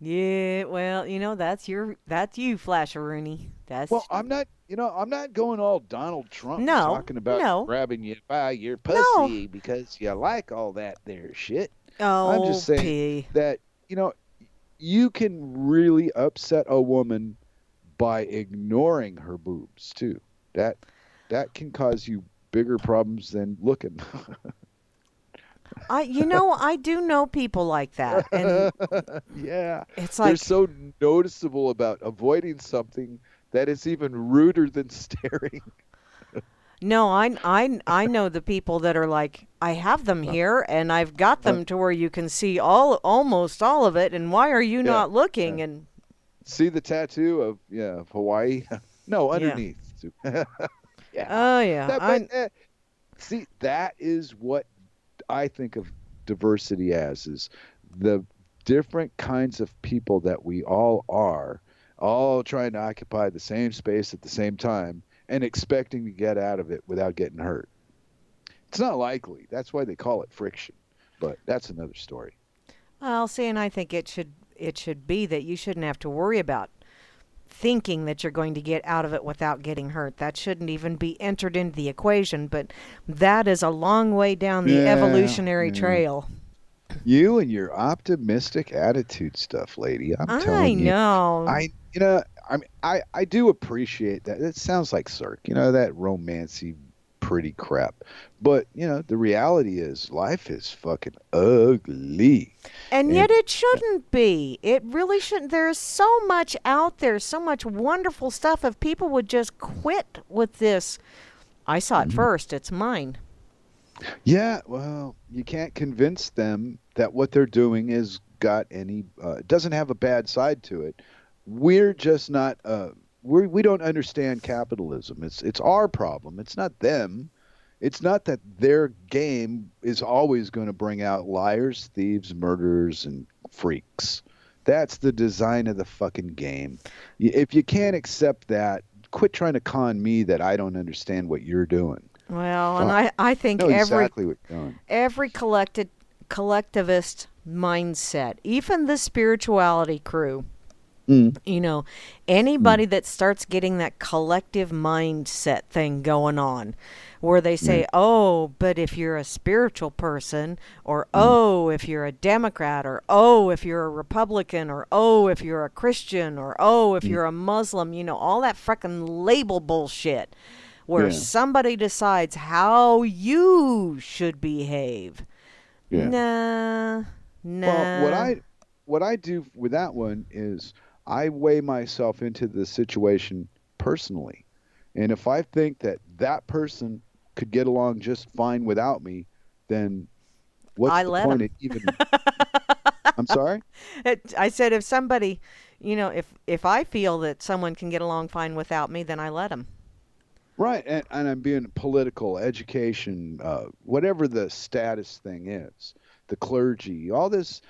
S1: Yeah, well, that's you, Flasheroonie.
S2: Well, I'm not going all Donald Trump talking about grabbing you by your pussy because you like all that there shit.
S1: Oh,
S2: I'm just saying that, you can really upset a woman by ignoring her boobs too. That can cause you bigger problems than looking.
S1: I do know people like that, and
S2: yeah,
S1: it's like
S2: they're so noticeable about avoiding something that is even ruder than staring.
S1: No, I know the people that are like, I have them here, and I've got them to where you can see almost all of it, and why are you not looking?
S2: Yeah.
S1: And
S2: see the tattoo of Hawaii? No, underneath. Yeah.
S1: Oh yeah.
S2: See, that is what I think of diversity as, is the different kinds of people that we all are, all trying to occupy the same space at the same time and expecting to get out of it without getting hurt. It's not likely. That's why they call it friction. But that's another story.
S1: Well, see, and I think it should be that you shouldn't have to worry about thinking that you're going to get out of it without getting hurt. That shouldn't even be entered into the equation, but that is a long way down the evolutionary trail.
S2: You and your optimistic attitude stuff, lady. I'm telling you. I do appreciate that. It sounds like Cirque, that romancy pretty crap. But, the reality is life is fucking ugly.
S1: And yet it shouldn't be. It really shouldn't. There's so much out there, so much wonderful stuff. If people would just quit with this, I saw it first, it's mine.
S2: Yeah, well, you can't convince them that what they're doing is got any, doesn't have a bad side to it. We're just not, we don't understand capitalism. It's our problem. It's not them. It's not that their game is always going to bring out liars, thieves, murderers, and freaks. That's the design of the fucking game. If you can't accept that, quit trying to con me that I don't understand what you're doing.
S1: Well, and I think
S2: exactly what you're doing.
S1: Every collectivist mindset, even the spirituality crew, You know, anybody that starts getting that collective mindset thing going on, where they say, oh, but if you're a spiritual person, or oh, if you're a Democrat, or oh, if you're a Republican, or oh, if you're a Christian, or oh, if you're a Muslim, you know, all that frickin' label bullshit, where somebody decides how you should behave. Nah.
S2: Well, what I do with that one is I weigh myself into the situation personally. And if I think that that person could get along just fine without me, then what's the point of even... I'm sorry?
S1: I said if somebody, you know, if I feel that someone can get along fine without me, then I let them.
S2: Right. And I'm being political, education, whatever the status thing is, the clergy, all this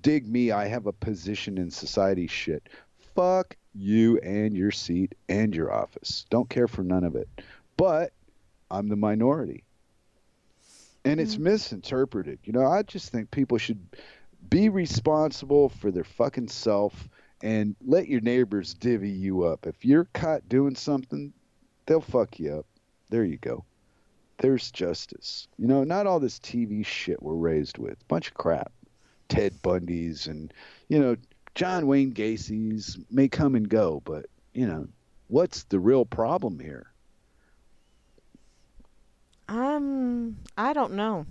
S2: dig me, I have a position in society shit. Fuck you and your seat and your office. Don't care for none of it. But I'm the minority. And it's misinterpreted. You know, I just think people should be responsible for their fucking self and let your neighbors divvy you up. If you're caught doing something, they'll fuck you up. There you go. There's justice. You know, not all this TV shit we're raised with. Bunch of crap. Ted Bundy's and, you know, John Wayne Gacy's may come and go, but, you know, what's the real problem here?
S1: I don't know.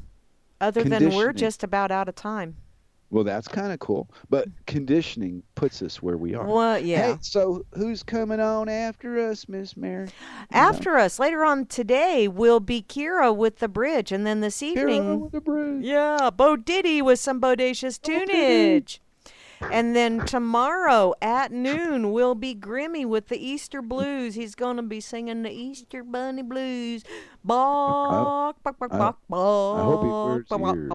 S1: Other than we're just about out of time.
S2: Well, that's kind of cool. But conditioning puts us where we are.
S1: Well, yeah.
S2: Hey, so who's coming on after us, Miss Mary?
S1: After us, later on today, will be Kira with The Bridge. And then this evening...
S2: Kira with The Bridge.
S1: Yeah, Bo Diddy with some bodacious tunage. And then tomorrow at noon will be Grimmy with the Easter Blues. He's going to be singing the Easter Bunny Blues. Bawk, bawk, bawk, bawk, bawk.
S2: I hope he wears ears.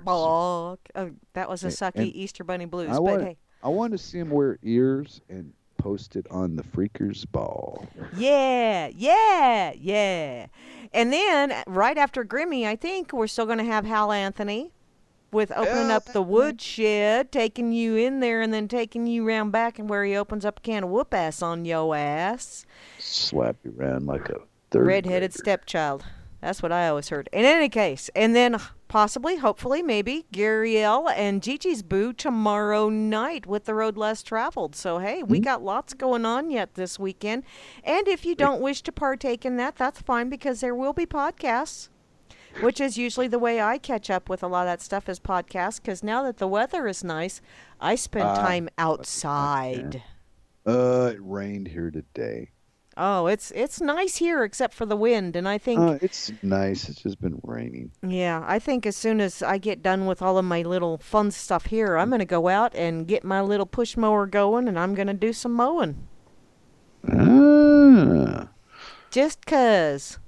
S1: Oh, that was a sucky Easter Bunny Blues.
S2: I want to see him wear ears and post it on the Freakers Ball.
S1: Yeah. And then right after Grimmy, I think we're still going to have Hal Anthony with opening up the woodshed, taking you in there and then taking you round back and where he opens up a can of whoop ass on yo ass.
S2: Slap you around like a third
S1: redheaded
S2: grader.
S1: stepchild. That's what I always heard. In any case, and then possibly, hopefully, maybe, Gariel and Gigi's Boo tomorrow night with The Road Less Traveled. So, hey, we got lots going on yet this weekend. And if you don't wish to partake in that, that's fine because there will be podcasts, which is usually the way I catch up with a lot of that stuff is podcasts, because now that the weather is nice, I spend time outside.
S2: It rained here today.
S1: Oh, it's nice here except for the wind, and I think...
S2: it's nice. It's just been raining.
S1: Yeah, I think as soon as I get done with all of my little fun stuff here, I'm going to go out and get my little push mower going, and I'm going to do some mowing. Just 'cause.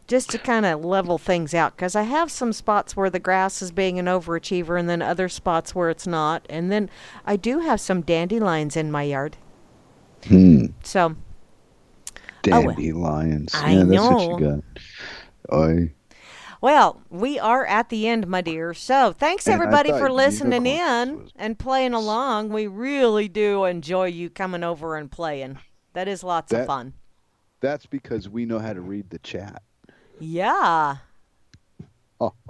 S1: Just to kind of level things out, because I have some spots where the grass is being an overachiever and then other spots where it's not. And then I do have some dandelions in my yard. So.
S2: Dandelions.
S1: I know.
S2: That's what you got.
S1: Well, we are at the end, my dear. So thanks everybody for listening in and playing along. We really do enjoy you coming over and playing. That is lots of fun.
S2: That's because we know how to read the chat.
S1: Yeah.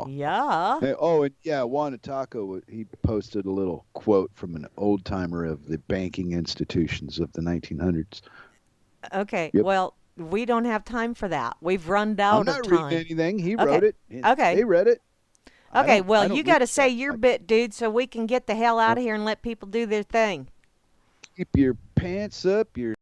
S1: Yeah.
S2: Hey, and Juan Taco, he posted a little quote from an old timer of the banking institutions of the 1900s.
S1: Okay. Yep. Well, we don't have time for that. We've run out of time.
S2: I'm not reading anything. He wrote it.
S1: Okay.
S2: He read it.
S1: Okay. Well, you got to say your bit, dude, so we can get the hell out of here and let people do their thing.
S2: Keep your pants up, your